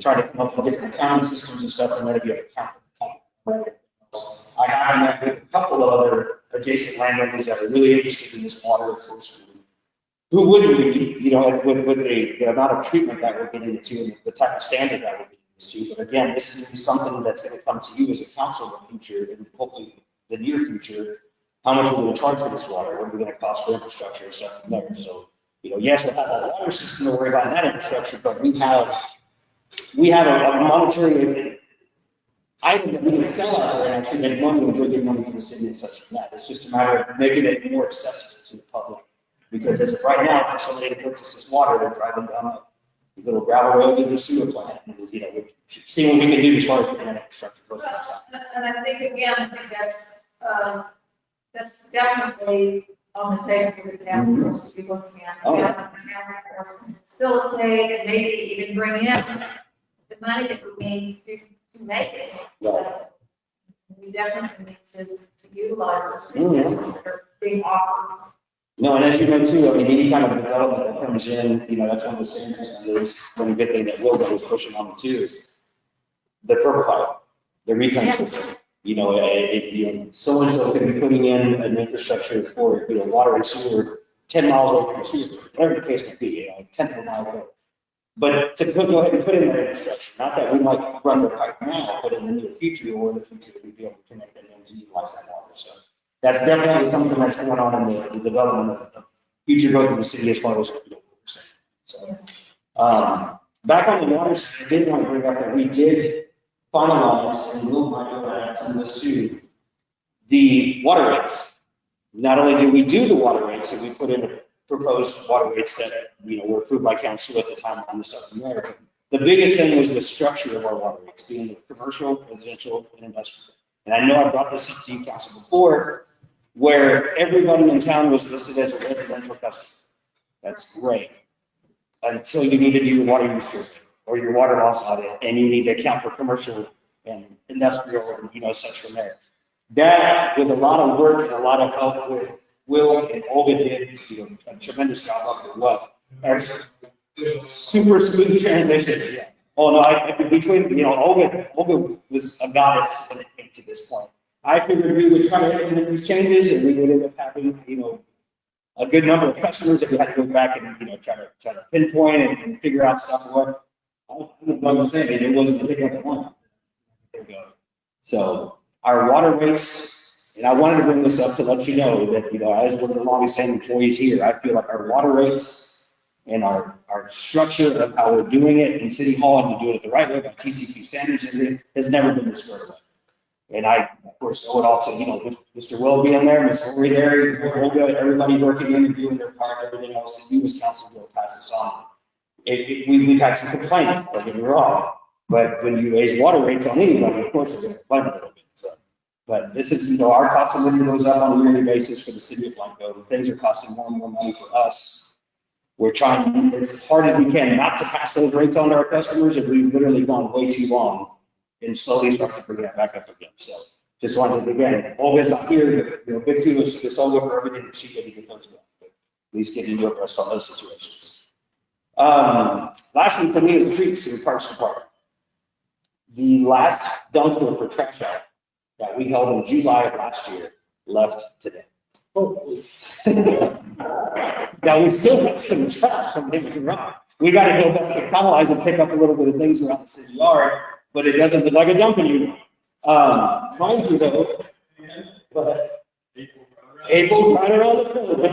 Trying to come up with different accounting systems and stuff, and then be able to count the time. I have met with a couple of other adjacent landowners that are really interested in this water, of course. Who wouldn't be, with the amount of treatment that we're getting into and the type of standard that we're getting into. But again, this is something that's going to come to you as a council in the future, and hopefully the near future. How much are we going to charge for this water? What are we going to cost for infrastructure and stuff from there? So, yes, we'll have a water system to worry about that infrastructure, but we have a monetary item that we can sell out there and actually make money and bring in money from the city and such as that. It's just a matter of making it more accessible to the public. Because as of right now, for somebody to purchase this water, they're driving down a little gravel road to the sewer plant. And, we're seeing what we can do as far as getting that infrastructure. And I think that's definitely on the table for the task force to be looking at. Oh, yeah. The task force can facilitate and maybe even bring in the money that we need to make it. Right. We definitely need to utilize those resources that are being offered. No, and as you know too, any kind of development that comes in, that's one of the standards, and there's one good thing that Will is pushing on too is the purple pipe, the reclaim system. So-and-so could be putting in an infrastructure for, water and sewer 10 miles away from the sewer, whatever the case may be, a tenth of a mile away. But to go ahead and put in that infrastructure, not that we might run the pipe now, but in the near future or in the future, we'd be able to connect that in to utilize that water. So that's definitely something that's going on in the development of future growth of the city as far as so. Back on the water side, I did want to bring up that we did finalize, and we'll add some of this too, the water rates. Not only did we do the water rates, and we put in proposed water rates that were approved by council at the time on the stuff from there. The biggest thing was the structure of our water rates, being commercial, residential, and industrial. And I know I brought this up to you council before, where everybody in town was listed as a residential customer. That's great. Until you need to do your water use system. or your water loss audit, and you need to account for commercial and industrial, and, you know, such from there. That, with a lot of work and a lot of help with Will and Olga did, you know, a tremendous job of the what. Super smooth transition, yeah. Oh, no, between, you know, Olga was a goddess when it came to this point. I figured we would try to implement these changes, and we would end up having, you know, a good number of customers that we had to go back and, you know, try to pinpoint and figure out stuff. What I don't know what I'm saying, it wasn't a big one. There we go. So our water rates, and I wanted to bring this up to let you know that, you know, as one of the longest standing employees here, I feel like our water rates and our structure of how we're doing it in City Hall, and we do it the right way by TCQ standards, has never been this squared away. And I, of course, owe it all to, you know, Mr. Will being there, Ms. Lori there, Olga, everybody working in and doing their part, everything else, and you as council will pass this on. We've had some complaints, don't get me wrong, but when you raise water rates on anybody, of course, they're going to complain a little bit. So, but this is, you know, our cost of living goes up on a yearly basis for the city of Blanco. Things are costing more and more money for us. We're trying as hard as we can not to pass those rates on to our customers, and we've literally gone way too long and slowly start to bring that back up again. So just wanted to, again, Olga's not here, but, you know, big kudos to this Olga for everything that she did to get those done. But at least get into it rest on those situations. Lastly for me is streets and parks department. The last dumpster for trash out that we held in July of last year left today. Now we still have some trash, don't get me wrong. We got to go back to Catalyze and pick up a little bit of things around the city yard, but it doesn't look like a dumping unit. Mind you though, but April's right around the corner.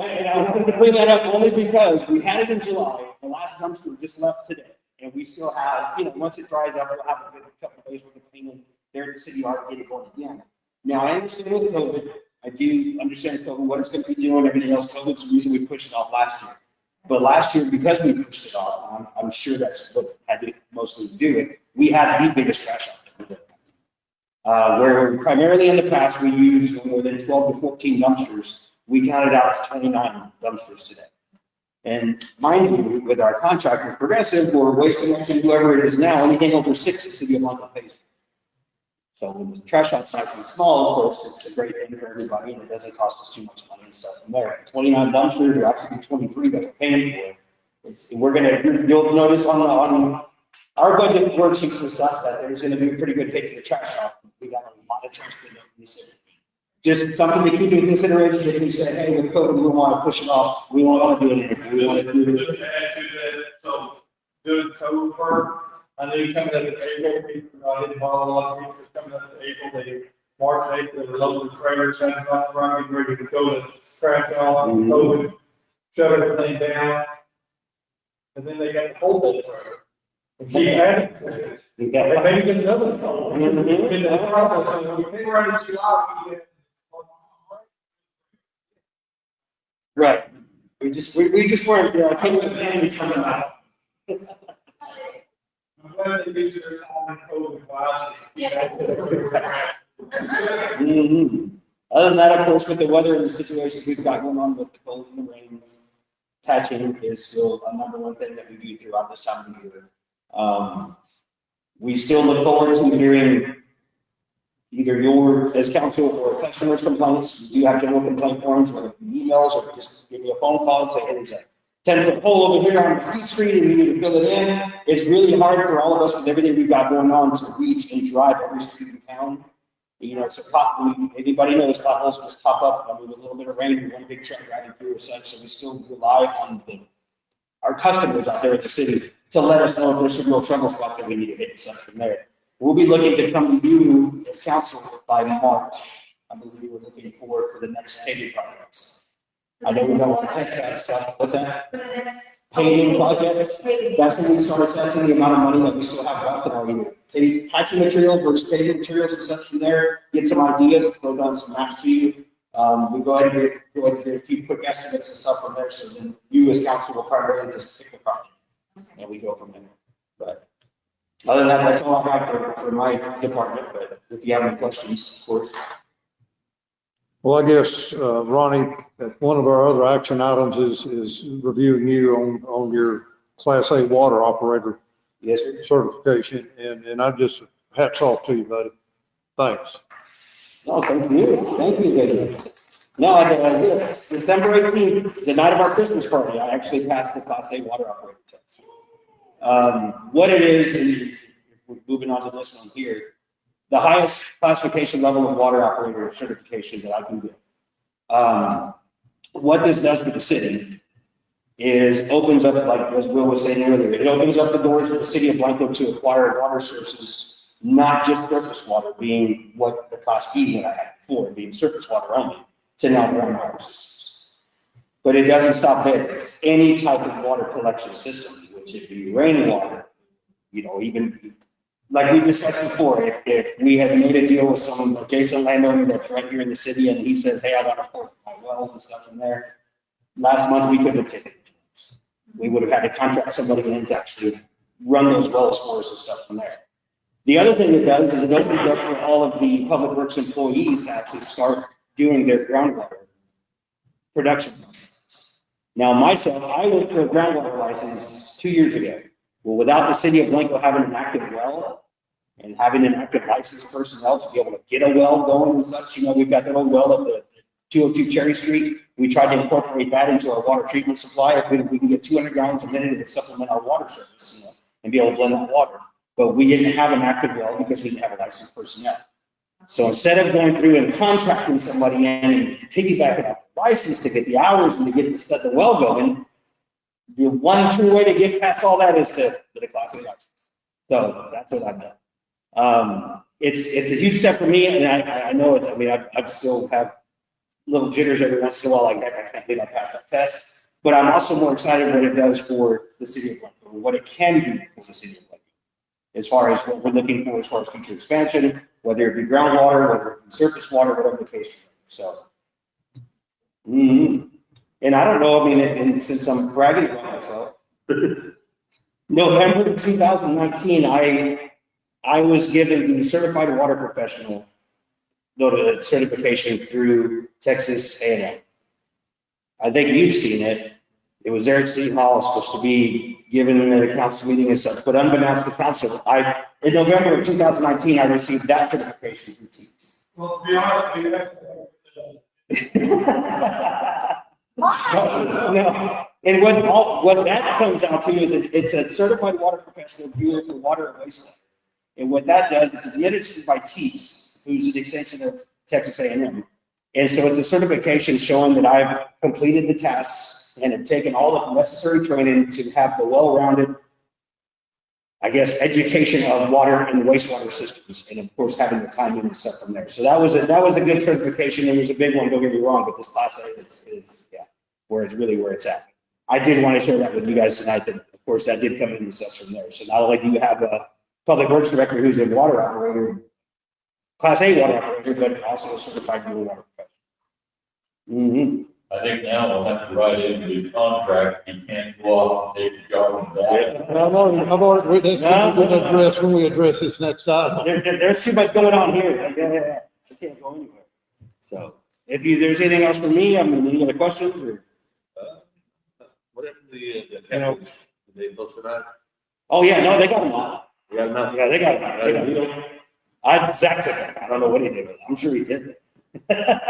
And I wanted to bring that up only because we had it in July, the last dumpster just left today. And we still have, you know, once it dries up, we'll have a good couple of days worth of cleaning there at the city yard and get it going again. Now I understand with COVID, I do understand COVID, what it's going to be doing, everything else. COVID's the reason we pushed it off last year. But last year, because we pushed it off, I'm sure that's what had to mostly do it. We had the biggest trash out there. Where primarily in the past, we used more than 12 to 14 dumpsters. We counted out to 29 dumpsters today. And mind you, with our contract with Progressive or Waste Collection, whoever it is now, anything over 6, the city of Blanco pays for. So when the trash out's nice and small, of course, it's a great thing for everybody, and it doesn't cost us too much money and stuff from there. 29 dumpsters, or actually 23 that we're paying for. We're gonna, you'll notice on our budget worksheets and stuff that there's gonna be a pretty good hit to the trash out. We got a lot of trash cleanup in this area. Just something to keep in consideration if we say, hey, with COVID, we don't want to push it off. We don't want to do it. We want to do it. Just to add to that, so doing code work, I knew coming up to April, people, I didn't bother a lot of people coming up to April, they March, April, the loads of trailers, getting ready to go to trash out, COVID, shut everything down. And then they got the whole day trailer. And keep adding to this. And maybe get another code. In the process, so we came right into July, right. We just weren't, came with a hand something else. I'm glad they used their time in COVID Other than that, of course, with the weather and the situations we've got going on with the cold and the rain, patching is still a #1 thing that we do throughout this time of the year. We still look forward to hearing either your, as council, or customers' complaints. We do have general complaint forms, whether it be emails or just give me a phone call and say, hey, there's a 10-foot hole over here on Mesquite Street and we need to fill it in. It's really hard for all of us with everything we've got going on to reach and drive every street in town. You know, it's anybody knows potholes just pop up. I mean, with a little bit of rain, one big truck riding through or such. So we still rely on our customers out there at the city to let us know if there's some real trouble spots that we need to hit and such from there. We'll be looking to come to you as council by March. I believe we're looking for the next paving projects. I know we don't want to text that stuff. What's that? Paving project. That's when we start assessing the amount of money that we still have left in our either patching materials versus paving materials and such from there. Get some ideas, throw down some maps to you. We go ahead and get a few quick estimates and stuff from there. So then you as council will primarily just pick the project, and we go from there. But other than that, that's all I have for my department. But if you have any questions, of course. Well, I guess, Ronnie, one of our other action items is reviewing you on your Class A water operator Yes, sir. certification, and I just, hats off to you, buddy. Thanks. No, thank you, David. No, yes, December 18th, the night of our Christmas party, I actually passed the Class A water operator test. What it is, and if we're moving on to this one here, the highest classification level of water operator certification that I can get. What this does for the city is opens up, like as Will was saying earlier, it opens up the doors for the city of Blanco to acquire water sources, not just surface water being what the Class B that I had before, being surface water only, to now groundwater systems. But it doesn't stop there. It's any type of water collection systems, which would be rainwater, you know, even like we discussed before, if we had made a deal with some adjacent landowner that's right here in the city and he says, hey, I got to put my wells and stuff in there. Last month, we couldn't have taken it. We would have had to contract somebody in to actually run those wells for us and stuff from there. The other thing it does is it opens up for all of the public works employees to actually start doing their groundwater production licenses. Now, myself, I went for a groundwater license 2 years ago. Well, without the city of Blanco having an active well and having an active licensed personnel to be able to get a well going and such, you know, we've got that old well at the 202 Cherry Street. We tried to incorporate that into our water treatment supply. If we can get 200 gallons a minute to supplement our water service, you know, and be able to blend that water. But we didn't have an active well because we didn't have a licensed personnel. So instead of going through and contracting somebody in and piggybacking off the license to get the hours and to get the well going, the one true way to get past all that is to get a Class A license. So that's what I've done. It's a huge step for me, and I know it. I mean, I still have little jitters every once in a while, like, heck, I can't believe I passed that test. But I'm also more excited what it does for the city of Blanco, what it can do for the city of Blanco, as far as what we're looking for as far as future expansion, whether it be groundwater, whether it be surface water, whatever the case. So, and I don't know, I mean, and since I'm bragging about myself, November 2019, I was given the certified water professional certification through Texas A&M. I think you've seen it. It was there at City Hall, supposed to be given in the council meeting and such, but unbeknownst to council, in November of 2019, I received that certification from Teams. Well, to be honest with you, No. And what that comes out to is it's a certified water professional bureau for water and wastewater. And what that does is it's administered by TEES, who's an extension of Texas A&M. And so it's a certification showing that I've completed the tasks and have taken all the necessary training to have the well-rounded, I guess, education of water and wastewater systems, and of course having the timing and stuff from there. So that was a good certification. It was a big one, don't get me wrong, but this Class A is where it's at. I did want to share that with you guys tonight, that of course that did come in and such from there. So not only do you have a public works director who's a water operator, Class A water operator, but also a certified water professional. I think now we'll have to write into his contract, he can't go off and take the job back. I've already, that's when we address this next item. There's too much going on here. Yeah. I can't go anywhere. So if there's anything else for me, I mean, any other questions or? Whatever the they posted that. Oh, yeah, no, they got them all. Yeah, no. Yeah, they got them. Zach took it. I don't know what he did with it. I'm sure he did it.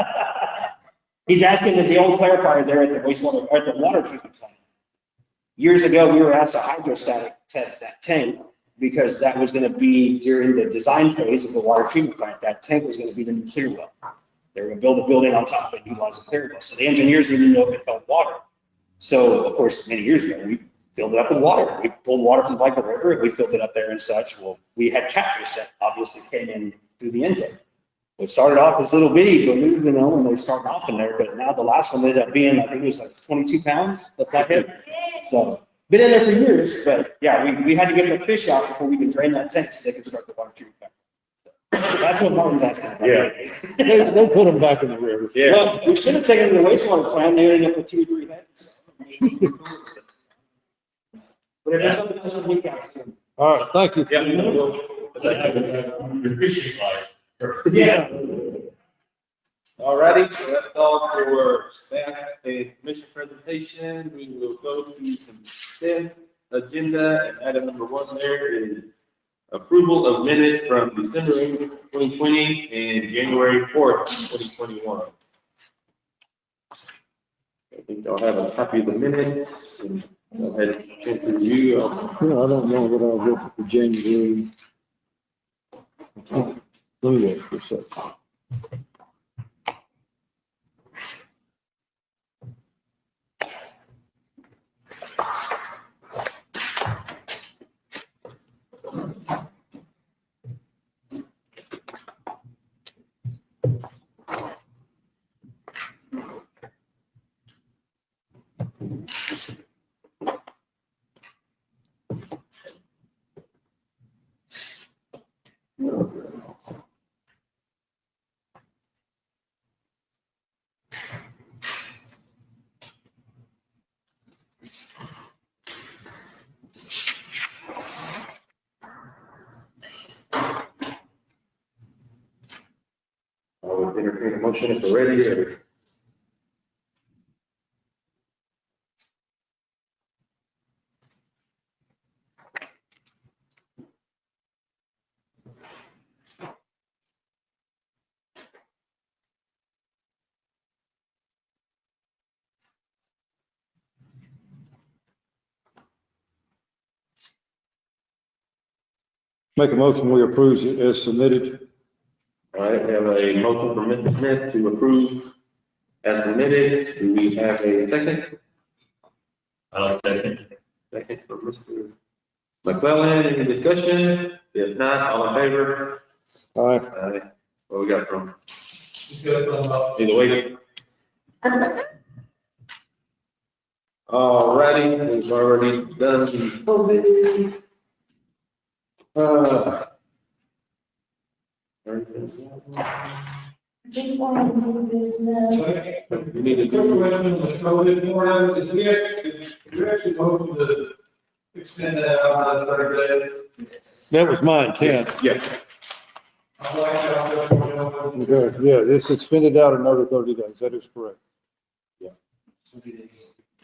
He's asking that the old clarifier there at the wastewater, or at the water treatment plant. Years ago, we were asked to hydrostatic test that tank because that was going to be during the design phase of the water treatment plant. That tank was going to be the new clear well. They were going to build a building on top of it, utilize the clear well. So the engineers didn't know if it held water. So, of course, many years ago, we filled it up with water. We pulled water from Blanco River, and we filled it up there and such. Well, we had catfish that obviously came in through the intake. It started off as little bitty balloons, you know, when they started off in there, but now the last one ended up being, I think it was like 22 pounds of flathead. So, been in there for years, but yeah, we had to get the fish out before we could drain that tank so they could start the water treatment plant. So, that's what Martin's asking about. Yeah. They put them back in the river. Yeah. Well, we should have taken them to the wastewater plant, they ended up with 2 or 3 heads. But if there's something else on the weekend. All right, thank you. Yeah. Your fishing license. Yeah. All righty, so that's all for staff and commission presentation. We will go to consent. agenda, and item number 1 there is approval of minutes from December 8th, 2020 and January 4th, 2021. I think I'll have a copy of the minutes and go ahead and review. I don't know that I'll go for January. Let me look for a second. I would entertain a motion if we're ready. Or... Make a motion, we approve it as submitted. All right, we have a motion from Mr. Smith to approve as submitted. Do we have a second? I'll second. Second for Mr. McClellan. Any discussion? If not, all in favor? Aye. Aye. What we got from? Just go from up. Either way. All righty, we've already done the. You need to Quick do. question, the COVID more, is you actually voted to extend that out to 30 days? That was my intent. Yeah. I like how that's. Okay, yeah, it's suspended out another 30 days. That is correct.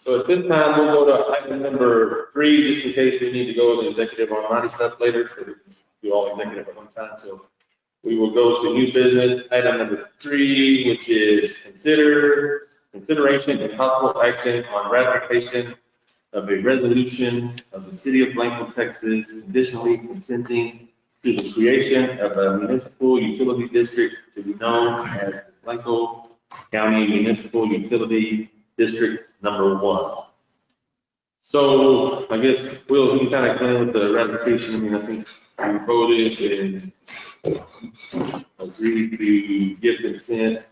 So at this time, we'll go to item number 3, just in case we need to go to executive on money stuff later, so we can do all executive at one time. So we will go to new business, item number 3, which is consideration and possible action on ratification of a resolution of the city of Blanco, Texas, conditionally consenting to the creation of a municipal utility district to be known as Blanco County Municipal Utility District Number 1. So I guess Will, you can kind of come in with the ratification. I mean, I think we voted and agreed to give consent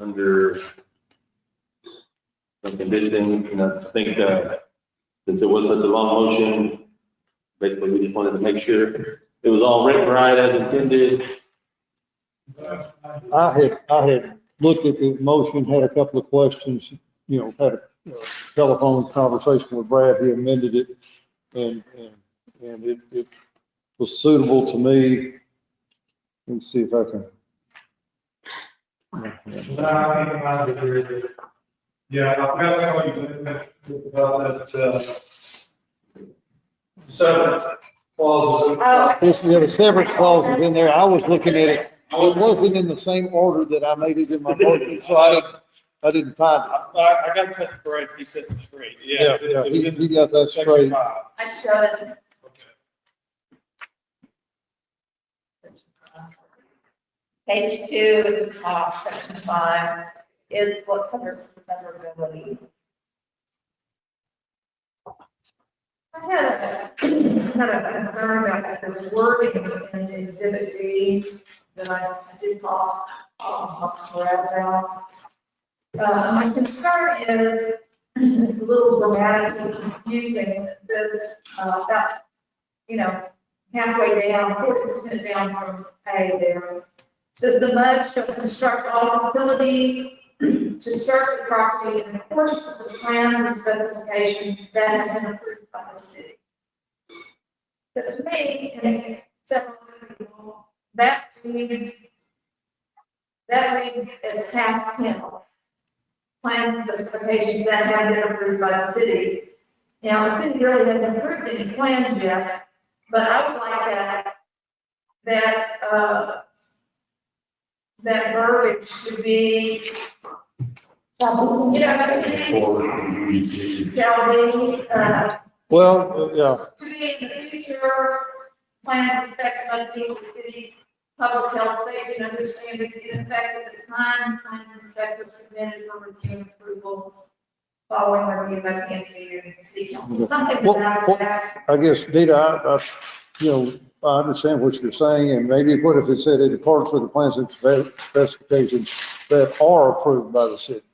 under some conditions. And I think since it was such a long motion, basically we just wanted to make sure it was all written right as intended. I had looked at the motion, had a couple of questions, had a telephone conversation with Brad. He amended it and it was suitable to me. Let me see if I can. Yeah, I forgot how you did about that, severance clauses. The severance clause is in there. I was looking at it. It wasn't in the same order that I made it in my motion, so I didn't find it. I got that correct, he said it straight, yeah. Yeah, he got that straight. I showed it. Page 2 at the top, section 5, is what covers severability. I had a concern about this wording in exhibit B that I did talk about. My concern is, it's a little grammatically confusing. It says, about, halfway down, 40% down from A there. Says the MUD shall construct all facilities to serve the property in accordance with the plans and specifications that have been approved by the city. So to me, and several other people, that reads as past tense. Plans and specifications that have been approved by the city. Now, the city really hasn't approved any plans yet, but I would like that verbiage to be, shall be, Well, yeah, to be in the future, plans and specs must be with the city public health safety and understandings in effect at the time plans and specs are submitted for review and approval following review by PNC and city council. Something about that. I guess, Dita, I understand what you're saying, and maybe what if it said in accordance with the plans and specifications that are approved by the city?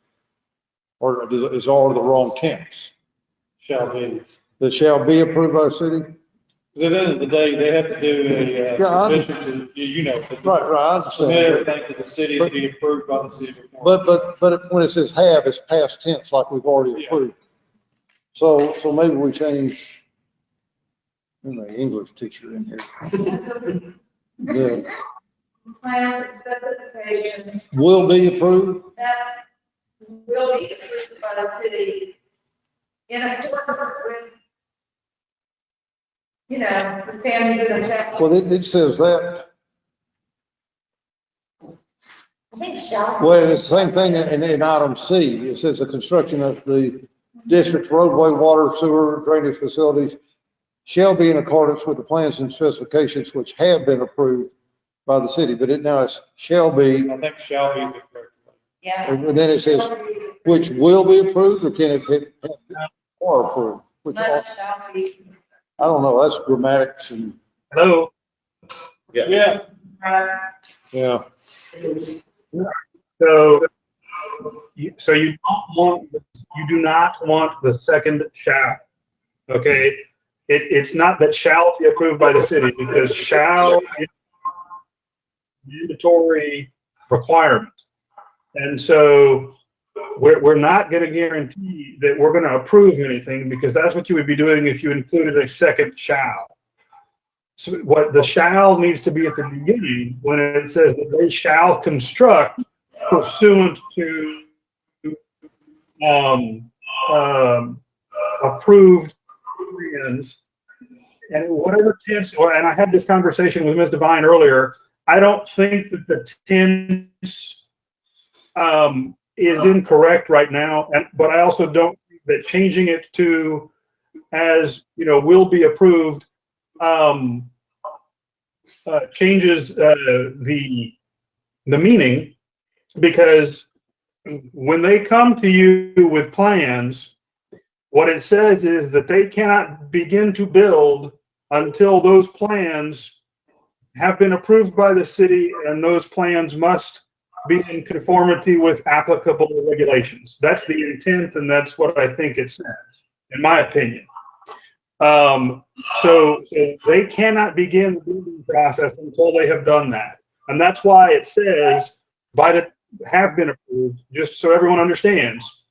Or is all the wrong tense? Shall be. That shall be approved by the city? Because at the end of the day, they have to do submission to, Right, I understand. submit everything to the city to be approved by the city before. But when it says have, it's past tense, like we've already approved. So maybe we change, the English teacher in here. The Plans and specifications will be approved, that will be approved by the city in accordance with, the standards in effect. well, it says that, I think shall. well, it's the same thing in item C. It says the construction of the district's roadway, water, sewer, drainage facilities shall be in accordance with the plans and specifications which have been approved by the city, but now it's shall be, I think shall be the correct. Yeah. and then it says which will be approved, or can it be or approved? Which Much shall be. I don't know, that's grammatics and, Hello? Yeah. yeah. So you do not want the second shall, okay? It's not that shall be approved by the city, because shall is a mandatory requirement. And so we're not going to guarantee that we're going to approve anything, because that's what you would be doing if you included a second shall. So what the shall needs to be at the beginning, when it says that they shall construct pursuant to approved plans, and whatever tense, and I had this conversation with Ms. Devine earlier, I don't think that the tense is incorrect right now, but I also don't think that changing it to as, will be approved changes the meaning, because when they come to you with plans, what it says is that they cannot begin to build until those plans have been approved by the city, and those plans must be in conformity with applicable regulations. That's the intent, and that's what I think it says, in my opinion. So they cannot begin the building process until they have done that. And that's why it says have been approved, just so everyone understands.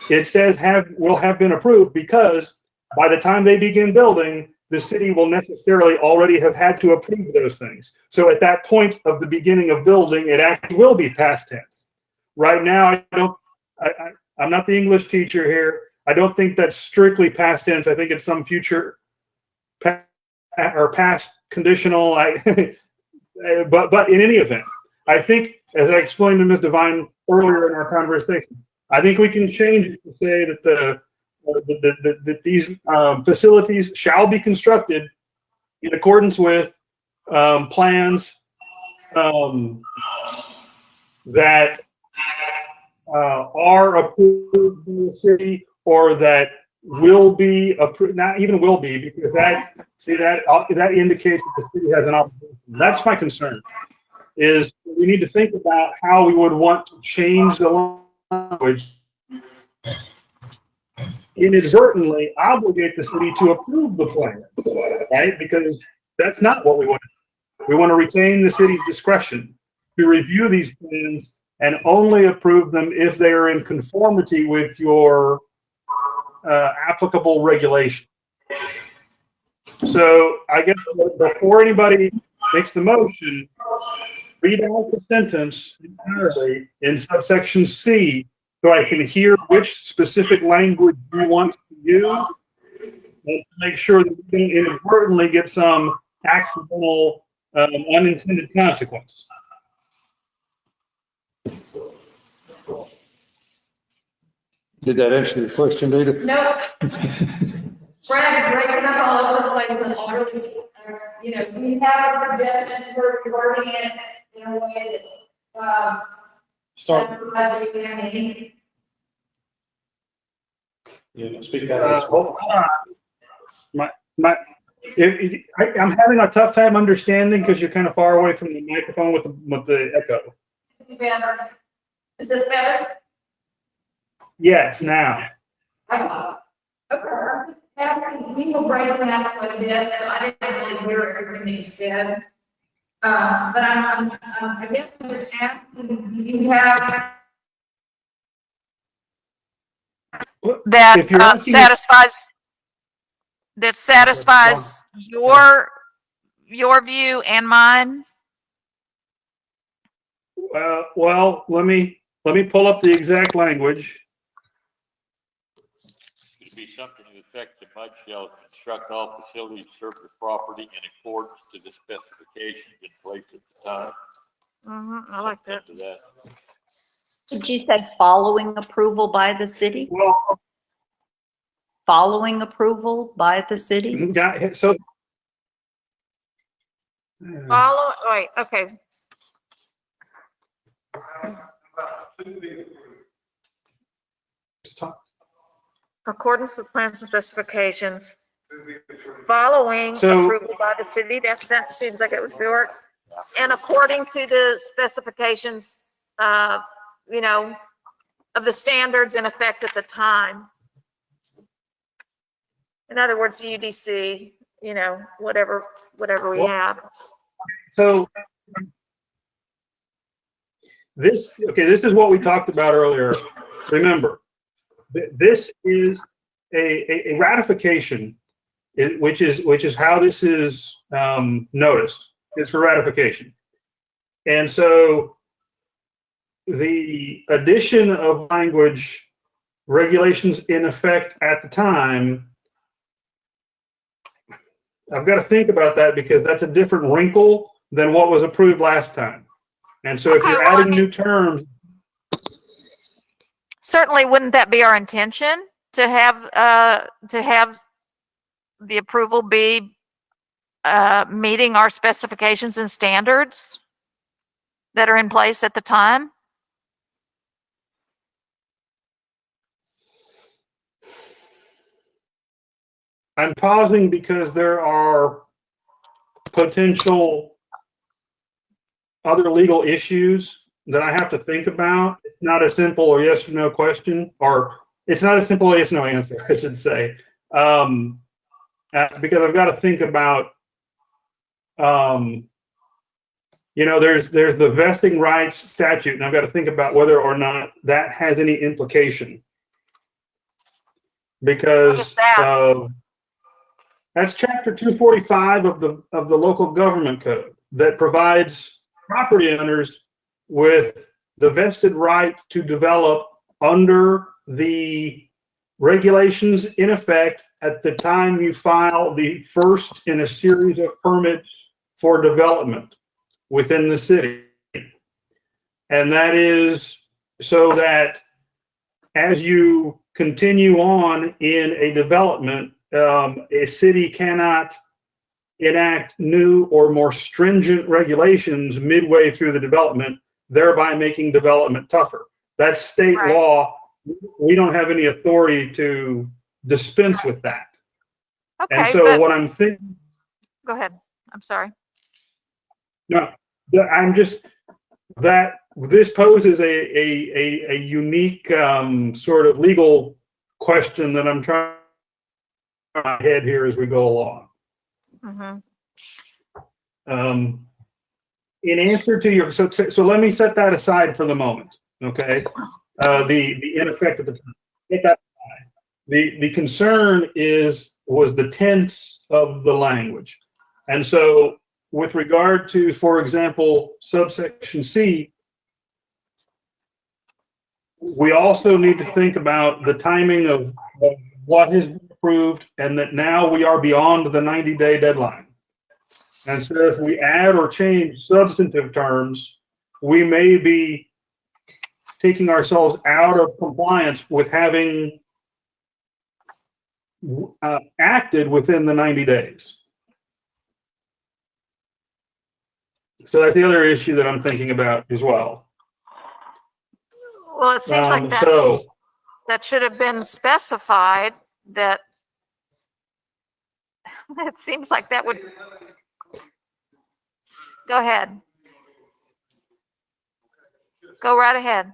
It says will have been approved, because by the time they begin building, the city will necessarily already have had to approve those things. So at that point of the beginning of building, it actually will be past tense. Right now, I'm not the English teacher here. I don't think that's strictly past tense. I think it's some future or past conditional. But in any event, I think, as I explained to Ms. Devine earlier in our conversation, I think we can change it to say that that these facilities shall be constructed in accordance with plans that are approved in the city, or that will be approved, not even will be, because that indicates that the city has an obligation. That's my concern, is we need to think about how we would want to change the language inadvertently obligate the city to approve the plan, right? Because that's not what we want. We want to retain the city's discretion to review these plans and only approve them if they are in conformity with your applicable regulation. So I guess before anybody makes the motion, read out the sentence entirely in subsection C so I can hear which specific language you want to use, and to make sure that we don't inadvertently get some accidental, unintended consequence. Did that answer your question, Rita? No. Brad, breaking up all over the place and all really, do you have a suggestion for wording it in a way that, satisfies you and me? Yeah, speak that. Hold on. I'm having a tough time understanding because you're kind of far away from the microphone with the echo. Better. Is this better? Yes, now. Okay, I'm just asking, we will break it out quite a bit, so I didn't really hear everything that you said. But I guess I'm just asking, do you have? That if you're asking satisfies your view and mine. Well, let me pull up the exact language. Should be something to the effect that Mud shall construct all facilities, surface property in accordance to the specifications in place at the time. I like that. Did you say following approval by the city? Well, following approval by the city? Yeah, so. Wait, okay. Accordance with plans and specifications, following approval by the city, that seems like it would work. And according to the specifications, of the standards in effect at the time. In other words, the UDC, whatever we have. So this is what we talked about earlier. Remember, this is a ratification, which is how this is noticed. It's for ratification. And so the addition of language, regulations in effect at the time, I've got to think about that because that's a different wrinkle than what was approved last time. And so if you're adding new terms. Certainly, wouldn't that be our intention to have the approval be meeting our specifications and standards that are in place at the time? I'm pausing because there are potential other legal issues that I have to think about. It's not a simple or yes or no question, or it's not a simple yes or no answer, I should say. Because I've got to think about, there's the vesting rights statute, and I've got to think about whether or not that has any implication. Because that's chapter 245 of the local government code that provides property owners with the vested right to develop under the regulations in effect at the time you file the first in a series of permits for development within the city. And that is so that as you continue on in a development, a city cannot enact new or more stringent regulations midway through the development, thereby making development tougher. That's state law. We don't have any authority to dispense with that. Okay, and so what I'm thinking. Go ahead. I'm sorry. No, I'm just that this poses a unique sort of legal question that I'm trying to my head here as we go along. In answer to your, so let me set that aside for the moment. Okay, the in effect at the time. Take that aside. The concern was the tense of the language, and so with regard to, for example, subsection C, we also need to think about the timing of what has been approved and that now we are beyond the 90-day deadline. And so if we add or change substantive terms, we may be taking ourselves out of compliance with having acted within the 90 days. So that's the other issue that I'm thinking about as well. Well, it seems like that should have been specified, that it seems like that would, go ahead. Go right ahead.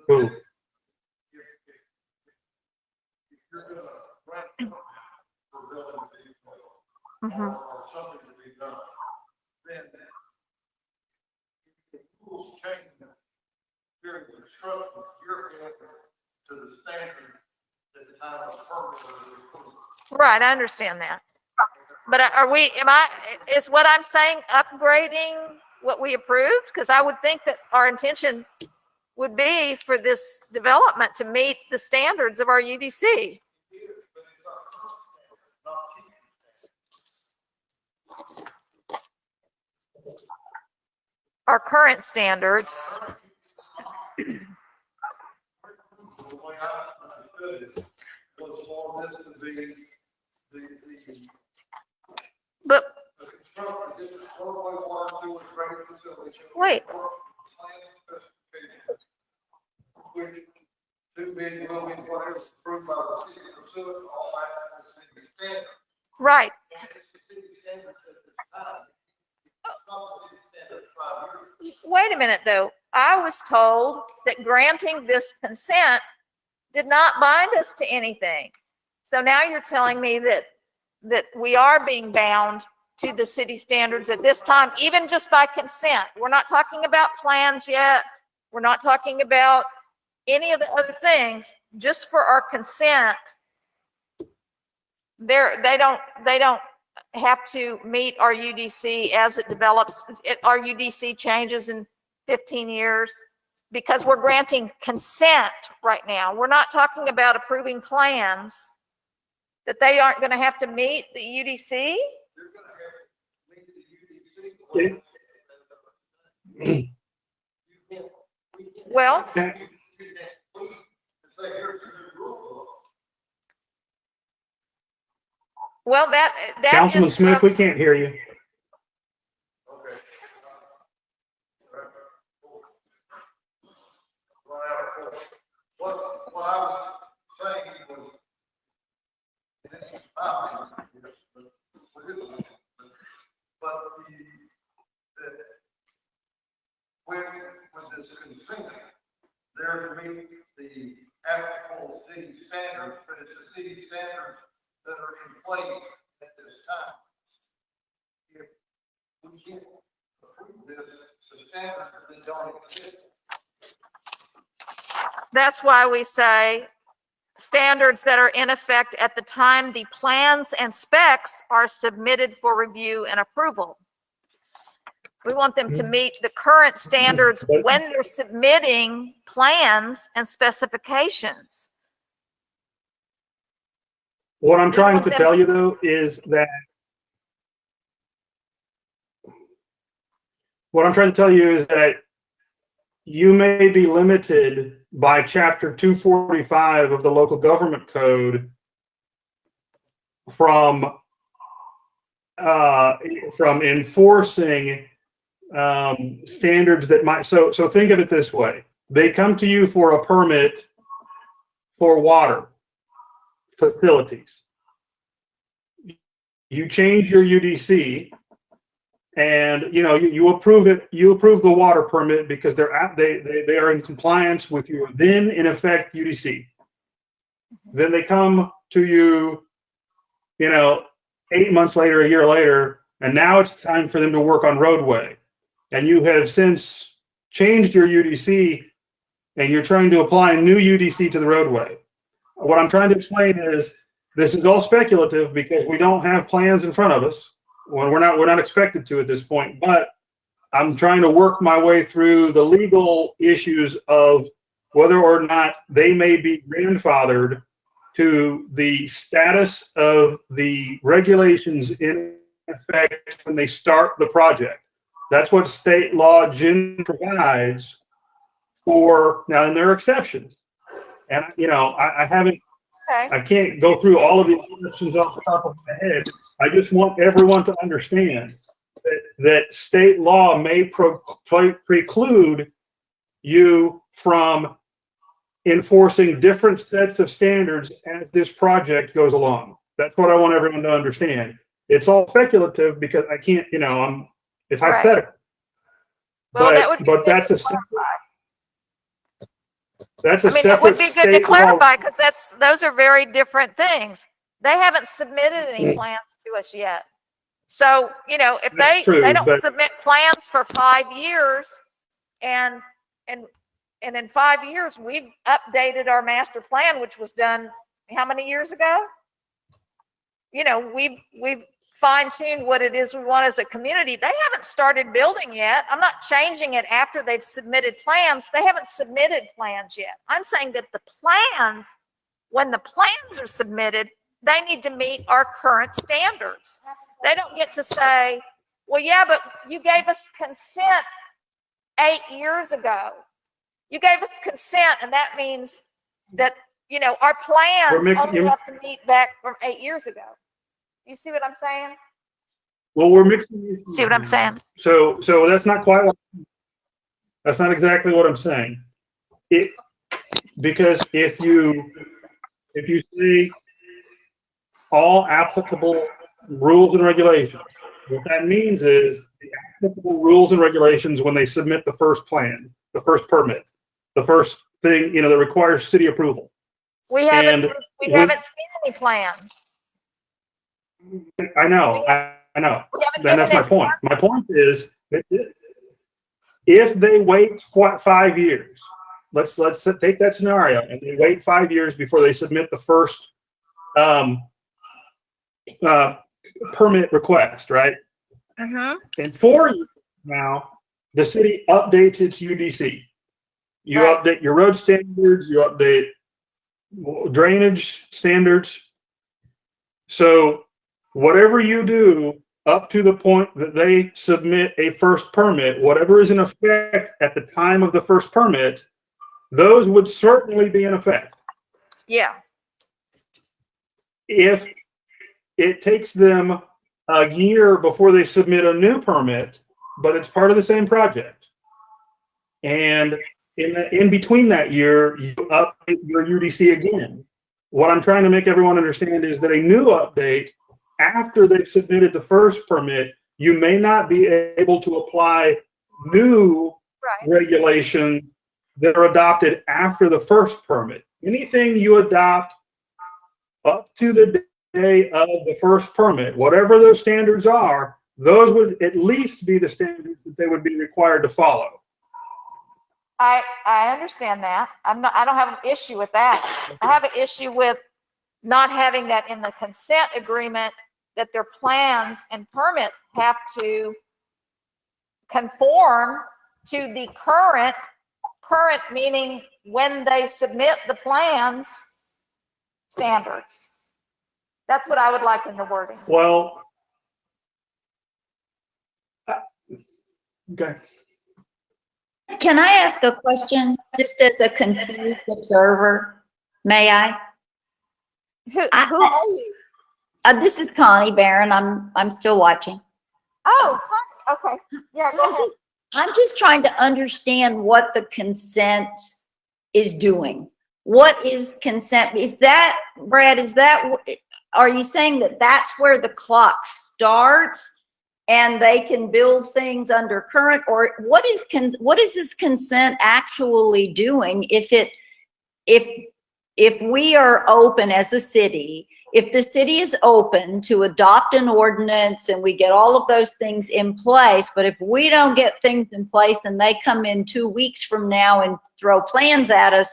Who? Mhm. Something to be done, then the rules change during construction, you're held to the standard at the time of permit. Right, I understand that. But is what I'm saying upgrading what we approved? Because I would think that our intention would be for this development to meet the standards of our UDC. Our current standards. But wait. Right. Wait a minute, though. I was told that granting this consent did not bind us to anything. So now you're telling me that we are being bound to the city standards at this time, even just by consent. We're not talking about plans yet. We're not talking about any of the other things. Just for our consent, they don't have to meet our UDC as it develops. Our UDC changes in 15 years because we're granting consent right now. We're not talking about approving plans that they aren't going to have to meet the UDC. Well, that Councilman Smith, we can't hear you. What I was saying was, when this consent, they're to meet the applicable city standards, but it's the city standards that are in place at this time. If we can't approve this, the standards that don't exist. that's why we say standards that are in effect at the time the plans and specs are submitted for review and approval. We want them to meet the current standards when they're submitting plans and specifications. What I'm trying to tell you, though, is that you may be limited by Chapter 245 of the Local Government Code from enforcing standards that might. So think of it this way: they come to you for a permit for water facilities. You change your UDC, and you approve it. You approve the water permit because they are in compliance with your then in effect UDC. Then they come to you, 8 months later, a year later, and now it's time for them to work on roadway. And you have since changed your UDC, and you're trying to apply a new UDC to the roadway. What I'm trying to explain is this is all speculative because we don't have plans in front of us. Well, we're not expected to at this point, but I'm trying to work my way through the legal issues of whether or not they may be grandfathered to the status of the regulations in effect when they start the project. That's what state law generally provides for, now, and there are exceptions. And, you know, I haven't, I can't go through all of the exceptions off the top of my head. I just want everyone to understand that state law may preclude you from enforcing different sets of standards as this project goes along. That's what I want everyone to understand. It's all speculative because I can't, you know, it's Right. hypothetical. Well, that would be But good that's to a separate, I mean, it would be good to clarify, because those are very different things. They haven't submitted any plans to us yet. So, you know, if That's true, they don't but- submit plans for 5 years, and in 5 years, we've updated our master plan, which was done how many years ago? You know, we've fine-tuned what it is we want as a community. They haven't started building yet. I'm not changing it after they've submitted plans. They haven't submitted plans yet. I'm saying that the plans, when the plans are submitted, they need to meet our current standards. They don't get to say, well, yeah, but you gave us consent 8 years ago. You gave us consent, and that means that, you know, our plans only have to meet back from 8 years ago. You see what I'm saying? Well, we're mixing. See what I'm saying? So that's not quite, that's not exactly what I'm saying. Because if you say all applicable rules and regulations, what that means is the applicable rules and regulations when they submit the first plan, the first permit, the first thing, you know, that requires city approval. We haven't seen any plans. I know. And that's my point. My point is that if they wait 5 years, let's take that scenario, and they wait 5 years before they submit the first permit request, right? In 4 years now, the city updates its UDC. You update your road standards, you update drainage standards. So whatever you do up to the point that they submit a first permit, whatever is in effect at the time of the first permit, those would certainly be in effect. Yeah. If it takes them a year before they submit a new permit, but it's part of the same project, and in between that year, you update your UDC again. What I'm trying to make everyone understand is that a new update after they've submitted the first permit, you may not be able to apply new regulations that are adopted after the first permit. Anything you adopt up to the day of the first permit, whatever those standards are, those would at least be the standards that they would be required to follow. I understand that. I don't have an issue with that. I have an issue with not having that in the consent agreement, that their plans and permits have to conform to the current meaning when they submit the plans standards. That's what I would like in the wording. Well, okay. Can I ask a question, just as a confused observer? May I? Who are you? This is Connie Barron. I'm still watching. Oh, okay. Yeah, go ahead. I'm just trying to understand what the consent is doing. What is consent? Is that, Brad, are you saying that that's where the clock starts and they can build things under current, or what is this consent actually doing? If we are open as a city, if the city is open to adopt an ordinance and we get all of those things in place, but if we don't get things in place and they come in 2 weeks from now and throw plans at us,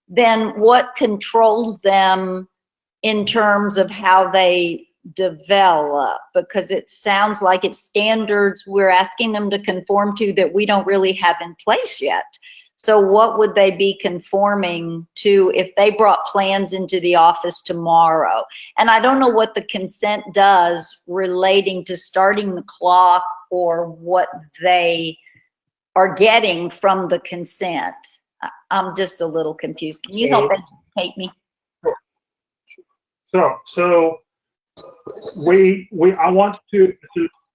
then what controls them in terms of how they develop? Because it sounds like it's standards we're asking them to conform to that we don't really have in place yet. So what would they be conforming to if they brought plans into the office tomorrow? And I don't know what the consent does relating to starting the clock or what they are getting from the consent. I'm just a little confused. Can you help educate me? So I want to,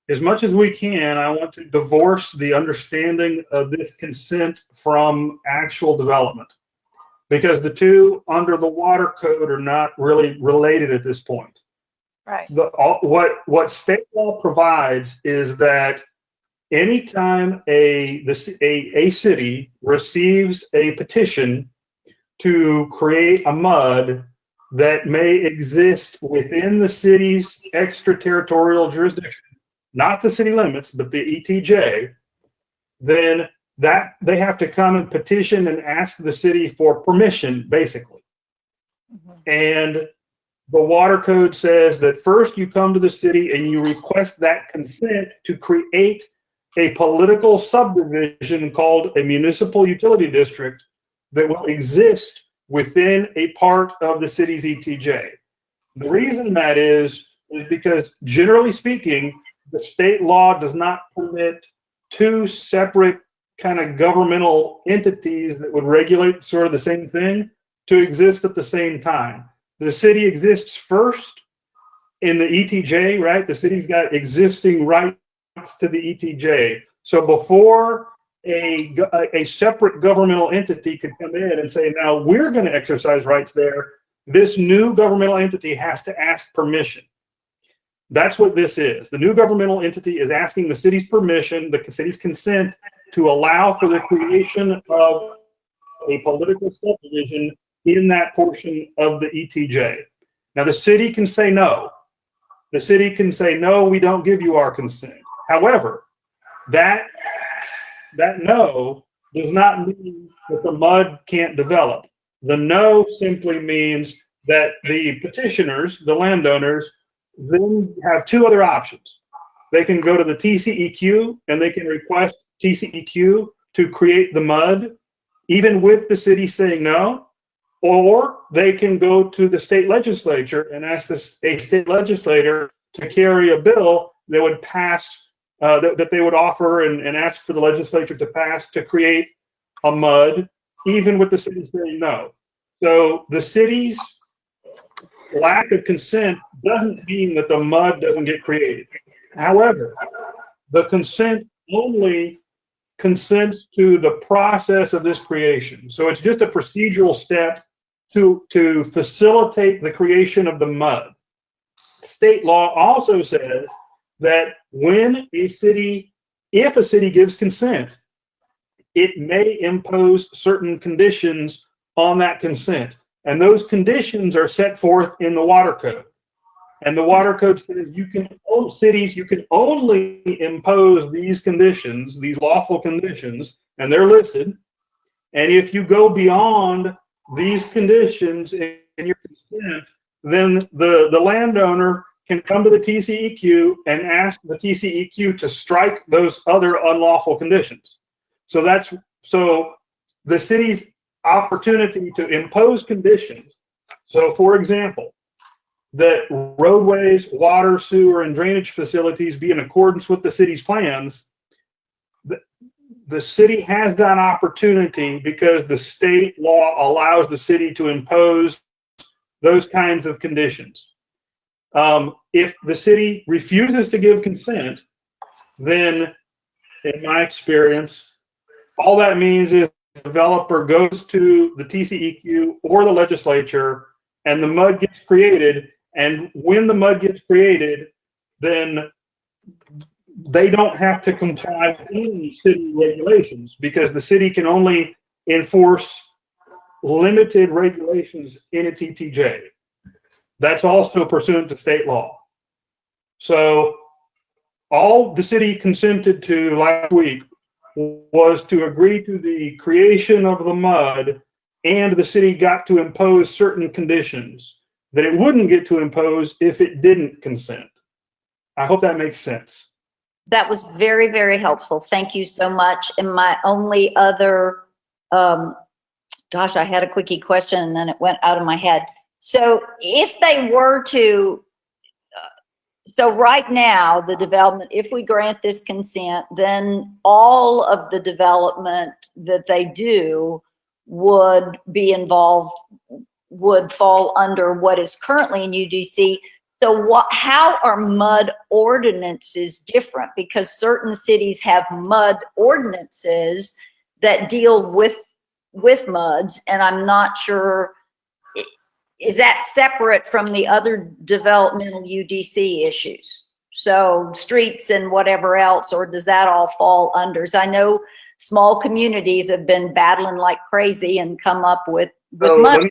as much as we can, I want to divorce the understanding of this consent from actual development, because the two under the water code are not really related at this point. Right. What state law provides is that anytime a city receives a petition to create a MUD that may exist within the city's extraterritorial jurisdiction, not the city limits, but the ETJ, then that they have to come and petition and ask the city for permission, basically. And the water code says that first you come to the city and you request that consent to create a political subdivision called a municipal utility district that will exist within a part of the city's ETJ. The reason that is because, generally speaking, the state law does not permit two separate kind of governmental entities that would regulate sort of the same thing to exist at the same time. The city exists first in the ETJ, right? The city's got existing rights to the ETJ. So before a separate governmental entity could come in and say, now we're going to exercise rights there, this new governmental entity has to ask permission. That's what this is. The new governmental entity is asking the city's permission, the city's consent, to allow for the creation of a political subdivision in that portion of the ETJ. Now, the city can say no. The city can say, no, we don't give you our consent. However, that no does not mean that the MUD can't develop. The no simply means that the petitioners, the landowners, then have two other options. They can go to the TCEQ and they can request TCEQ to create the MUD, even with the city saying no, or they can go to the state legislature and ask a state legislator to carry a bill that would pass, that they would offer and ask for the legislature to pass to create a MUD, even with the city saying no. So the city's lack of consent doesn't mean that the MUD doesn't get created. However, the consent only consents to the process of this creation. So it's just a procedural step to facilitate the creation of the MUD. State law also says that when if a city gives consent, it may impose certain conditions on that consent. And those conditions are set forth in the water code. And the water code says you can only impose these conditions, these lawful conditions, and they're listed. And if you go beyond these conditions in your consent, then the landowner can come to the TCEQ and ask the TCEQ to strike those other unlawful conditions. So the city's opportunity to impose conditions. So, for example, that roadways, water, sewer, and drainage facilities be in accordance with the city's plans. The city has that opportunity because the state law allows the city to impose those kinds of conditions. If the city refuses to give consent, then, in my experience, all that means is the developer goes to the TCEQ or the legislature and the MUD gets created. And when the MUD gets created, then they don't have to comply with any city regulations because the city can only enforce limited regulations in its ETJ. That's also pursuant to state law. So all the city consented to last week was to agree to the creation of the MUD, and the city got to impose certain conditions. that it wouldn't get to impose if it didn't consent. I hope that makes sense. That was very, very helpful. Thank you so much. And my only other, gosh, I had a quickie question and then it went out of my head. So if they were to, so right now, the development, if we grant this consent, then all of the development that they do would be involved, would fall under what is currently in UDC. So how are MUD ordinances different? Because certain cities have MUD ordinances that deal with MUDs, and I'm not sure, is that separate from the other developmental UDC issues? So streets and whatever else, or does that all fall under? I know small communities have been battling like crazy and come up with MUD.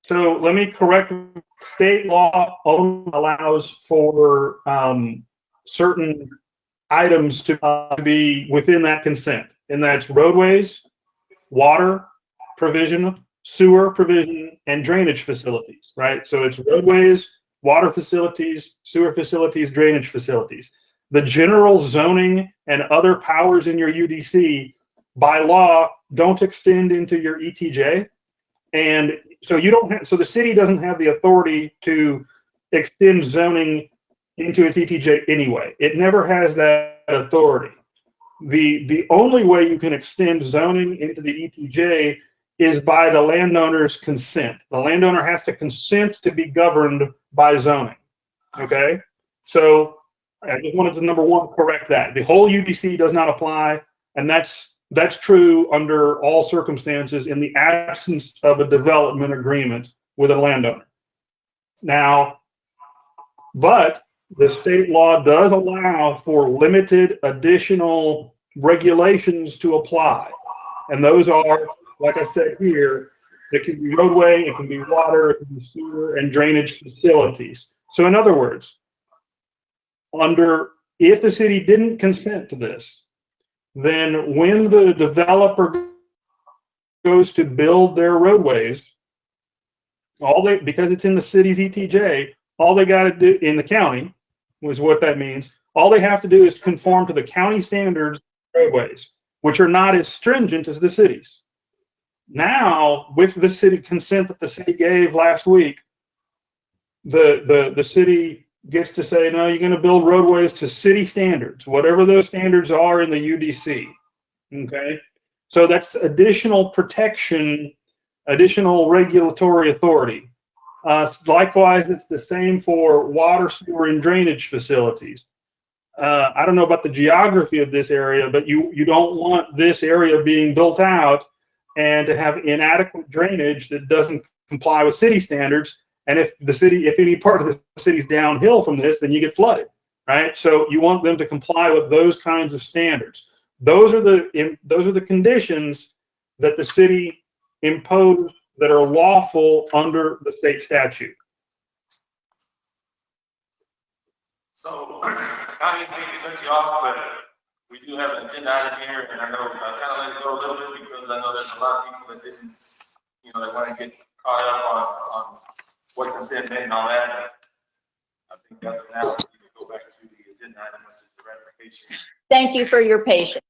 So let me correct, state law only allows for certain items to be within that consent, and that's roadways, water provision, sewer provision, and drainage facilities, right? So it's roadways, water facilities, sewer facilities, drainage facilities. The general zoning and other powers in your UDC by law don't extend into your ETJ. And so you don't have, so the city doesn't have the authority to extend zoning into its ETJ anyway. It never has that authority. The only way you can extend zoning into the ETJ is by the landowner's consent. The landowner has to consent to be governed by zoning. Okay? So I just wanted to, number one, correct that. The whole UDC does not apply, and that's true under all circumstances in the absence of a development agreement with a landowner. Now, but the state law does allow for limited additional regulations to apply. And those are, like I said here, it can be roadway, it can be water, it can be sewer and drainage facilities. So in other words, if the city didn't consent to this, then when the developer goes to build their roadways, because it's in the city's ETJ, all they got to do in the county, was what that means. All they have to do is conform to the county standards roadways, which are not as stringent as the city's. Now, with the city consent that the city gave last week, the city gets to say, no, you're going to build roadways to city standards, whatever those standards are in the UDC. Okay. So that's additional protection, additional regulatory authority. Likewise, it's the same for water, sewer, and drainage facilities. I don't know about the geography of this area, but you don't want this area being built out and to have inadequate drainage that doesn't comply with city standards. And if any part of the city's downhill from this, then you get flooded, right? So you want them to comply with those kinds of standards. Those are the conditions that the city imposed that are lawful under the state statute. So, I didn't think to cut you off, but we do have an agenda item here, and I know I kind of let it go a little bit because I know there's a lot of people that didn't, they want to get caught up on what consent meant and all that. I think that's now we can go back to the agenda item, which is the ratification. Thank you for your patience.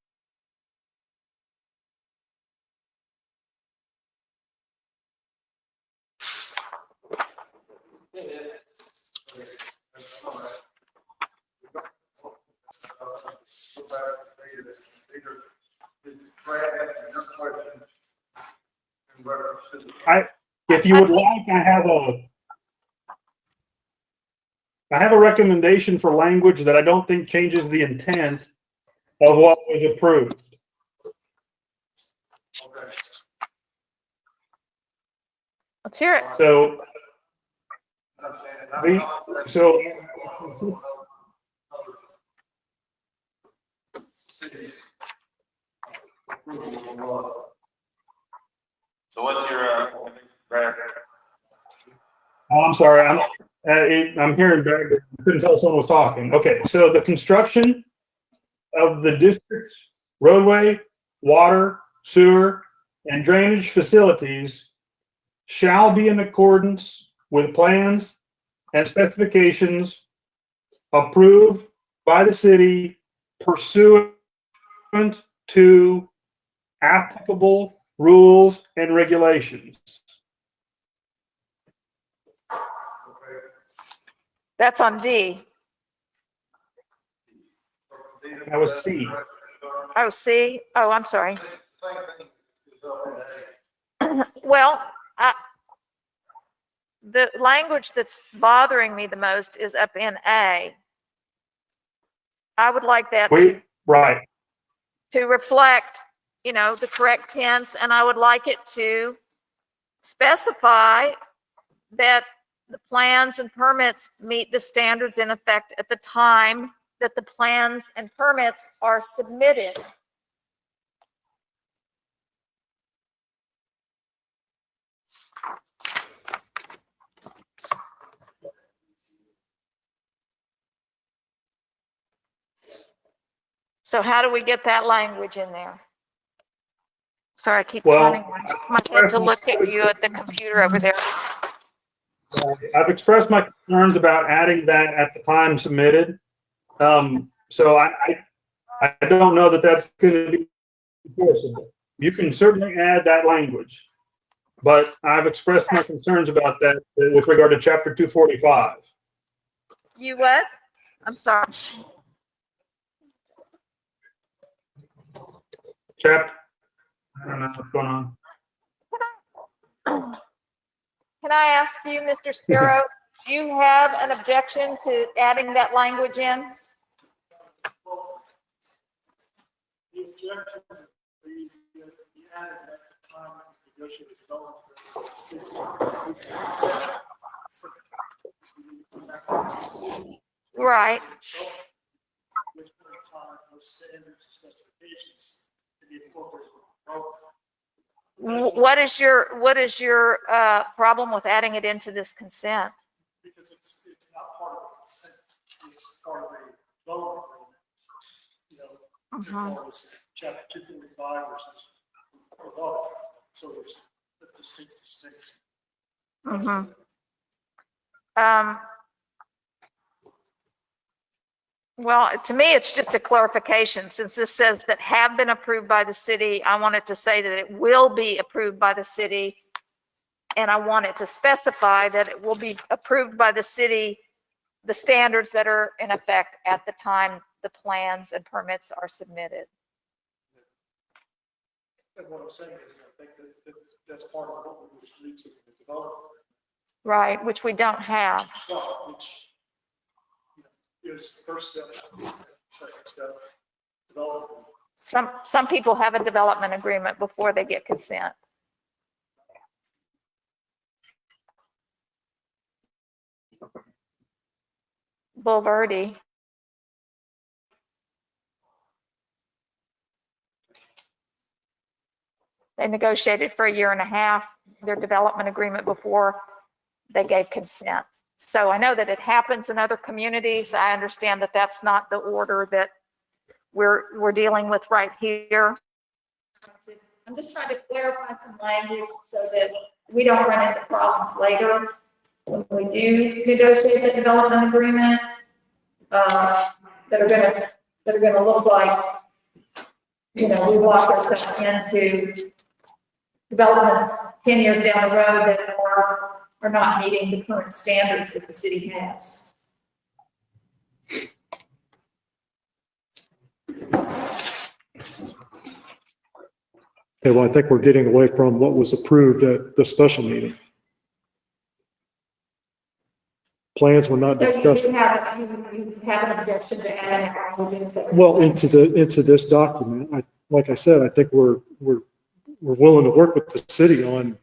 If you would like, I have a recommendation for language that I don't think changes the intent of what was approved. Let's hear it. So what's your, Brad? Oh, I'm sorry. I'm hearing back. I couldn't tell someone was talking. Okay, so the construction of the district's roadway, water, sewer, and drainage facilities shall be in accordance with plans and specifications approved by the city pursuant to applicable rules and regulations. That's on D. That was C. Oh, C? Oh, I'm sorry. Well, the language that's bothering me the most is up in A. I would like that Right. to reflect, you know, the correct tense, and I would like it to specify that the plans and permits meet the standards in effect at the time that the plans and permits are submitted. So how do we get that language in there? Sorry, I keep turning my head to look at you at the computer over there. I've expressed my concerns about adding that at the time submitted. So I don't know that that's going to be enforceable. You can certainly add that language, but I've expressed my concerns about that with regard to chapter 245. You what? I'm sorry. Chapter, I don't know what's going on. Can I ask you, Mr. Sparrow, do you have an objection to adding that language in? The objection would be that the added at the time of negotiated development. Right. Which point in time, those standards and specifications to be incorporated. What is your problem with adding it into this consent? Because it's not part of the consent, it's part of the development agreement. You know, as far as chapter 245 versus above, so there's a distinct distinction. Well, to me, it's just a clarification. Since this says that have been approved by the city, I want it to say that it will be approved by the city. And I want it to specify that it will be approved by the city, the standards that are in effect at the time the plans and permits are submitted. And what I'm saying is, I think that that's part of what we agreed to the development. Right, which we don't have. Which is the first step, second step, development. Some people have a development agreement before they get consent. Bulverde. They negotiated for 1.5 years, their development agreement before they gave consent. So I know that it happens in other communities. I understand that that's not the order that we're dealing with right here. I'm just trying to clarify some language so that we don't run into problems later when we do negotiate the development agreement that are gonna look like, you know, we walk ourselves into developments 10 years down the road that are not meeting the current standards that the city has. Okay, well, I think we're getting away from what was approved at the special meeting. Plans were not discussed. So you have an objection to adding language into it? Well, into this document, like I said, I think we're willing to work with the city on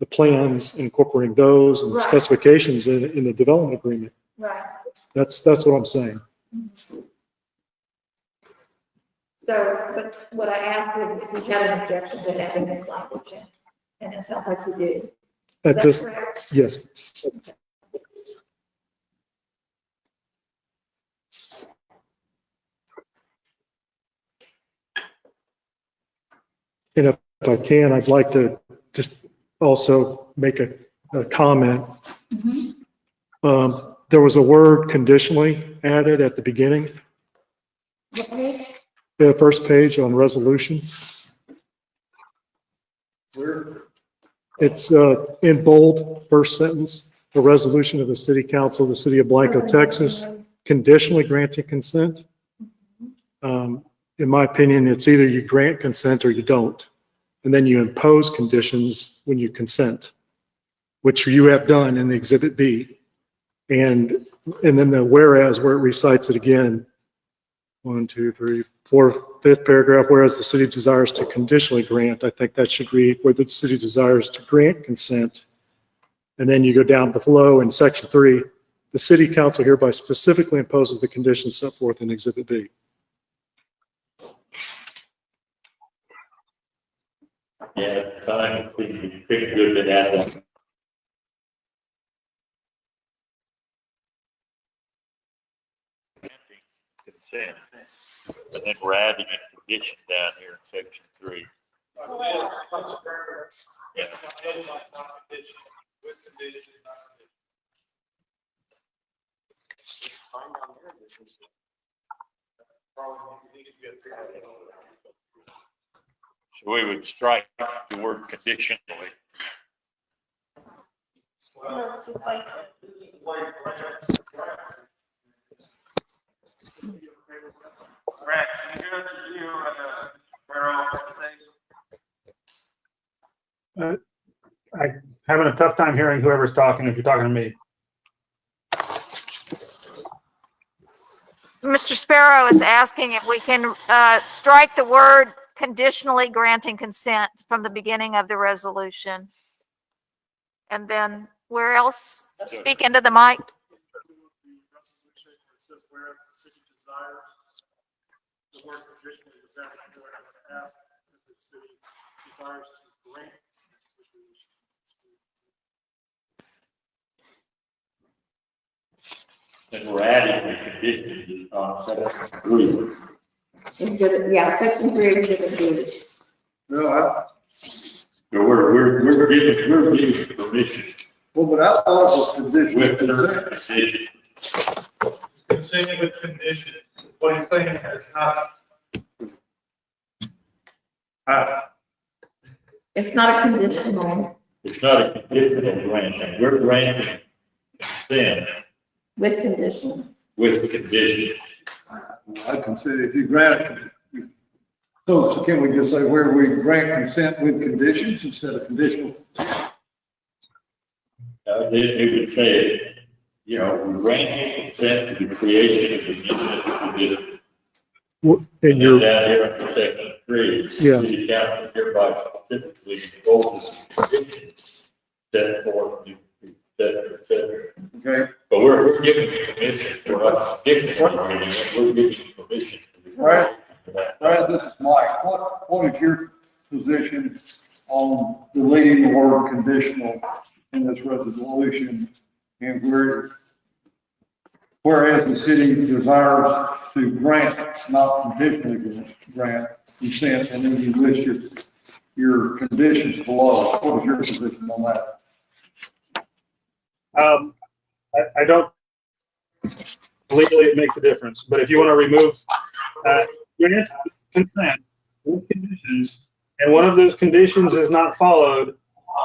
the plans, incorporating those and the Right. specifications in the development agreement. Right. That's what I'm saying. So, but what I asked is if you had an objection to adding this language in, and it sounds like you do. Is At that this, correct? yes. And if I can, I'd like to just also make a comment. There was a word conditionally added at the beginning, the first page on resolution. It's in bold, first sentence, a resolution of the City Council of the City of Blanco, Texas, conditionally granting consent. In my opinion, it's either you grant consent or you don't. And then you impose conditions when you consent, which you have done in the Exhibit B. And then the whereas, where it recites it again, 1, 2, 3, 4, 5th paragraph, whereas the city desires to conditionally grant, I think that should read where the city desires to grant consent. And then you go down below in section 3, the city council hereby specifically imposes the conditions set forth in Exhibit B. Yeah, I think we pretty good at that. Consent, but then we're adding a condition down here in section 3. Yeah. So we would strike the word conditionally. Brad, can you hear us? Did you hear what Farrell had to say? I'm having a tough time hearing whoever's talking, if you're talking to me. Mr. Sparrow is asking if we can strike the word conditionally granting consent from the beginning of the resolution. And then where else? Speak into the mic. The word conditionally was added as the city desires to grant. And we're adding the condition on section 3. Yeah, section 3 of Exhibit B. No, so we're giving permission. Well, but I thought it was conditional. With their decision. Consent with condition. What he's saying is not. It's not a conditional It's not a conditional granting. We're granting consent with conditions. with conditions. I consider if you grant it, so can we just say where we grant consent with conditions instead of conditional? It would say, you know, we grant consent to the creation of the municipal district. And you're, down here in section 3, Yeah. the city council hereby specifically imposes conditions set forth, et cetera, et cetera. Okay. But we're giving permission for us, we're giving permission. All right. Brad, this is Mike. What is your position on deleting the word conditional in this resolution? And whereas the city desires to grant, not conditionally grant consent, and then you list your conditions below. What is your position on that? I don't, legally it makes a difference, but if you want to remove, grant consent with conditions, and one of those conditions is not followed,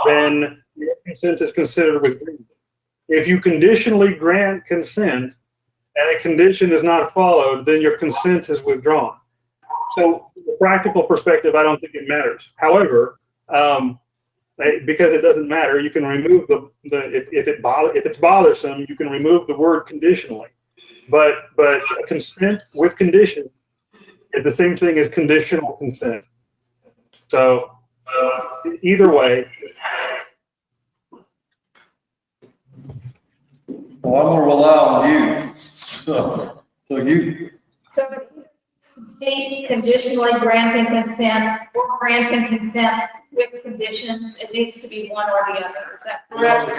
then your consent is considered withdrawn. If you conditionally grant consent and a condition is not followed, then your consent is withdrawn. So from a practical perspective, I don't think it matters. However, because it doesn't matter, you can remove if it's bothersome, you can remove the word conditionally. But consent with condition is the same thing as conditional consent. So either way. Well, I'm gonna rely on you. So you. So be conditionally granting consent or granting consent with conditions. It needs to be one or the other. Is that correct?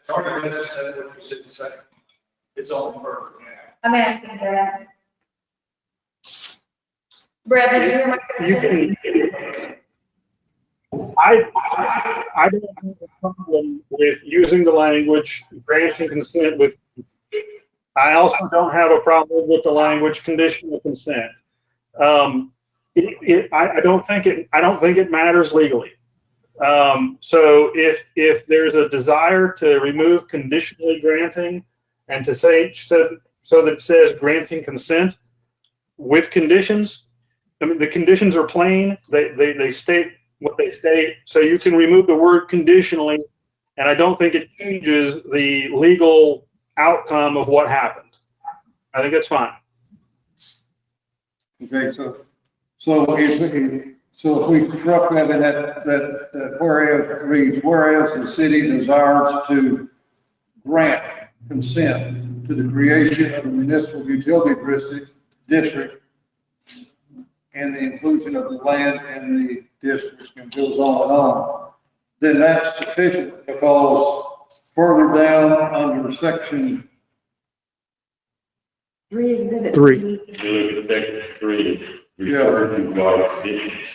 Already has said what you said the second. It's all perfect. I'm asking Brad. Brad, did you hear my question? I don't have a problem with using the language granting consent with. I also don't have a problem with the language conditional consent. I don't think it matters legally. So if there's a desire to remove conditionally granting and to say so that it says granting consent with conditions, I mean, the conditions are plain. They state what they state. So you can remove the word conditionally, and I don't think it changes the legal outcome of what happened. I think that's fine. Okay, so if we struck that in that whereas reads, whereas the city desires to grant consent to the creation of a municipal utility district and the inclusion of the land in the districts, and goes on, then that's sufficient, because further down under section 3 exhibit. 3. If you look at section 3, refer to water conditions.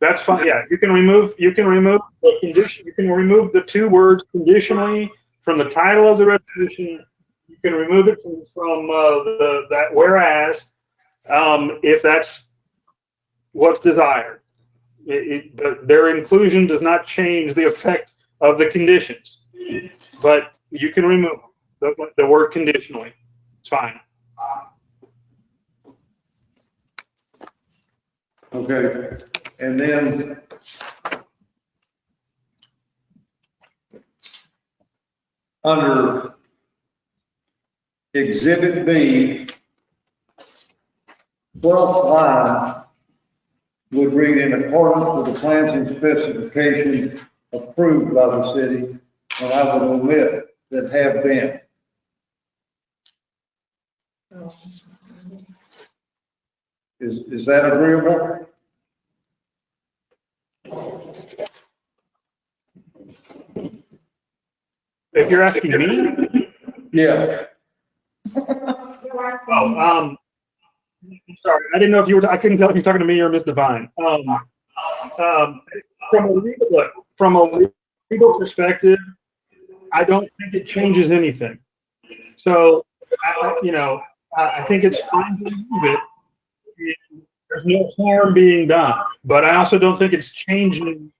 That's fine. Yeah, you can remove the condition. You can remove the two words conditionally from the title of the resolution. You can remove it from that whereas, if that's what's desired. Their inclusion does not change the effect of the conditions, but you can remove the word conditionally. It's fine. Okay, and then under Exhibit B, 12th line would read, in accordance with the plans and specifications approved by the city, and I would omit that have been. Is that agreeable? If you're asking me? Yeah. Oh, sorry, I didn't know if you were, I couldn't tell if you're talking to me or Ms. Devine. From a legal perspective, I don't think it changes anything. So, I think it's fine to remove it. There's no harm being done, but I also don't think it's changing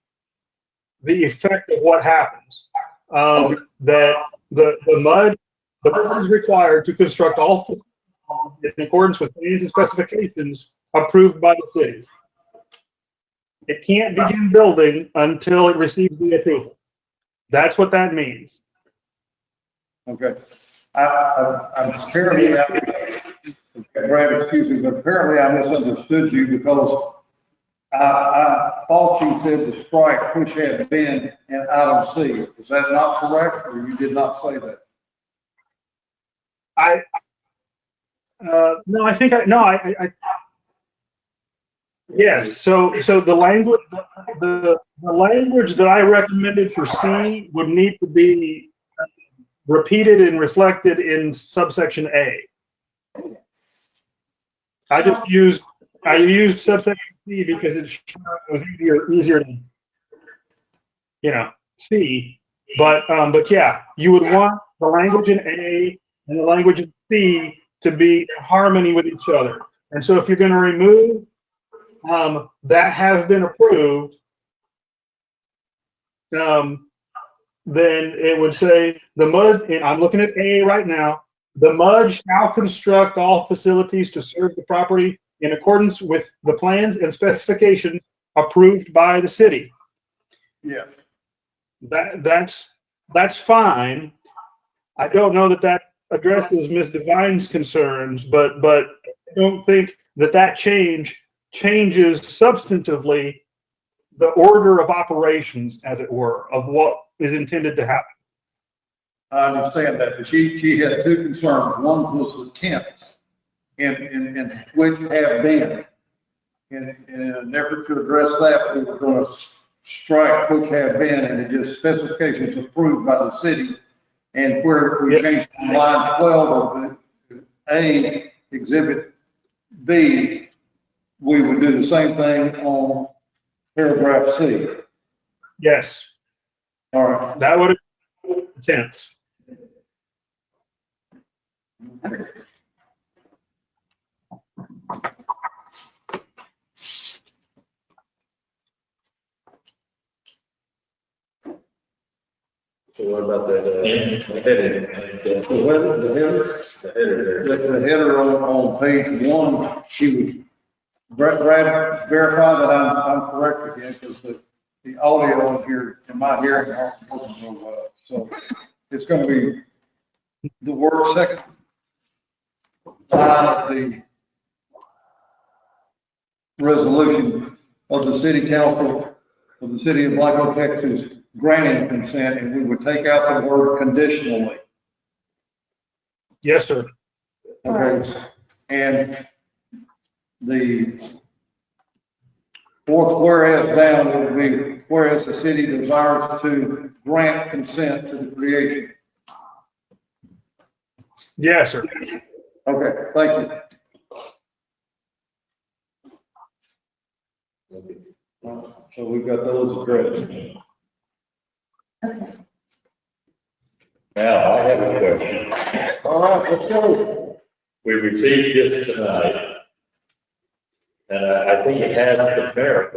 the effect of what happens. That the mud is required to construct all facilities in accordance with plans and specifications approved by the city. It can't begin building until it receives the approval. That's what that means. Okay. I'm apparently, Brad, excuse me, but apparently I misunderstood you, because I thought you said to strike which had been in item C. Is that not correct, or you did not say that? No, I think yes. So the language, the language that I recommended for C would need to be repeated and reflected in subsection A. I used subsection C because it was easier to, see. But yeah, you would want the language in A and the language in C to be in harmony with each other. And so if you're going to remove that has been approved, then it would say the MUD, and I'm looking at A right now, the MUD shall construct all facilities to serve the property in accordance with the plans and specifications approved by the city. Yeah. That's fine. I don't know that addresses Ms. Devine's concerns, but I don't think that changes substantively the order of operations, as it were, of what is intended to happen. I understand that, but she had two concerns. One was the tense, and which have been. And in an effort to address that, we were going to strike which have been, and it just specifications approved by the city. And where we changed from line 12 of the A, exhibit B, we would do the same thing on paragraph C. Yes, All right. that would have been tense. So what about that, the heading? The header on page one, Brad, verify that I'm correct again, because the audio in here, in my hearing, aren't working so well. So it's gonna be the word second line of the resolution of the city council of the city of Blanco, Texas, granting consent, and we would take out the word conditionally. Yes, sir. Okay, and the fourth whereas down would be, whereas the city desires to grant consent to the creation. Yes, sir. Okay, thank you. So we've got those addressed. Now, I have a question. All right, let's go. We received this tonight, and I think it has some merit.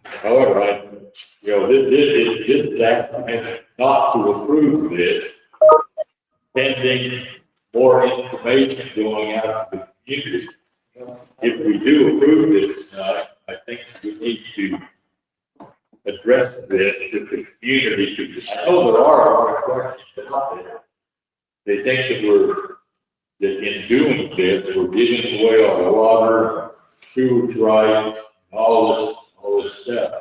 However, this is actually not to approve this, pending more information going out to the community. If we do approve this tonight, I think we need to address this to the community, because I know there are a lot of questions out there. They think that in doing this, we're giving away our water, sewage rights, all this stuff.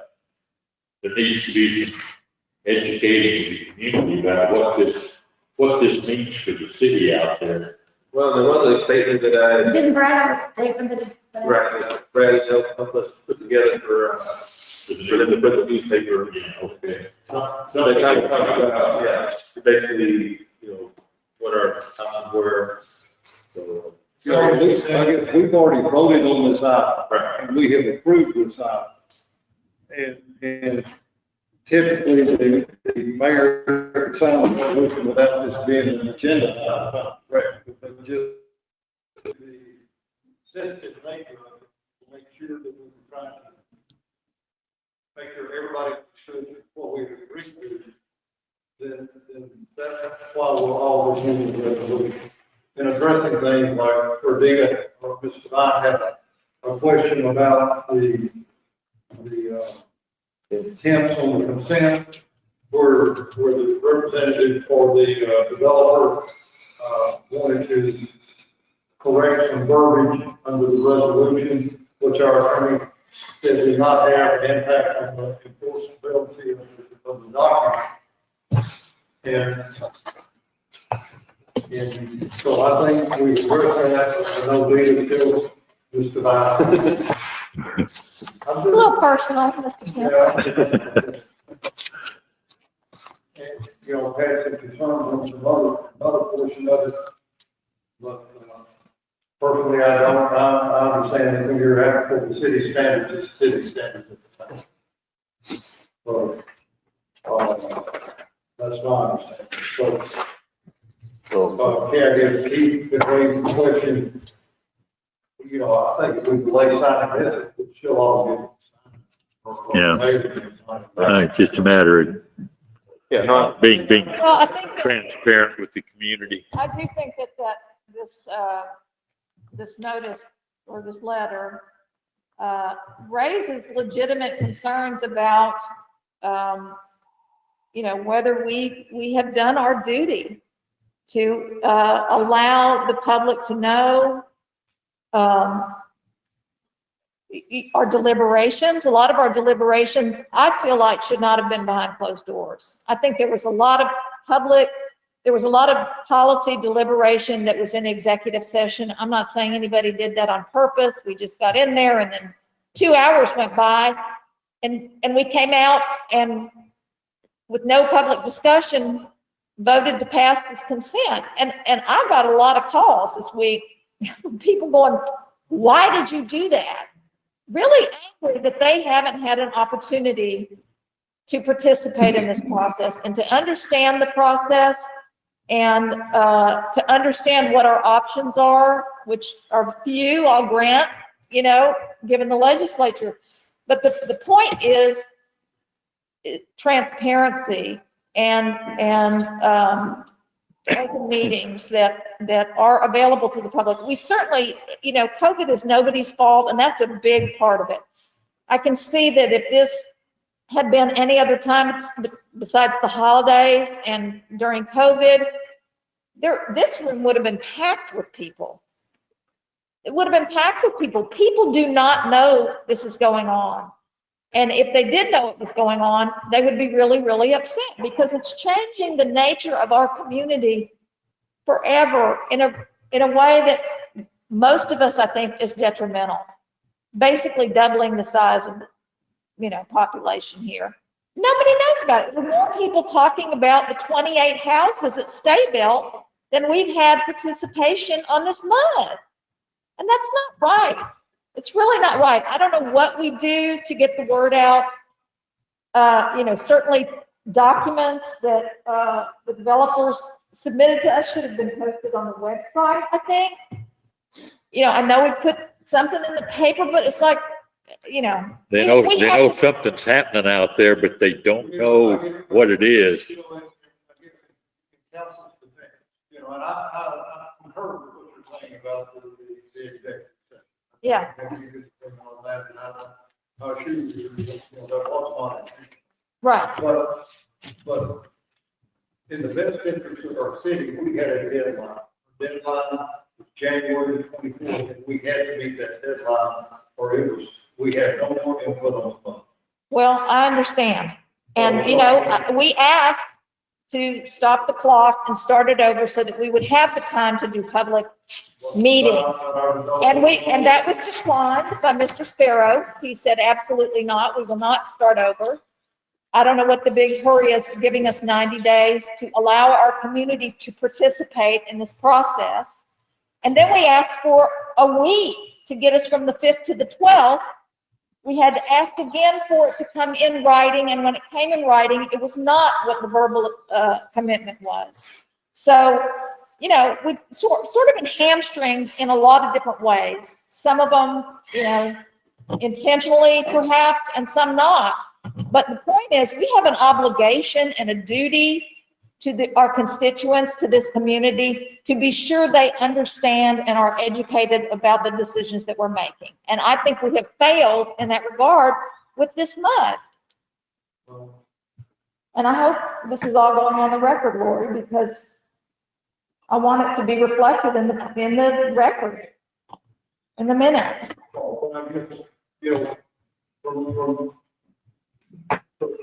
There needs to be some educating the community about what this means for the city out there. Well, there was a statement that I. Didn't Brad have a statement that he? Right, Brad has helped us put together for them to put the newspaper. Okay. So they kind of talk about, basically, what our options were, so. So I guess we've already voted on this item, and we have approved this item. And typically, the mayor can sign the resolution without this being an agenda item. Right. But just the sensitive nature of it, to make sure that we're trying to make sure everybody understood what we agreed to, then that's why we're always using the resolution. In addressing things like Cordina or Mr. Devine had a question about the intent on the consent, where the representative for the developer wanted to correct some verbiage under the resolution, which our attorney said did not have an impact on the enforceability of the document. And so I think we addressed that, and no leader till Mr. Devine. It's a little personal, Mr. Smith. And, had some concerns on some other portion of it. But personally, I understand that when you're after the city standards, it's city standards at the time. So, that's my understanding. So, Candy, Keith could raise the question, I think if we delay signing this, it should all get. Yeah. It's just a matter of being Well, I think transparent with the community. I do think that this notice or this letter raises legitimate concerns about, whether we have done our duty to allow the public to know our deliberations. A lot of our deliberations, I feel like, should not have been behind closed doors. I think there was a lot of policy deliberation that was in executive session. I'm not saying anybody did that on purpose. We just got in there and then 2 hours went by and we came out and with no public discussion voted to pass this consent. And I got a lot of calls this week people going, why did you do that? Really angry that they haven't had an opportunity to participate in this process and to understand the process and to understand what our options are, which are few, I'll grant, you know, given the legislature. But the point is transparency and open meetings that are available to the public. We certainly, you know, COVID is nobody's fault, and that's a big part of it. I can see that if this had been any other time besides the holidays and during COVID, this room would have been packed with people. It would have been packed with people. People do not know this is going on. And if they did know it was going on, they would be really, really upset because it's changing the nature of our community forever in a way that most of us, I think, is detrimental. Basically doubling the size of, you know, population here. Nobody knows about it. There are more people talking about the 28 houses at Stay Built than we've had participation on this mud. And that's not right. It's really not right. I don't know what we do to get the word out. You know, certainly documents that the developers submitted to us should have been posted on the website, I think. You know, I know we put something in the paper, but it's like, you know. They know something's happening out there, but they don't know what it is. You know, and I heard what you're saying about the executive. Yeah. Right. But in the best interest of our city, we had a deadline. Deadline was January 24th, and we had to meet that deadline, or we had no more input on the phone. Well, I understand. And, you know, we asked to stop the clock and start it over so that we would have the time to do public meetings. And that was declined by Mr. Sparrow. He said, absolutely not. We will not start over. I don't know what the big hurry is for giving us 90 days to allow our community to participate in this process. And then we asked for a week to get us from the 5th to the 12th. We had to ask again for it to come in writing, and when it came in writing, it was not what the verbal commitment was. So, you know, we sort of been hamstringed in a lot of different ways. Some of them, you know, intentionally perhaps, and some not. But the point is, we have an obligation and a duty to our constituents, to this community, to be sure they understand and are educated about the decisions that we're making. And I think we have failed in that regard with this mud. And I hope this is all going on the record, Lori, because I want it to be reflected in the record, in the minutes. You know,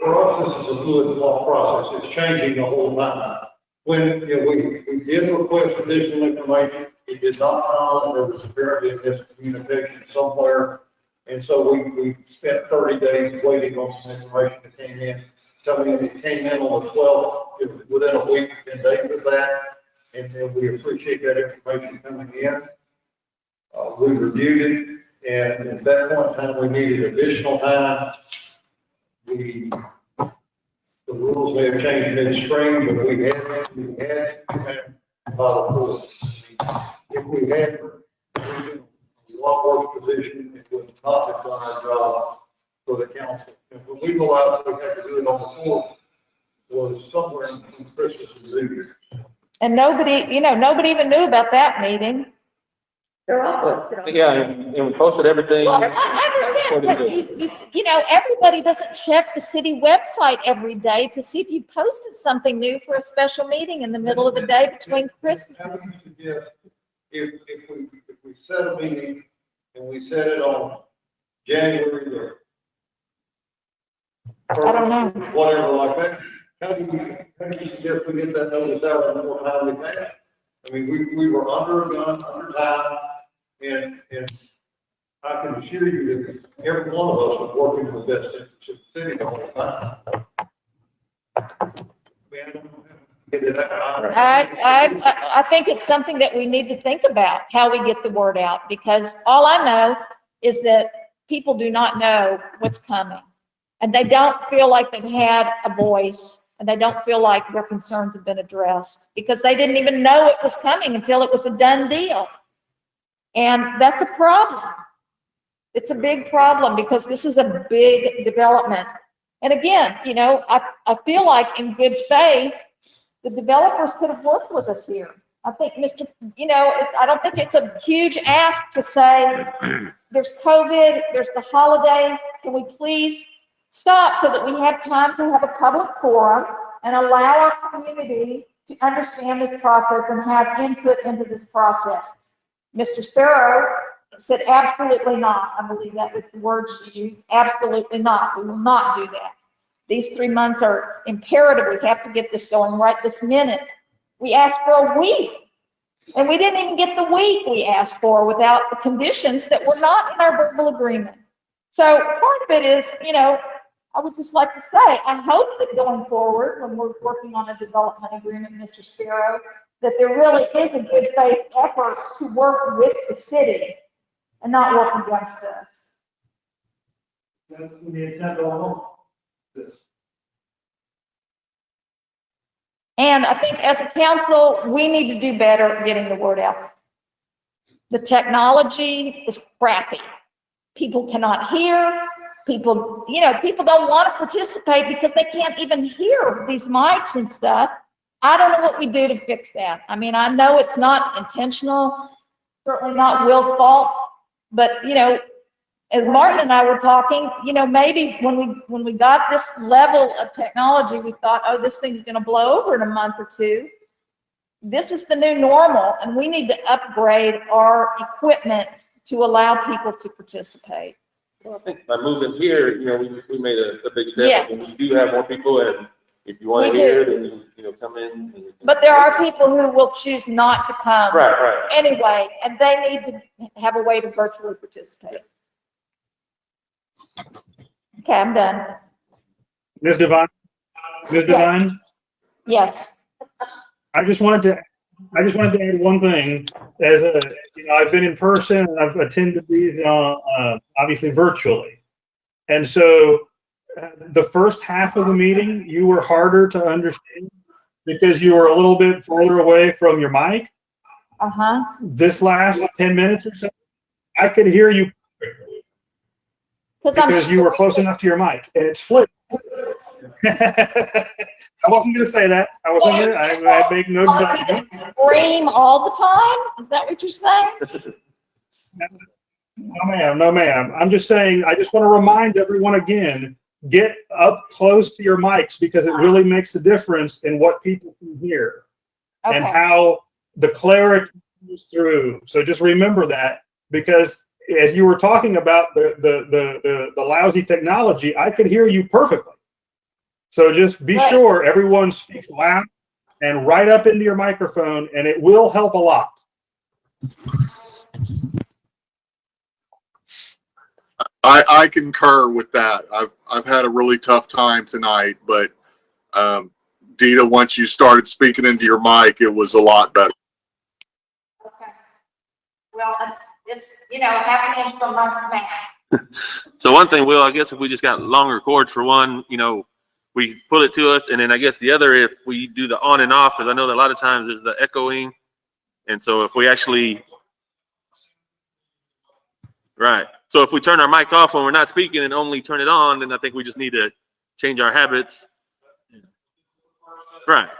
for us, this is a fluid thought process. It's changing the whole time. When, you know, we did request additional information, it did not come, there was apparently a miscommunication somewhere. And so we spent 30 days waiting on some information that came in. Telling me it came in on the 12th, within a week, 10 days of that. And then we appreciate that information coming in. We reviewed it, and at that point in time, we needed additional time. The rules may have changed midstream, but we had by the court. If we had a lot worse position, it would not have done our job for the council. And when we go out, we have to do it on the 4th, was somewhere in Christmas and New Year's. And nobody even knew about that meeting. They're all posted on. Yeah, and we posted everything. Well, I understand, but you know, everybody doesn't check the city website every day to see if you posted something new for a special meeting in the middle of the day between Christmas. How do you suggest if we set a meeting and we set it on January the I don't know. whatever like that, how do you suggest we get that notice out in more timely fashion? I mean, we were under a gun, under time, and I can assure you that every one of us was working for the best interest of the city all the time. I think it's something that we need to think about, how we get the word out, because all I know is that people do not know what's coming. And they don't feel like they've had a voice, and they don't feel like their concerns have been addressed, because they didn't even know it was coming until it was a done deal. And that's a problem. It's a big problem, because this is a big development. And again, you know, I feel like in good faith, the developers could have worked with us here. I think I don't think it's a huge ask to say, there's COVID, there's the holidays, can we please stop so that we have time to have a public forum and allow our community to understand this process and have input into this process? Mr. Sparrow said, absolutely not. I believe that was the word she used. Absolutely not. We will not do that. These 3 months are imperative. We have to get this going right this minute. We asked for a week, and we didn't even get the week we asked for without the conditions that were not in our verbal agreement. So part of it is, you know, I would just like to say, I hope that going forward, when we're working on a development agreement, Mr. Sparrow, that there really is a good faith effort to work with the city and not work against us. That's the intent all this. And I think as a council, we need to do better at getting the word out. The technology is crappy. People cannot hear. People don't want to participate because they can't even hear these mics and stuff. I don't know what we do to fix that. I mean, I know it's not intentional, certainly not Will's fault, but, you know, as Martin and I were talking, you know, maybe when we got this level of technology, we thought, oh, this thing's going to blow over in a month or two. This is the new normal, and we need to upgrade our equipment to allow people to participate. Well, I think by moving here, you know, we made a big step. Yes. And we do have more people, and if you want We to hear, do. then you know, come in. And But there are people who will choose not to come. Right. Anyway, and they need to have a way to virtually participate. Okay, I'm done. Ms. Devine? Ms. Devine? Yes. I just wanted to add one thing. I've been in person and I've attended these, obviously virtually. And so the first half of the meeting, you were harder to understand because you were a little bit further away from your mic. Uh-huh. This last 10 minutes or so, I could hear you because you were close enough to your mic, and it's flipped. I wasn't going to say that. I make no judgment. Scream all the time? Is that what you're saying? No, ma'am. I'm just saying, I just want to remind everyone again, get up close to your mics because it really makes a difference in what people can hear and how the clarity comes through. So just remember that, because as you were talking about the lousy technology, I could hear you perfectly. So just be sure everyone speaks loud and right up into your microphone, and it will help a lot. I concur with that. I've had a really tough time tonight, but Dita, once you started speaking into your mic, it was a lot better. Okay. Well, it's half an inch from my mask. So one thing, Will, I guess if we just got longer cords for one, we pull it to us, and then I guess the other, if we do the on and off, because I know that a lot of times there's the echoing, and so if we actually, right. So if we turn our mic off when we're not speaking and only turn it on, then I think we just need to change our habits. Right.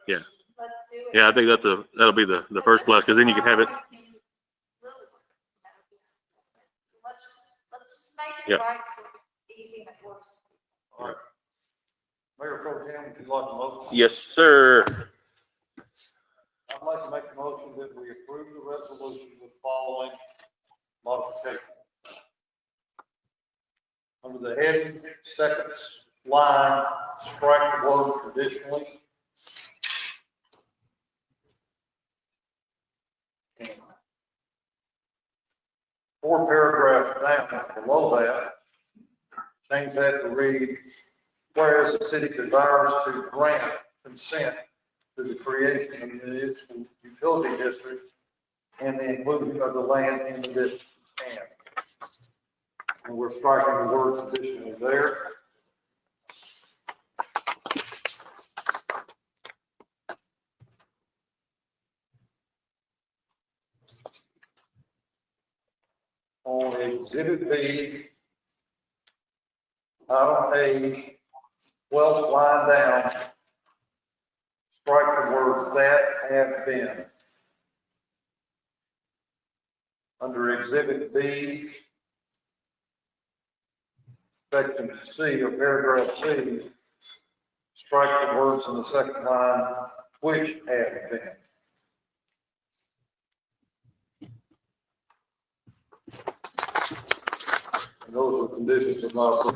Yeah. Yeah, I think that'll be the first plus, because then you can have it. Let's just make it Yeah. right so it's easy and it works. All right. Mayor Pro Tem, would you like a motion? Yes, sir. I'd like to make a motion that we approve the resolution with following modification. Under the heading, second line, strike the word traditionally. And 4 paragraphs down below that, change that to read, whereas the city desires to grant consent to the creation of the municipal utility district and the inclusion of the land in the district. And we're striking the word additionally there. On exhibit B, item A, 12th line down, strike the words that have been. Under exhibit B, section C or paragraph C, strike the words in the second line, which have been. And those are conditions of my.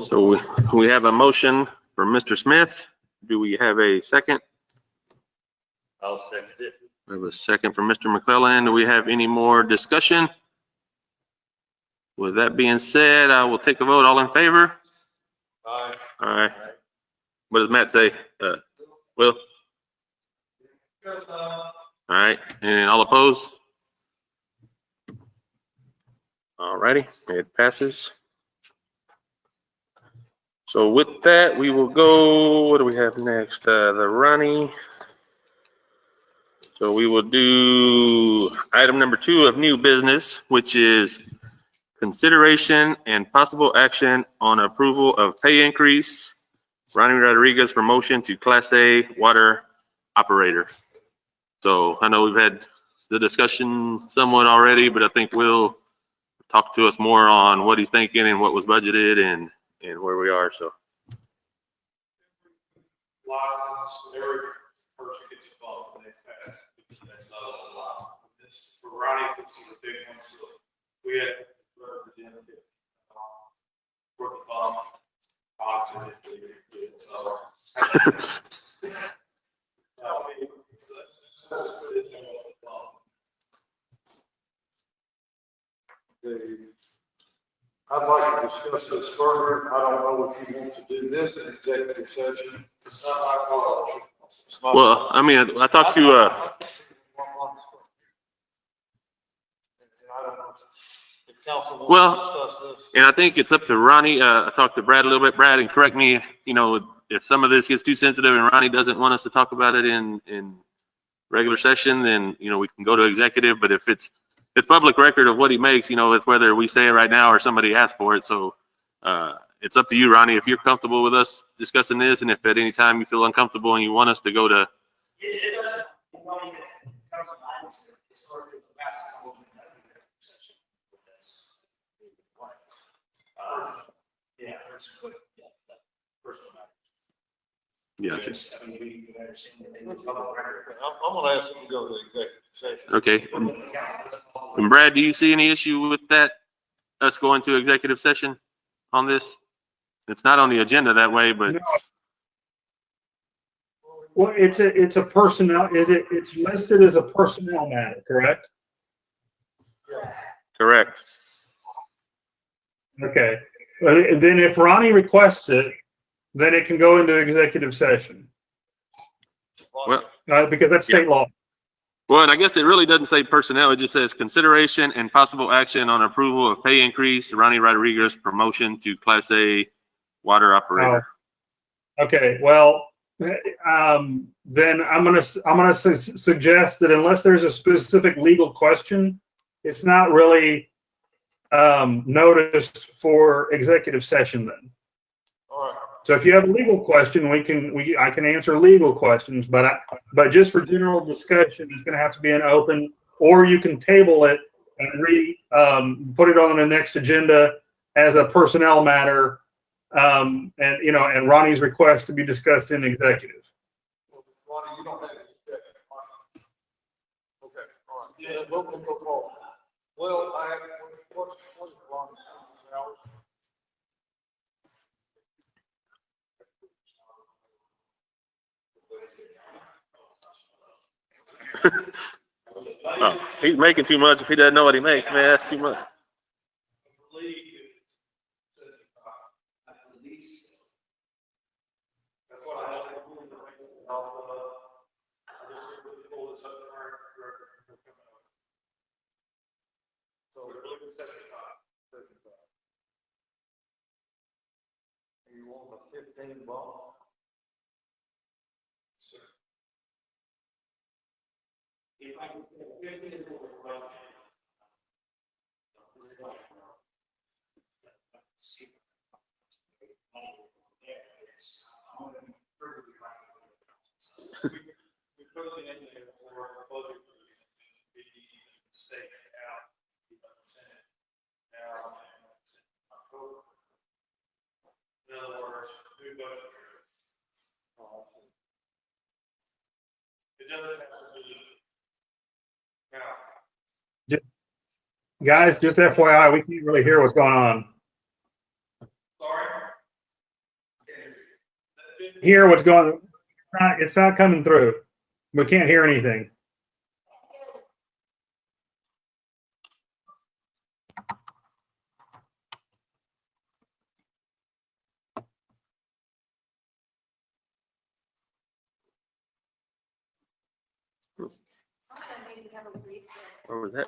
So we have a motion for Mr. Smith. Do we have a second? I'll second it. We have a second from Mr. McClellan. Do we have any more discussion? With that being said, I will take a vote. All in favor? Aye. All right. What does Matt say? Will? All right. And all opposed? All righty. It passes. So with that, we will go, what do we have next? The Ronnie. So we will do item number 2 of new business, which is consideration and possible action on approval of pay increase. Ronnie Rodriguez promotion to Class A water operator. So I know we've had the discussion somewhat already, but I think Will talk to us more on what he's thinking and what was budgeted and where we are, so. License, every person gets involved when they pass, that's not a license. This, for Ronnie, this is a big one, so we had representative, for the bomb, I'd like to discuss this further. I don't know if you want to do this in executive session. It's not my fault. It's not- Well, I mean, I talked to, I don't know if council wants Well, to discuss this. and I think it's up to Ronnie. I talked to Brad a little bit. Brad, and correct me, you know, if some of this gets too sensitive and Ronnie doesn't want us to talk about it in regular session, then, you know, we can go to executive. But if it's public record of what he makes, you know, it's whether we say it right now or somebody asks for it. So it's up to you, Ronnie, if you're comfortable with us discussing this, and if at any time you feel uncomfortable and you want us to go to. It doesn't, well, council lines, historically, the past is always been that session with this. Yeah, there's good, personal matters. Yeah. I mean, we understand that they would public record. I'm gonna ask him to go to executive session. Okay. And Brad, do you see any issue with that, us going to executive session on this? It's not on the agenda that way, but. No. Well, it's a personnel, it's listed as a personnel matter, correct? Correct. Okay. And then if Ronnie requests it, then it can go into executive session. Well, because that's state law. Well, and I guess it really doesn't say personnel. It just says consideration and possible action on approval of pay increase, Ronnie Rodriguez promotion to Class A water operator. Okay, well, then I'm gonna suggest that unless there's a specific legal question, it's not really noticed for executive session then. All right. So if you have a legal question, I can answer legal questions, but just for general discussion, it's going to have to be an open, or you can table it and put it on the next agenda as a personnel matter, and Ronnie's request to be discussed in executive. Ronnie, you don't have any objection. Okay, all right. Yeah, we'll go forward. Well, I have, what is Ronnie's hours? Oh, he's making too much. If he doesn't know what he makes, man, that's too much. If I can say 15 is what we're running. We put it in there for a budget reason, be staked out, Senate now, October. In other words, new budget. It doesn't have to be. Now, Guys, just FYI, we can't really hear what's going on. sorry. Hear what's going on. It's not coming through. We can't hear anything. Where was that?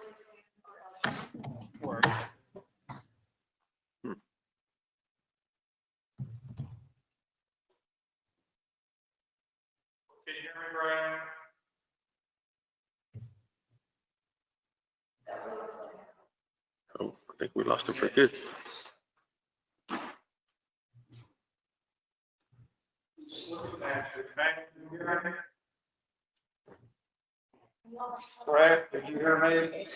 Can you hear me, Brian? Oh, I think we lost him pretty good. Brad, did you hear me?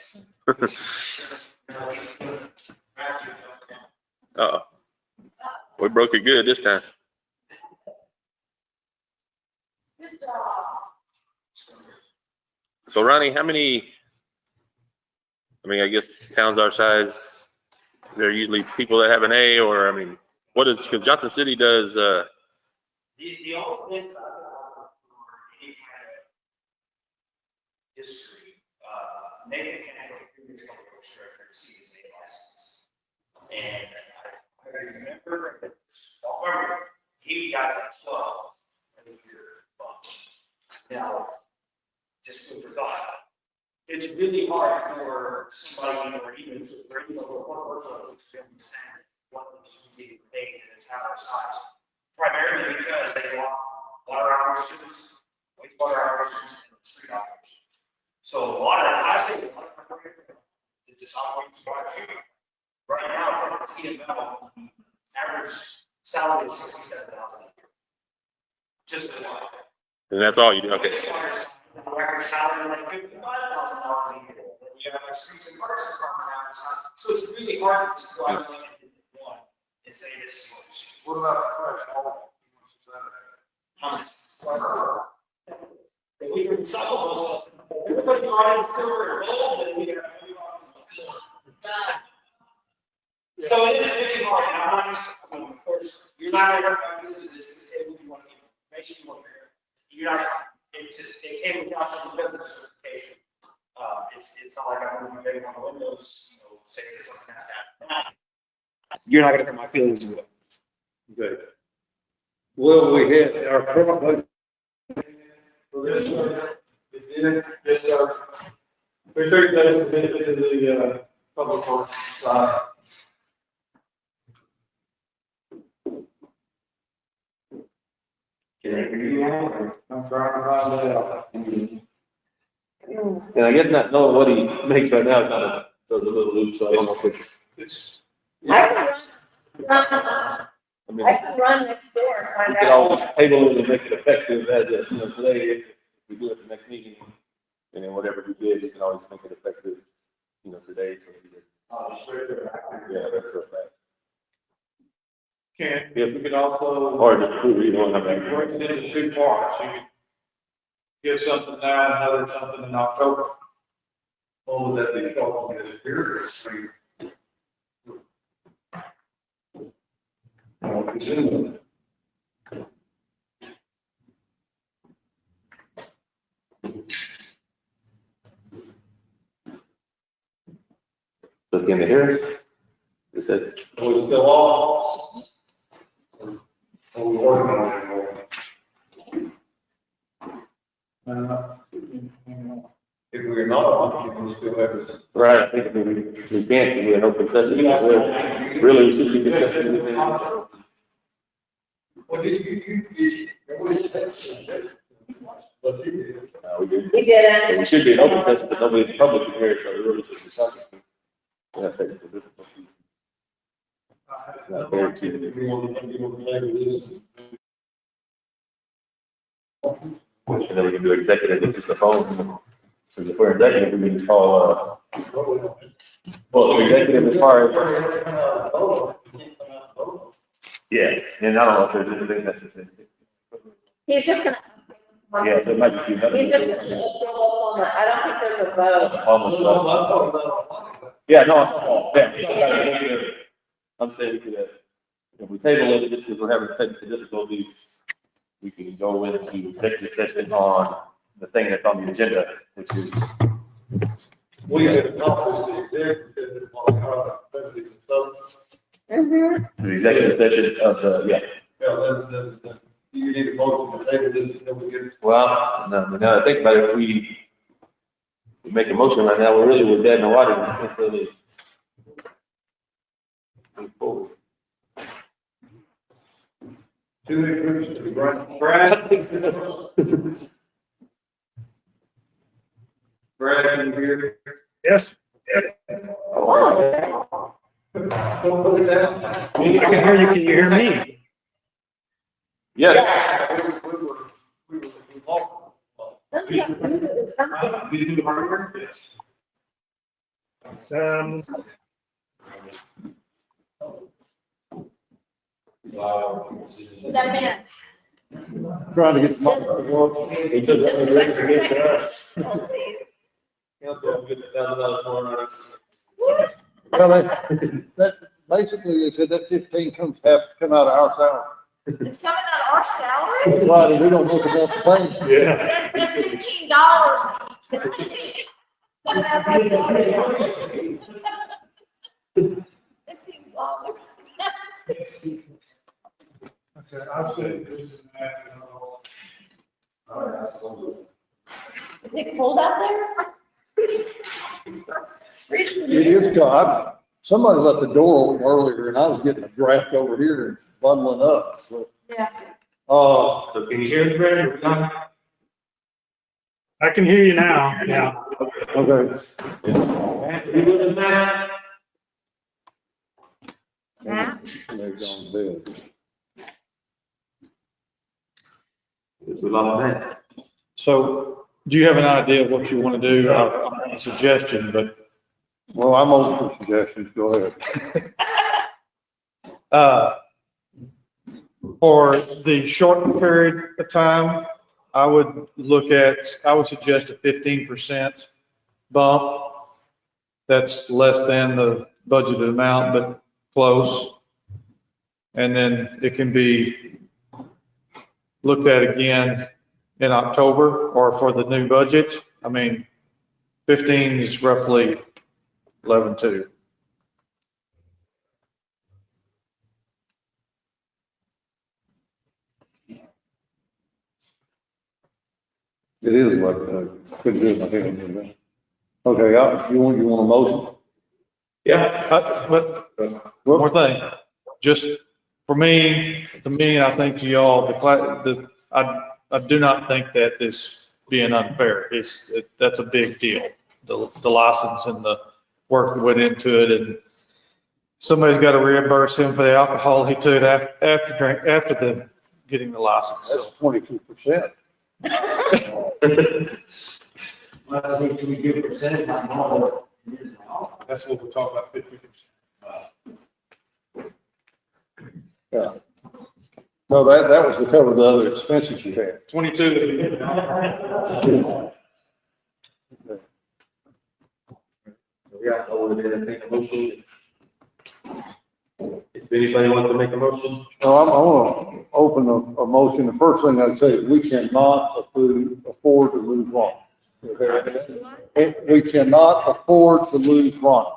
Uh-oh. We broke it good this time. So Ronnie, how many, I guess towns our size, they're usually people that have an A, or, what is, because Johnson City does, The only thing that I've got for any kind of history, Nathan Cantor, previous public works director, received his A license. And I remember, he got a 12 a year bump. Now, just food for thought. It's really hard for somebody, or even for any of the workload to understand what is being paid in a town our size. Primarily because they want water operations, wastewater operations, and street operations. So water, I say water, it just operates water treatment. Right now, TML, average salary is $67,000 a year. Just for water. and that's all you do, okay. Record salary is like $55,000 a year. We have like streets and parks department now, so it's really hard to just go out and one and say this is what we should. What about fresh water? If we can cycle those, everybody brought in silver and gold, then we have. So it is really hard, and I'm not, of course, you're not gonna work on doing this, because table, you want to get information more fair. You're not, it came without some business certification. It's not like I'm going to be on Windows, say this, something that's happening. You're not gonna hurt my feelings with it. Good. Will we hit our current budget? For this one, we took that into the, public works side. Can I hear you now? I'm trying to find that out. And I guess not knowing what he makes right now, kind of throws a little loop, so I don't know if it's. I can run next door and We find could out. always table it and make it effective as, today, if we do it the next meeting. And then whatever we did, we can always make it effective, today. So we did. Yeah, that's a fact. Can, Yes. we could also. Or just prove you don't have that. Break it into two parts. You could give something now, another something in October. All of that they call this period. So can they hear us? Is that? So we still off? Are we working on it more? If we're not, we can still have this. Right, I think we can't, we have open session. So really, we should be discussing anything. We didn't. It should be an open session, but nobody in the public can hear, so it really should be something. Yeah, technical difficulties. It's not guaranteed. And then we can do executive, it's just the phone. So if we're executive, we can just call, well, executive as far as. Yeah, and I don't know if there's anything necessary. He's just gonna. Yeah, so it might just be. He's just gonna throw up on it. I don't think there's a vote. Almost. Yeah, no, yeah. I'm saying we could, if we table it, just because we're having technical difficulties, we can go into executive session on the thing that's on the agenda, which is. The executive session of the, yeah. You need a motion to table this until we get. Well, no, now I think about it, if we make a motion right now, we're dead in the water, we can't really move forward. Brad, can you hear? Yes. I can hear you. Can you hear me? Yes. That means. Trying to get the. He took that ready to get to us. Council gets $1,000 more. Well, that, basically, they said that 15 have to come out of our salary. It's coming out of our salary? Right, and we don't make enough pay. Yeah. It's $15. Coming out of our salary. $15. Okay, I've said this is an act. Is it cold out there? It is, somebody left the door open earlier and I was getting a draft over here and bundling up, so. Yeah. So can you hear us, Brandon? I can hear you now. Yeah. Okay. Matt? They're gone to bed. We lost that. So, do you have an idea of what you want to do? I'm a suggestion, but. Well, I'm open for suggestions, go ahead. For the short period of time, I would suggest a 15% bump. That's less than the budgeted amount, but close. And then it can be looked at again in October or for the new budget. I mean, 15 is roughly 11.2. It is like, couldn't do it my hand. Okay, you want a motion? Yeah, but one more thing, just for me, to me, I think to y'all, I do not think that this being unfair. That's a big deal. The license and the work that went into it, and somebody's got to reimburse him for the alcohol he took after getting the license. That's 22%. Well, I think we give a percentage on all. That's what we're talking about, 50%. Yeah. No, that was to cover the other expenses you had. 22. Yeah, I would entertain a motion. If anybody wants to make a motion. No, I want to open a motion. The first thing I'd say is we cannot afford to lose Ron. We cannot afford to lose Ron.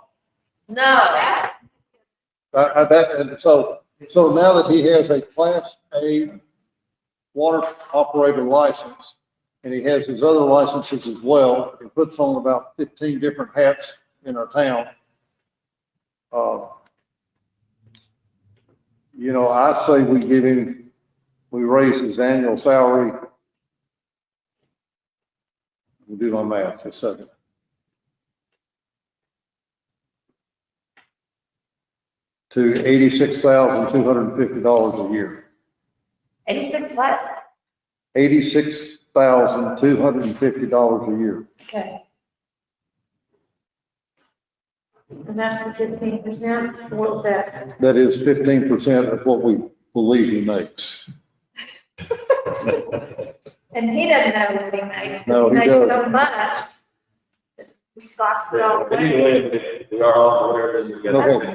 No. And so now that he has a Class A water operator license, and he has his other licenses as well, he puts on about 15 different hats in our town. I say we give him we raised his annual salary. Let me do my math just a second. To $86,250 a year. 86 what? $86,250 a year. Okay. And that's for 15%? What was that? That is 15% of what we believe he makes. And he doesn't know what he makes. No, he makes doesn't. so much. He stocks it all But away. anyway, we are all aware that we got. Okay,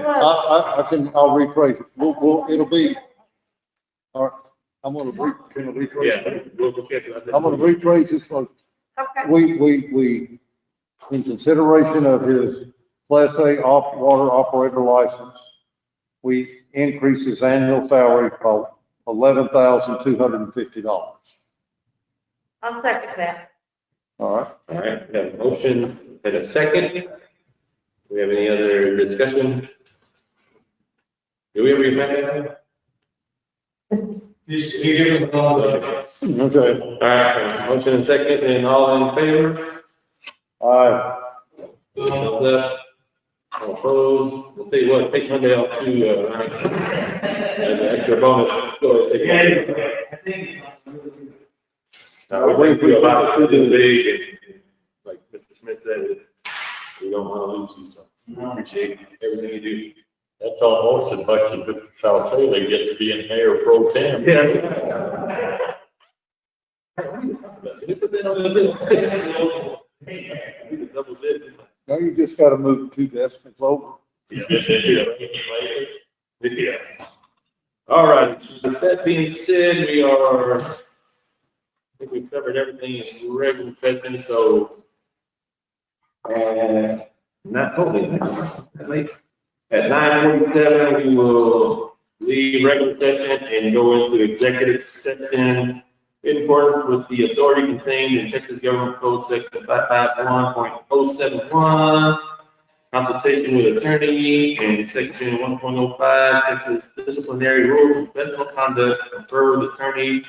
I'll rephrase it. It'll be, all right, can I rephrase? Yeah, we'll catch it. I'm gonna rephrase this one. Okay. We, in consideration of his Class A water operator license, we increase his annual salary by $11,250. I'll second that. All right. All right, we have a motion and a second. Do we have any other discussion? Do we ever met that? He gave us all the. Okay. All right, motion and second, and all in favor? Aye. All opposed? We'll tell you what, take Monday off too, as an extra bonus. Go ahead, take it. I think. We think we allow it to do big, and like Mr. Smith said, we don't want to lose you, so appreciate everything you do. That's almost as much as Mr. Salcedo gets to be in mayor pro tem. Yeah. Now you just gotta move 2 decimals over. Yeah. All right, so with that being said, I think we've covered everything in regular session, so, not totally, at 9:47, we will leave regular session and go into executive session in accordance with the authority contained in Texas Government Code Section 551.071, consultation with attorney, and Section 1.05, Texas disciplinary rules of professional conduct, confer with attorney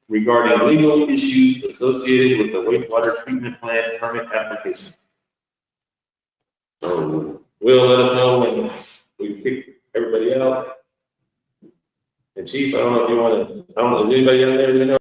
regarding legal issues associated with the wastewater treatment plant permit application. So we'll let them know when we kick everybody out. And Chief, I don't know if you want to, I don't know, is anybody out there, you know?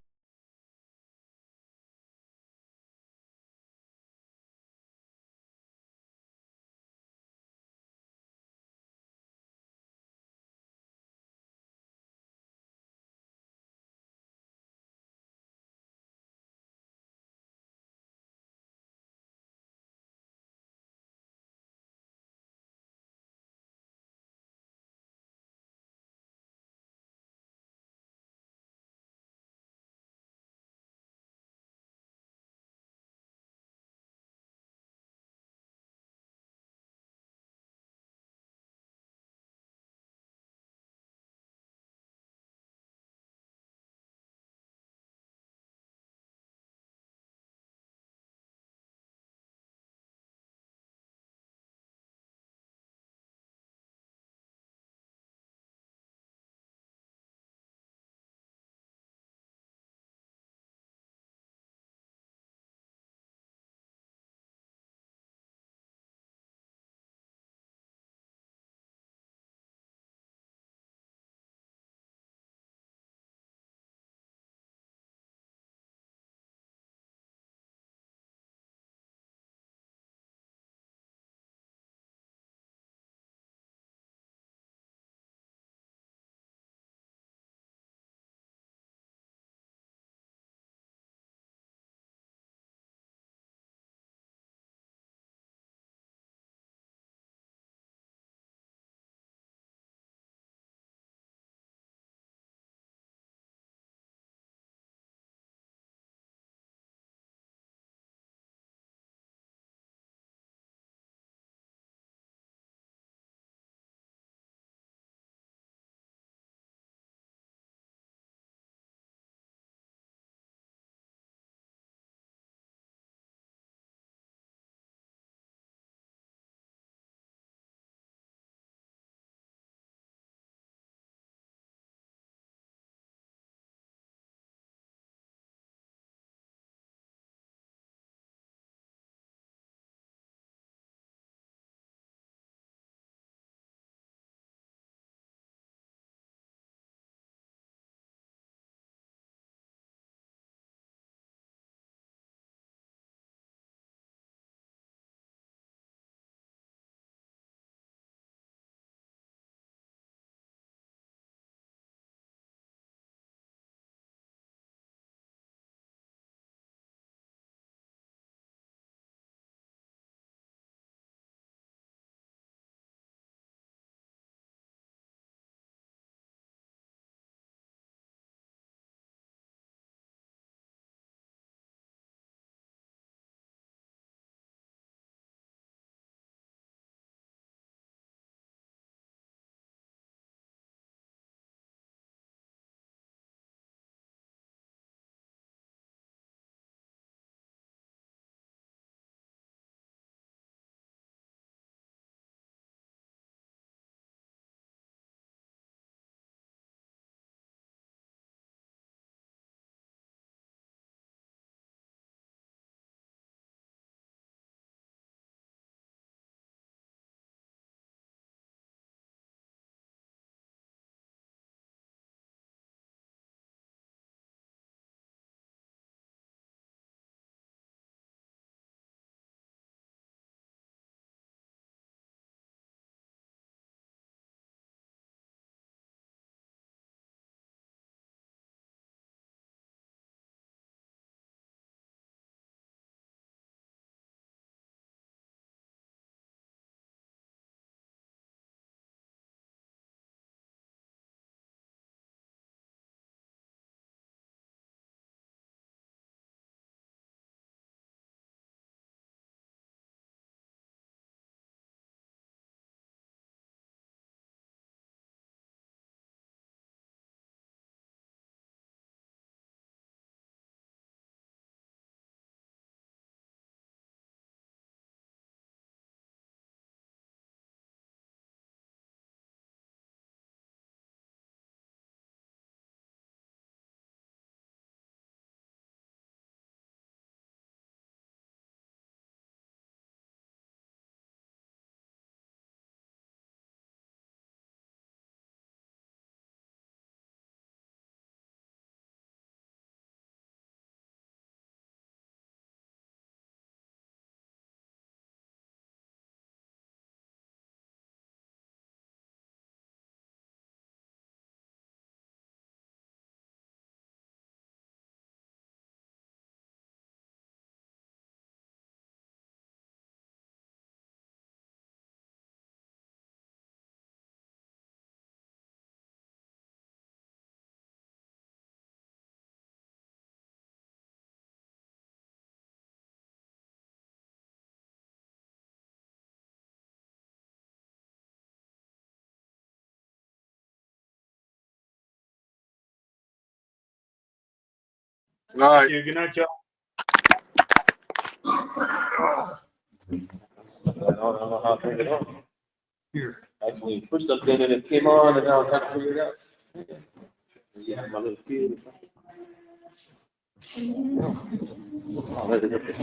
Good night. Good night, y'all. I don't know how to turn it on. Here. Actually, pushed something and it came on and now I'm trying to figure it out. Yeah, my little kid. Oh, there it is.